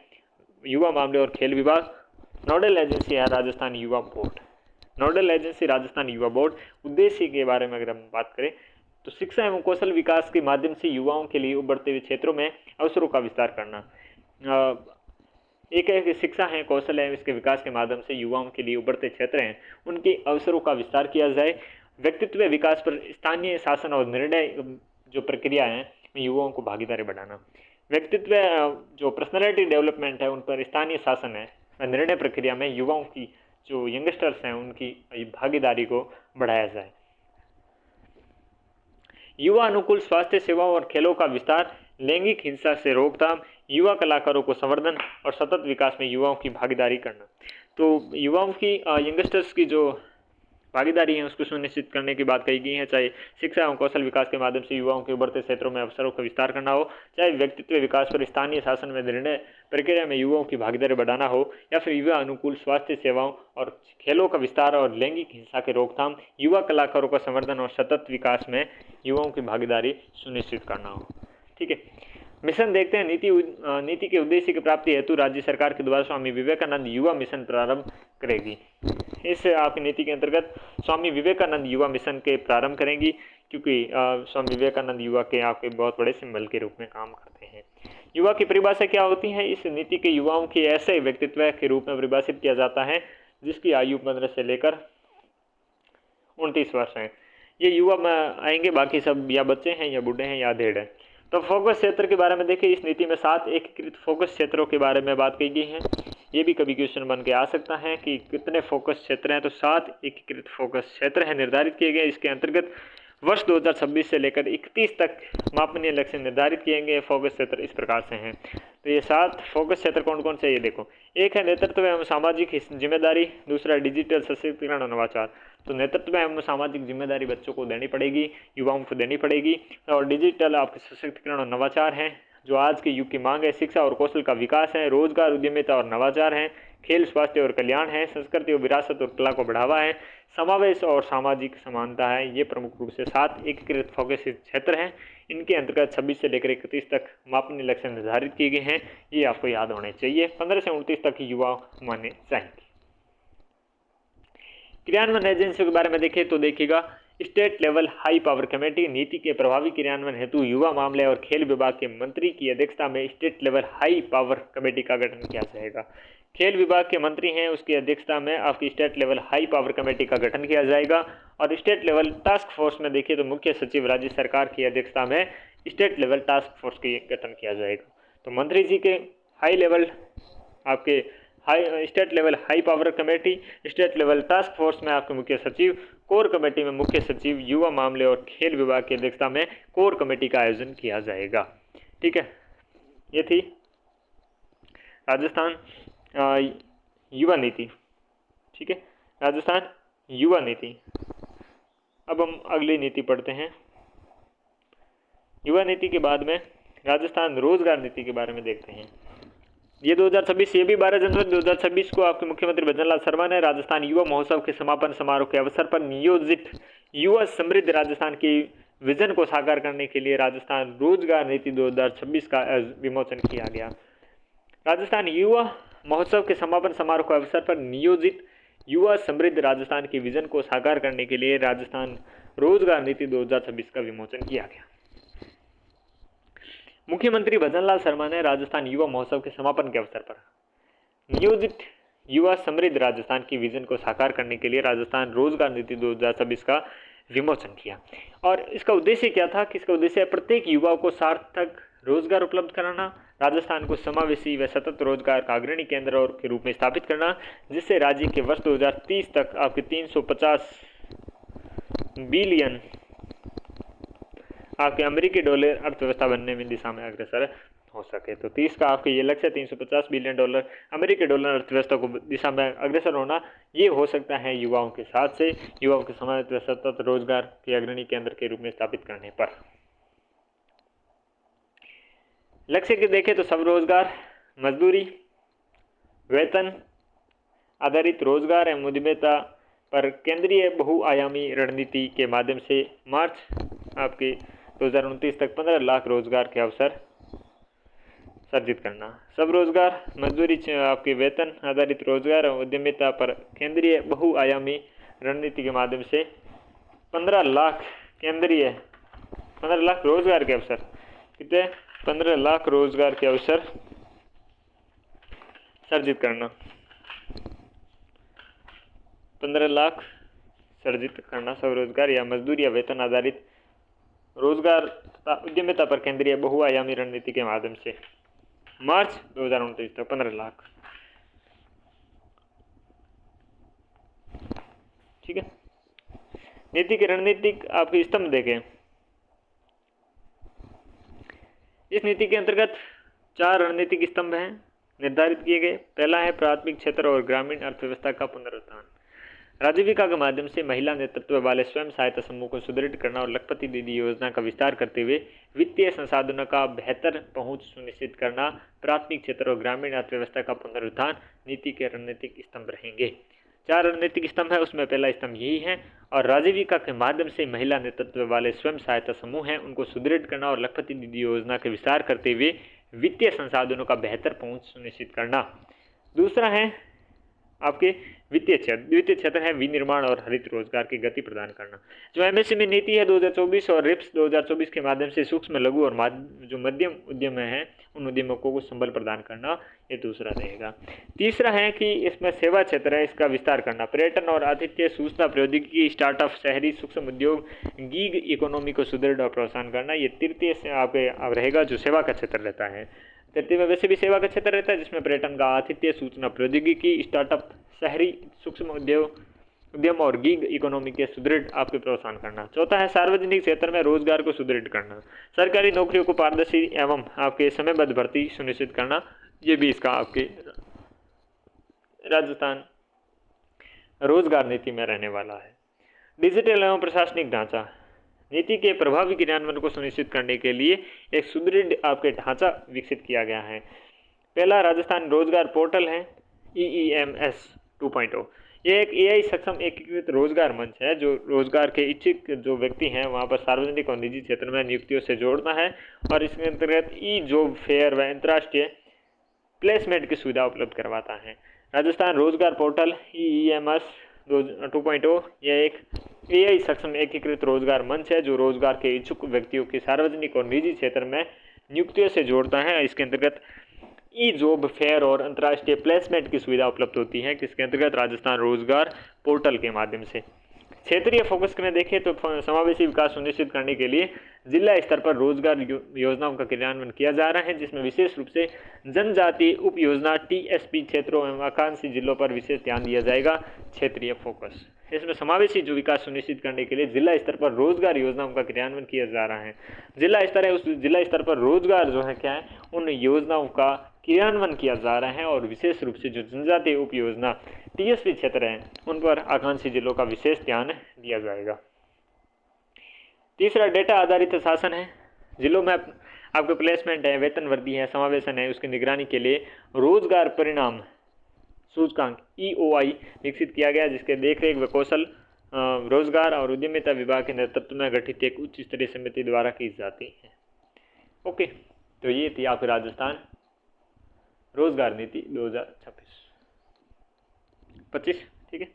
युवा मामले और खेल विभाग। नोडल एजेंसी है राजस्थान युवा बोर्ड, नोडल एजेंसी राजस्थान युवा बोर्ड। उद्देश्य के बारे में अगर हम बात करें तो शिक्षा एवं कौशल विकास के माध्यम से युवाओं के लिए उभरते हुए क्षेत्रों में अवसरों का विस्तार करना। एक है कि शिक्षा है, कौशल है, इसके विकास के माध्यम से युवाओं के लिए उभरते क्षेत्र हैं उनके अवसरों का विस्तार किया जाए। व्यक्तित्व विकास पर स्थानीय शासन और निर्णय जो प्रक्रिया है युवाओं को भागीदारी बढ़ाना। व्यक्तित्व जो पर्सनैलिटी डेवलपमेंट है उन पर स्थानीय शासन है, निर्णय प्रक्रिया में युवाओं की जो यंगस्टर्स हैं उनकी भागीदारी को बढ़ाया जाए। युवा अनुकूल स्वास्थ्य सेवाओं और खेलों का विस्तार, लैंगिक हिंसा से रोकथाम, युवा कलाकारों को संवर्धन और सतत विकास में युवाओं की भागीदारी करना। तो युवाओं की यंगस्टर्स की जो भागीदारी है उसको सुनिश्चित करने की बात कही गई है, चाहे शिक्षा एवं कौशल विकास के माध्यम से युवाओं के उभरते क्षेत्रों में अवसरों का विस्तार करना हो, चाहे व्यक्तित्व विकास पर स्थानीय शासन में निर्णय प्रक्रिया में युवाओं की भागीदारी बढ़ाना हो, या फिर युवा अनुकूल स्वास्थ्य सेवाओं और खेलों का विस्तार और लैंगिक हिंसा के रोकथाम, युवा कलाकारों का संवर्धन और सतत विकास में युवाओं की भागीदारी सुनिश्चित करना हो। ठीक है, मिशन देखते हैं। नीति के उद्देश्य की प्राप्ति हेतु राज्य सरकार के द्वारा स्वामी विवेकानंद युवा मिशन प्रारंभ करेगी। इस आपकी नीति के अंतर्गत स्वामी विवेकानंद युवा मिशन के प्रारंभ करेंगी, क्योंकि स्वामी विवेकानंद युवा के आपके बहुत बड़े सिंबल के रूप में काम करते हैं। युवा की परिभाषा क्या होती है? इस नीति के युवाओं के ऐसे व्यक्तित्व के रूप में परिभाषित किया जाता है जिसकी आयु 15 से लेकर 29 वर्ष है। ये युवा में आएंगे, बाकी सब या बच्चे हैं या बूढ़े हैं या अधेड़ हैं। तो फोकस क्षेत्र के बारे में देखिए, इस नीति में 7 एकीकृत फोकस क्षेत्रों के बारे में बात की गई है। ये भी कभी क्वेश्चन बन के आ सकता है कि कितने फोकस क्षेत्र हैं, तो 7 एकीकृत फोकस क्षेत्र हैं निर्धारित किए गए। इसके अंतर्गत वर्ष 2026 से लेकर 31 तक मापनीय लक्ष्य निर्धारित किए गए। फोकस क्षेत्र इस प्रकार से हैं। तो ये 7 फोकस क्षेत्र कौन कौन से, ये देखो। एक है नेतृत्व एवं सामाजिक जिम्मेदारी, दूसरा डिजिटल सशक्तिकरण और नवाचार। तो नेतृत्व एवं सामाजिक जिम्मेदारी बच्चों को देनी पड़ेगी, युवाओं को देनी पड़ेगी। और डिजिटल आपके सशक्तिकरण और नवाचार हैं, जो आज के युग की मांग है। शिक्षा और कौशल का विकास है, रोजगार, उद्यमिता और नवाचार है, खेल, स्वास्थ्य और कल्याण है, संस्कृति और विरासत और कला को बढ़ावा है, समावेश और सामाजिक समानता है। ये प्रमुख रूप से 7 एकीकृत फोकस क्षेत्र हैं। इनके अंतर्गत 26 से लेकर 31 तक मापनीय लक्ष्य निर्धारित किए गए हैं। ये आपको याद होने चाहिए। 15 से 29 तक युवा माने चाहिए। क्रियान्वयन एजेंसियों के बारे में देखें तो देखिएगा, state level high power committee नीति के प्रभावी क्रियान्वयन हेतु युवा मामले और खेल विभाग के मंत्री की अध्यक्षता में state level high power committee का गठन किया जाएगा। खेल विभाग के मंत्री हैं, उसकी अध्यक्षता में आपकी state level high power committee का गठन किया जाएगा। और स्टेट लेवल टास्क फोर्स में देखिए तो मुख्य सचिव राज्य सरकार की अध्यक्षता में स्टेट लेवल टास्क फोर्स की गठन किया जाएगा। तो मंत्री जी के हाई लेवल आपके state level high power committee, state level task force में आपके मुख्य सचिव, कोर कमेटी में मुख्य सचिव, युवा मामले और खेल विभाग की अध्यक्षता में कोर कमेटी का आयोजन किया जाएगा। ठीक है, ये थी राजस्थान युवा नीति। ठीक है, राजस्थान युवा नीति। अब हम अगली नीति पढ़ते हैं। युवा नीति के बाद में राजस्थान रोजगार नीति के बारे में देखते हैं। ये 2026, ये भी 12 जनवरी 2026 को आपके मुख्यमंत्री भजनलाल शर्मा ने राजस्थान युवा महोत्सव के समापन समारोह के अवसर पर नियोजित युवा समृद्ध राजस्थान की विजन को साकार करने के लिए राजस्थान रोजगार नीति 2026 का विमोचन किया गया। राजस्थान युवा महोत्सव के समापन समारोह के अवसर पर नियोजित युवा समृद्ध राजस्थान की विजन को साकार करने के लिए राजस्थान रोजगार नीति 2026 का विमोचन किया गया। मुख्यमंत्री भजनलाल शर्मा ने राजस्थान युवा महोत्सव के समापन के अवसर पर नियोजित युवा समृद्ध राजस्थान की विजन को साकार करने के लिए राजस्थान रोजगार नीति 2026 का विमोचन किया। और इसका उद्देश्य क्या था कि इसका उद्देश्य है प्रत्येक युवा को सार्थक रोजगार उपलब्ध कराना, राजस्थान को समावेशी व सतत रोजगार का अग्रणी केंद्र और के रूप में स्थापित करना, जिससे राज्य के वर्ष 2030 तक आपके 350 बिलियन आपके अमेरिकी डॉलर अर्थव्यवस्था बनने में दिशा में अग्रसर हो सके। तो 30 का आपके ये लक्ष्य 350 बिलियन डॉलर अमेरिकी डॉलर अर्थव्यवस्था को दिशा में अग्रसर होना, ये हो सकता है युवाओं के साथ से युवाओं के समावेश व सतत रोजगार के अग्रणी केंद्र के रूप में स्थापित करने पर। लक्ष्य के देखें तो सब रोजगार, मजदूरी, वेतन आधारित रोजगार एवं उद्यमिता पर केंद्रीय बहुआयामी रणनीति के माध्यम से मार्च आपके 2029 तक 15 लाख रोजगार के अवसर सर्जित करना। सब रोजगार, मजदूरी, आपके वेतन आधारित रोजगार और उद्यमिता पर केंद्रीय बहुआयामी रणनीति के माध्यम से 15 लाख रोजगार के अवसर, कितने 15 लाख रोजगार के अवसर सर्जित करना। 15 लाख सर्जित करना सब रोजगार या मजदूरी या वेतन आधारित रोजगार तथा उद्यमिता पर केंद्रीय बहुआयामी रणनीति के माध्यम से मार्च 2029 तक 15 लाख। ठीक है, नीति के रणनीतिक आपकी स्तंभ देखें। इस नीति के अंतर्गत 4 रणनीतिक स्तंभ हैं निर्धारित किए गए। पहला है प्राथमिक क्षेत्र और ग्रामीण अर्थव्यवस्था का पुनरुत्थान। राजीविका के माध्यम से महिला नेतृत्व वाले स्वयं सहायता समूह को सुदृढ़ करना और लखपति दीदी योजना का विस्तार करते हुए वित्तीय संसाधनों का बेहतर पहुंच सुनिश्चित करना प्राथमिक क्षेत्र और ग्रामीण अर्थव्यवस्था का पुनरुत्थान नीति के रणनीतिक स्तंभ रहेंगे। 4 रणनीतिक स्तंभ है, उसमें पहला स्तंभ यही है। और राजीविका के माध्यम से महिला नेतृत्व वाले स्वयं सहायता समूह हैं उनको सुदृढ़ करना और लखपति दीदी योजना के विस्तार करते हुए वित्तीय संसाधनों का बेहतर पहुंच सुनिश्चित करना। दूसरा है आपके वित्तीय क्षेत्र है विनिर्माण और हरित रोजगार की गति प्रदान करना। जो एमएसएमई नीति है 2024 और रिप्स 2024 के माध्यम से सूक्ष्म लघु और जो मध्यम उद्यम हैं उन उद्यमों को संबल प्रदान करना, ये दूसरा रहेगा। तीसरा है कि इसमें सेवा क्षेत्र है, इसका विस्तार करना। पर्यटन और आतिथ्य, सूचना प्रौद्योगिकी, स्टार्टअप, शहरी सूक्ष्म उद्योग, गीग इकोनॉमी को सुदृढ़ और प्रोत्साहन करना। ये तृतीय से आपके रहेगा जो सेवा का क्षेत्र रहता है। तृतीय में वैसे भी सेवा का क्षेत्र रहता है जिसमें पर्यटन का, आतिथ्य, सूचना प्रौद्योगिकी, स्टार्टअप, शहरी सूक्ष्म उद्योग उद्यम और गिग इकोनॉमी के सुदृढ़ आपके प्रोत्साहन करना। चौथा है सार्वजनिक क्षेत्र में रोजगार को सुदृढ़ करना, सरकारी नौकरियों को पारदर्शी एवं आपके समयबद्ध भर्ती सुनिश्चित करना। ये भी इसका आपके राजस्थान रोजगार नीति में रहने वाला है। डिजिटल एवं प्रशासनिक ढांचा, नीति के प्रभावी क्रियान्वयन को सुनिश्चित करने के लिए एक सुदृढ़ आपके ढांचा विकसित किया गया है। पहला राजस्थान रोजगार पोर्टल है EEMS 2.0। ये एक AI सक्षम एकीकृत रोजगार मंच है जो रोजगार के इच्छुक जो व्यक्ति हैं वहाँ पर सार्वजनिक और निजी क्षेत्र में नियुक्तियों से जोड़ता है और इसके अंतर्गत जॉब फेयर व अंतर्राष्ट्रीय प्लेसमेंट की सुविधा उपलब्ध करवाता है। राजस्थान रोजगार पोर्टल EEMS 2.0 यह एक AI सक्षम एकीकृत रोजगार मंच है जो रोजगार के इच्छुक व्यक्तियों की सार्वजनिक और निजी क्षेत्र में नियुक्तियों से जोड़ता है। इसके अंतर्गत जॉब फेयर और अंतर्राष्ट्रीय प्लेसमेंट की सुविधा उपलब्ध होती है, किसके अंतर्गत राजस्थान रोजगार पोर्टल के माध्यम से। क्षेत्रीय फोकस में देखें तो समावेशी विकास सुनिश्चित करने के लिए जिला स्तर पर रोजगार योजनाओं का क्रियान्वयन किया जा रहा है, जिसमें विशेष रूप से जनजाति उप योजना TSP क्षेत्रों एवं आकांक्षी जिलों पर विशेष ध्यान दिया जाएगा। क्षेत्रीय फोकस इसमें समावेशी जो विकास सुनिश्चित करने के लिए जिला स्तर पर रोजगार योजनाओं का क्रियान्वयन किया जा रहा है। जिला स्तर है, उस जिला स्तर पर रोजगार जो है क्या है उन योजनाओं का क्रियान्वयन किया जा रहा है और विशेष रूप से जो जनजातीय उप योजना TSP क्षेत्र हैं उन पर आकांक्षी जिलों का विशेष ध्यान दिया जाएगा। तीसरा डेटा आधारित शासन है। जिलों में आपके प्लेसमेंट है, वेतन वृद्धि है, समावेशन है, उसकी निगरानी के लिए रोजगार परिणाम सूचकांक EOI विकसित किया गया, जिसके देखरेख व कौशल रोजगार और उद्यमिता विभाग के नेतृत्व में गठित एक उच्च स्तरीय समिति द्वारा की जाती है। ओके, तो ये थी आपकी राजस्थान रोजगार नीति 2026-25, ठीक है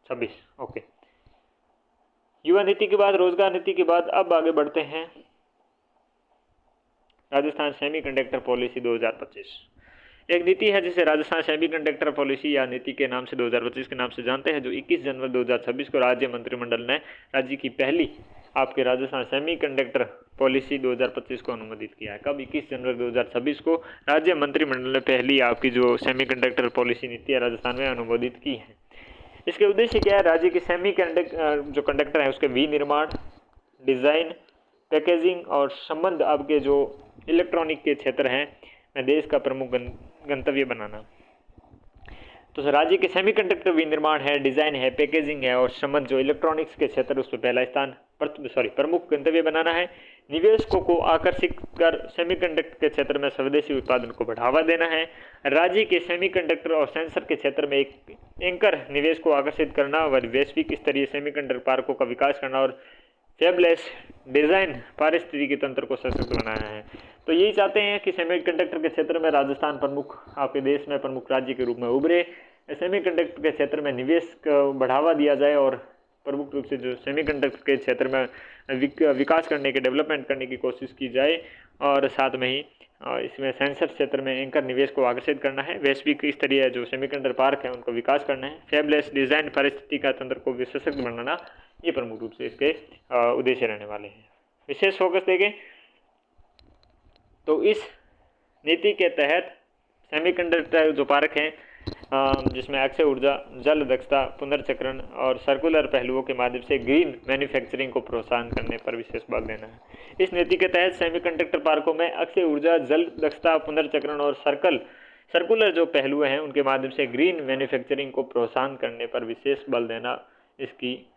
26। ओके, युवा नीति के बाद रोजगार नीति के बाद अब आगे बढ़ते हैं राजस्थान सेमीकंडक्टर पॉलिसी 2025। एक नीति है जिसे राजस्थान सेमीकंडक्टर पॉलिसी या नीति के नाम से 2025 के नाम से जानते हैं, जो 21 जनवरी 2026 को राज्य मंत्रिमंडल ने राज्य की पहली आपके राजस्थान सेमीकंडक्टर पॉलिसी 2025 को अनुमोदित किया है। कब? 21 जनवरी 2026 को राज्य मंत्रिमंडल ने पहली आपकी जो सेमीकंडक्टर पॉलिसी नीति है राजस्थान में अनुमोदित की है। इसके उद्देश्य क्या है? राज्य की सेमीकंडक्टर जो कंडक्टर है उसके विनिर्माण, डिज़ाइन, पैकेजिंग और संबंध आपके जो इलेक्ट्रॉनिक के क्षेत्र हैं में देश का प्रमुख गंतव्य बनाना। तो राज्य के सेमीकंडक्टर विनिर्माण है, डिज़ाइन है, पैकेजिंग है और संबंध जो इलेक्ट्रॉनिक्स के क्षेत्र उस पर पहला स्थान प्रमुख गंतव्य बनाना है। निवेशकों को आकर्षित कर सेमीकंडक्टर के क्षेत्र में स्वदेशी उत्पादन को बढ़ावा देना है। राज्य के सेमीकंडक्टर और सेंसर के क्षेत्र में एक एंकर निवेश को आकर्षित करना और वैश्विक स्तरीय सेमीकंडक्टर पार्कों का विकास करना और फेबलेस डिज़ाइन पारिस्थितिकी तंत्र को सशक्त बनाना है। तो यही चाहते हैं कि सेमीकंडक्टर के क्षेत्र में राजस्थान प्रमुख आपके देश में प्रमुख राज्य के रूप में उभरे, सेमीकंडक्टर के क्षेत्र में निवेश को बढ़ावा दिया जाए और प्रमुख रूप से जो सेमीकंडक्टर के क्षेत्र में विकास करने के डेवलपमेंट करने की कोशिश की जाए और साथ में ही इसमें सेंसर क्षेत्र में एंकर निवेश को आकर्षित करना है। वैश्विक स्तरीय जो सेमीकंडक्टर पार्क है उनको विकास करना है। फेबलेस डिज़ाइन पारिस्थितिकी का तंत्र को सशक्त बनाना, ये प्रमुख रूप से इसके उद्देश्य रहने वाले हैं। विशेष फोकस देंगे तो इस नीति के तहत सेमीकंडक्टर जो पार्क हैं जिसमें अक्षय ऊर्जा, जल दक्षता, पुनर्चक्रण और सर्कुलर पहलुओं के माध्यम से ग्रीन मैन्युफैक्चरिंग को प्रोत्साहन करने पर विशेष बल देना है। इस नीति के तहत सेमीकंडक्टर पार्कों में अक्षय ऊर्जा, जल दक्षता, पुनर्चक्रण और सर्कुलर जो पहलू हैं उनके माध्यम से ग्रीन मैन्युफैक्चरिंग को प्रोत्साहन करने पर विशेष बल देना इसकी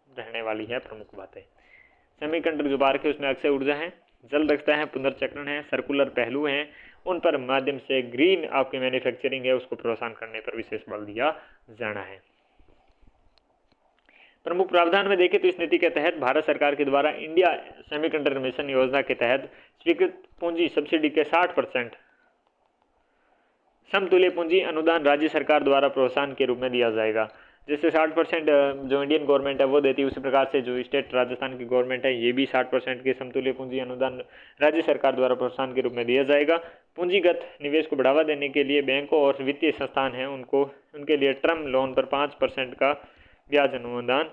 रहने वाली है प्रमुख बातें। सेमीकंडक्टर जो पार्क है उसमें अक्षय ऊर्जा है, जल दक्षता है, पुनर्चक्रण है, सर्कुलर पहलू हैं, उन पर माध्यम से ग्रीन आपकी मैन्युफैक्चरिंग है उसको प्रोत्साहन करने पर विशेष बल दिया जाना है। प्रमुख प्रावधान में देखें तो इस नीति के तहत भारत सरकार के द्वारा इंडिया सेमीकंडक्टर मिशन योजना के तहत स्वीकृत पूंजी सब्सिडी के 60% समतुल्य पूंजी अनुदान राज्य सरकार द्वारा प्रोत्साहन के रूप में दिया जाएगा। जैसे 60% जो इंडियन गवर्नमेंट है वो देती है, उसी प्रकार से जो स्टेट राजस्थान की गवर्नमेंट है ये भी 60% के समतुल्य पूंजी अनुदान राज्य सरकार द्वारा प्रोत्साहन के रूप में दिया जाएगा। पूंजीगत निवेश को बढ़ावा देने के लिए बैंकों और वित्तीय संस्थान हैं उनके लिए टर्म लोन पर 5% का ब्याज अनुदान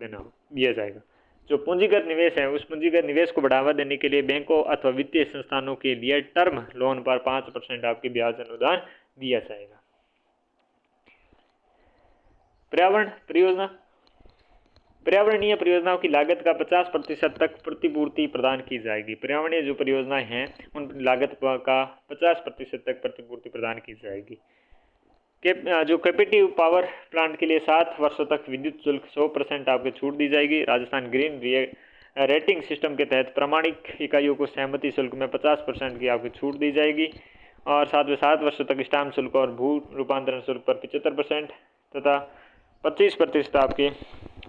दिया जाएगा। जो पूंजीगत निवेश है उस पूंजीगत निवेश को बढ़ावा देने के लिए बैंकों अथवा वित्तीय संस्थानों के लिए टर्म लोन पर 5% आपके ब्याज अनुदान दिया जाएगा। पर्यावरण परियोजना, पर्यावरणीय परियोजनाओं की लागत का 50% तक प्रतिपूर्ति प्रदान की जाएगी। पर्यावरणीय जो परियोजनाएं हैं उन लागत का 50% तक प्रतिपूर्ति प्रदान की जाएगी। जो कैपेटिव पावर प्लांट के लिए 7 वर्षों तक विद्युत शुल्क 100% आपको छूट दी जाएगी। राजस्थान ग्रीन रेटिंग सिस्टम के तहत प्रामाणिक इकाइयों को सहमति शुल्क में 50% की आपको छूट दी जाएगी। और साथ में 7 वर्षों तक स्टाम्प शुल्क और भू रूपांतरण शुल्क पर 75% तथा 25% आपके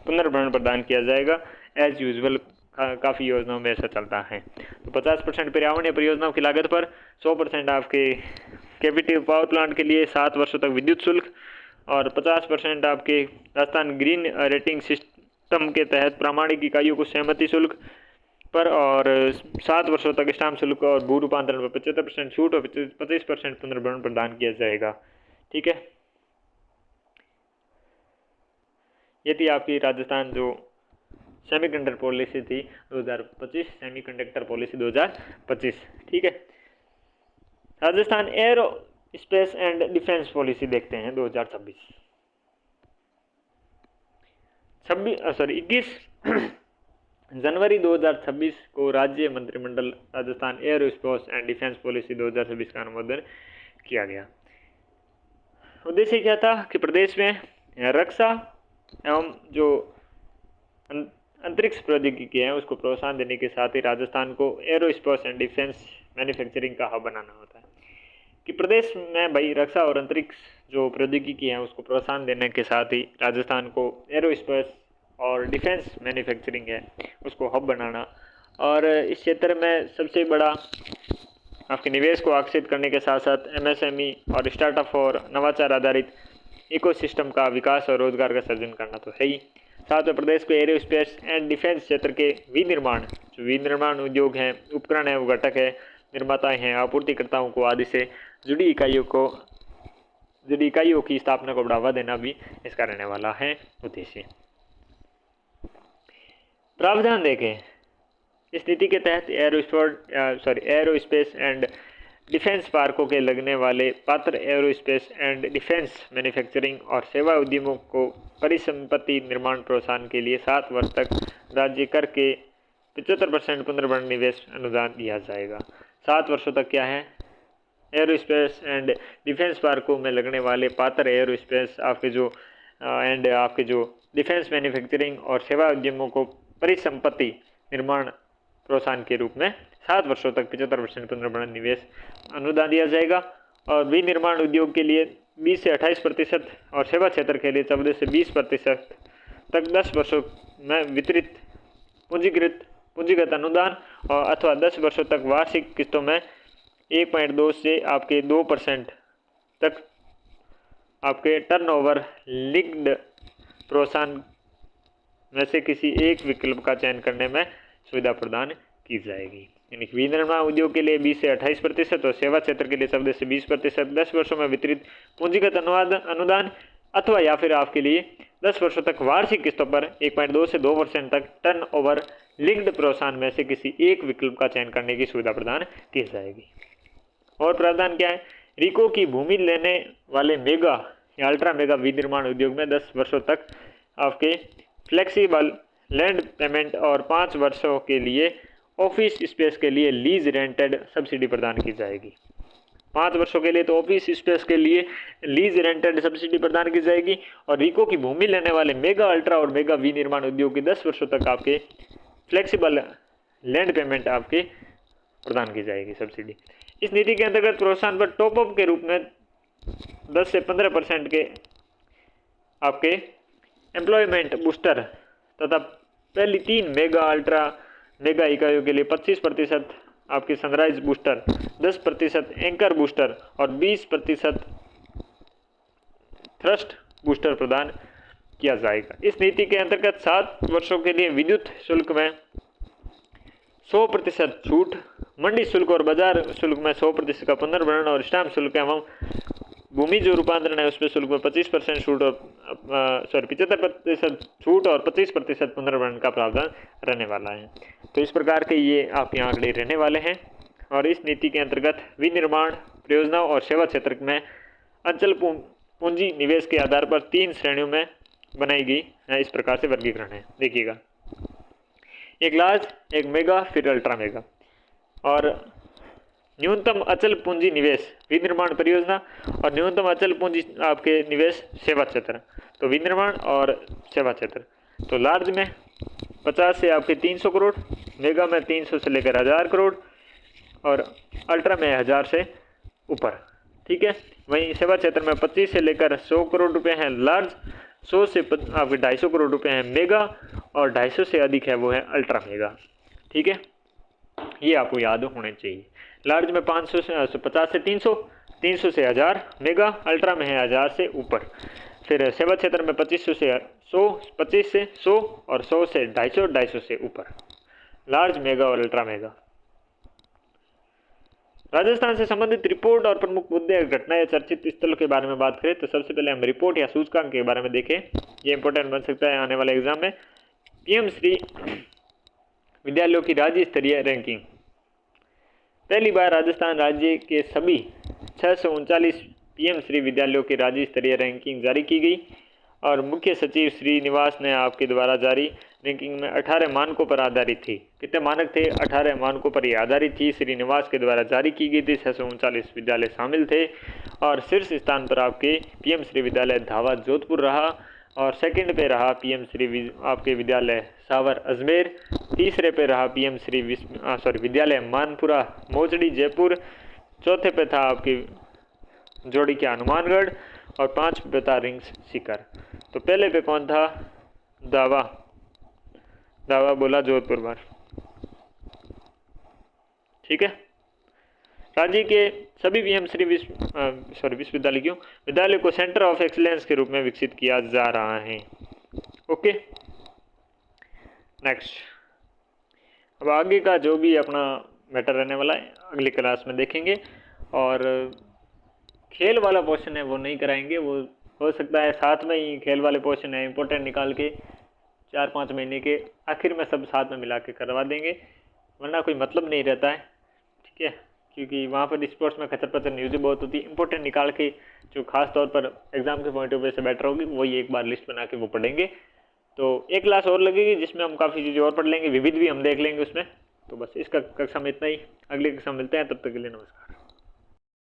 पुनर्भरण प्रदान किया जाएगा। एज यूजुअल काफ़ी योजनाओं में ऐसा चलता है। तो 50% पर्यावरणीय परियोजनाओं की लागत पर, 100% आपके कैपेटिव पावर प्लांट के लिए 7 वर्षों तक विद्युत शुल्क और 50% आपके राजस्थान ग्रीन रेटिंग सिस्टम के तहत प्रामाणिक इकाइयों को सहमति शुल्क पर और 7 वर्षों तक स्टाम्प शुल्क और भू रूपांतरण पर 75% छूट और 25% पुनर्भरण प्रदान किया जाएगा। ठीक है, ये थी आपकी राजस्थान जो सेमीकंडक्टर पॉलिसी थी 2025, सेमीकंडक्टर पॉलिसी 2025। ठीक है, Rajasthan arrow space and defence policy देखते हैं 2026। 21 जनवरी 2026 को राज्य मंत्रिमंडल Rajasthan arrow space and defence policy 2026 का अनुमोदन किया गया। उद्देश्य क्या था कि प्रदेश में रक्षा एवं जो अंतरिक्ष प्रौद्योगिकी है उसको प्रोत्साहन देने के साथ ही राजस्थान को arrow space and defence manufacturing का हब बनाना होता है। कि प्रदेश में भाई रक्षा और अंतरिक्ष जो प्रौद्योगिकी है उसको प्रोत्साहन देने के साथ ही राजस्थान को एरो स्पेस और डिफेंस मैन्युफैक्चरिंग है उसको हब बनाना, और इस क्षेत्र में सबसे बड़ा आपके निवेश को आकर्षित करने के साथ साथ MSME और स्टार्टअप और नवाचार आधारित इकोसिस्टम का विकास और रोजगार का सृजन करना तो है ही। साथ में प्रदेश को एरो स्पेस एंड डिफेंस क्षेत्र के विनिर्माण, जो विनिर्माण उद्योग हैं, उपकरण है, वो घटक है, निर्माताएं हैं, आपूर्तिकर्ताओं को आदि से जुड़ी इकाइयों की स्थापना को बढ़ावा देना भी इसका रहने वाला है उद्देश्य। प्रावधान देखें, इस नीति के तहत एरो स्पेस एंड डिफेंस पार्कों के लगने वाले पात्र arrow space and defence manufacturing और सेवा उद्यमों को परिसंपत्ति निर्माण प्रोत्साहन के लिए 7 वर्ष तक राज्य कर के 75% पुनर्भरण निवेश अनुदान दिया जाएगा। 7 वर्षों तक क्या है, एरो स्पेस एंड डिफेंस पार्कों में लगने वाले पात्र एरो स्पेस आपके जो डिफेंस मैन्युफैक्चरिंग और सेवा उद्यमों को परिसंपत्ति निर्माण प्रोत्साहन के रूप में 7 वर्षों तक 75% पुनर्भरण निवेश अनुदान दिया जाएगा। और विनिर्माण उद्योग के लिए 20 से 28% और सेवा क्षेत्र के लिए 14 से 20% तक 10 वर्षों में वितरित पूंजीगत अनुदान और अथवा 10 वर्षों तक वार्षिक किस्तों में 1.2 से आपके 2% तक आपके टर्नओवर लिंक्ड प्रोत्साहन में से किसी एक विकल्प का चयन करने में सुविधा प्रदान की जाएगी। यानी कि विनिर्माण उद्योग के लिए 20 से 28% और सेवा क्षेत्र के लिए 14 से 20% 10 वर्षों में वितरित पूंजीगत अनुदान अथवा या फिर आपके लिए 10 वर्षों तक वार्षिक किस्तों पर 1.2 से 2% तक टर्नओवर लिंक्ड प्रोत्साहन में से किसी एक विकल्प का चयन करने की सुविधा प्रदान की जाएगी। और प्रावधान क्या है, रिको की भूमि लेने वाले मेगा या अल्ट्रा मेगा विनिर्माण उद्योग में 10 वर्षों तक आपके फ्लेक्सिबल लैंड पेमेंट और 5 वर्षों के लिए ऑफिस स्पेस के लिए लीज रेंटेड सब्सिडी प्रदान की जाएगी। 5 वर्षों के लिए तो ऑफिस स्पेस के लिए लीज रेंटेड सब्सिडी प्रदान की जाएगी। और रिको की भूमि लेने वाले मेगा अल्ट्रा और मेगा विनिर्माण उद्योग की 10 वर्षों तक आपके फ्लेक्सिबल लैंड पेमेंट आपके प्रदान की जाएगी सब्सिडी। इस नीति के अंतर्गत प्रोत्साहन पर टॉपअप के रूप में 10 से 15% के आपके एम्प्लॉयमेंट बूस्टर तथा पहली 3 मेगा अल्ट्रा मेगा इकाइयों के लिए 25% आपके सनराइज बूस्टर, 10% एंकर बूस्टर और 20% थ्रस्ट बूस्टर प्रदान किया जाएगा। इस नीति के अंतर्गत 7 वर्षों के लिए विद्युत शुल्क में 100% छूट, मंडी शुल्क और बाजार शुल्क में 100% का पुनर्भरण और स्टाम्प शुल्क एवं भूमि जो रूपांतरण है उसमें शुल्क में 25% छूट और 75% छूट और 25% पुनर्भरण का प्रावधान रहने वाला है। तो इस प्रकार के ये आपके आंकड़े रहने वाले हैं। और इस नीति के अंतर्गत विनिर्माण परियोजनाओं और सेवा क्षेत्र में अंचल पूंजी निवेश के आधार पर 3 श्रेणियों में बनाई गई इस प्रकार से वर्गीकरण है। देखिएगा, एक लार्ज, एक मेगा, फिर अल्ट्रा मेगा। और न्यूनतम अचल पूंजी निवेश विनिर्माण परियोजना और न्यूनतम अचल पूंजी आपके निवेश सेवा क्षेत्र। तो विनिर्माण और सेवा क्षेत्र, तो लार्ज में 50 से आपके 300 करोड़, मेगा में 300 से लेकर 1000 करोड़ और अल्ट्रा में 1000 से ऊपर। ठीक है, वहीं सेवा क्षेत्र में 25 से लेकर 100 करोड़ रुपए हैं लार्ज, 100 से आपके 250 करोड़ रुपए हैं मेगा और 250 से अधिक है वो है अल्ट्रा मेगा। ठीक है, ये आपको याद होने चाहिए। लार्ज में 500 से 50 से 300, 300 से 1000 मेगा, अल्ट्रा में है 1000 से ऊपर। फिर सेवा क्षेत्र में 2500 से 100, 25 से 100 और 100 से 250, 250 से ऊपर। लार्ज, मेगा और अल्ट्रा मेगा। राजस्थान से संबंधित रिपोर्ट और प्रमुख मुद्दे, घटना या चर्चित स्थलों के बारे में बात करें तो सबसे पहले हम रिपोर्ट या सूचकांक के बारे में देखें। ये इंपॉर्टेंट बन सकता है आने वाले एग्जाम में। पीएम श्री विद्यालयों की राज्य स्तरीय रैंकिंग। पहली बार राजस्थान राज्य के सभी 639 पीएम श्री विद्यालयों की राज्य स्तरीय रैंकिंग जारी की गई और मुख्य सचिव श्रीनिवास ने आपके द्वारा जारी रैंकिंग में 18 मानकों पर आधारित थी। कितने मानक थे? 18 मानकों पर ये आधारित थी, श्रीनिवास के द्वारा जारी की गई थी। 639 विद्यालय शामिल थे और शीर्ष स्थान पर आपके पीएम श्री विद्यालय धावा जोधपुर रहा और सेकंड पे रहा पीएम श्री आपके विद्यालय सावर अजमेर। तीसरे पे रहा पीएम श्री विद्यालय मानपुरा मोचड़ी जयपुर। चौथे पे था आपकी जोड़ी के हनुमानगढ़ और 5 पे था रिंग्स सीकर। तो पहले पे कौन था? दावा बोला जोधपुर बार। ठीक है, राज्य के सभी पीएम श्री विश्वविद्यालय क्यों विद्यालय को सेंटर ऑफ एक्सीलेंस के रूप में विकसित किया जा रहा है। Okay, next. अब आगे का जो भी अपना मैटर रहने वाला है अगली क्लास में देखेंगे। और खेल वाला पोर्शन है वो नहीं कराएंगे, वो हो सकता है साथ में ही खेल वाले पोर्शन है इंपॉर्टेंट निकाल के 4-5 महीने के आखिर में सब साथ में मिला के करवा देंगे, वरना कोई मतलब नहीं रहता है। ठीक है, क्योंकि वहाँ पर स्पोर्ट्स में खचर पचर न्यूज़ें बहुत होती है। इंपॉर्टेंट निकाल के जो खास तौर पर एग्जाम के पॉइंट ऑफ व्यू से बेटर होगी वही एक बार लिस्ट बना के वो पढ़ेंगे। तो एक क्लास और लगेगी जिसमें हम काफ़ी चीज़ें और पढ़ लेंगे, विविध भी हम देख लेंगे उसमें। तो बस इसका कक्षा में इतना ही, अगली कक्षा में मिलते हैं, तब तक के लिए नमस्कार।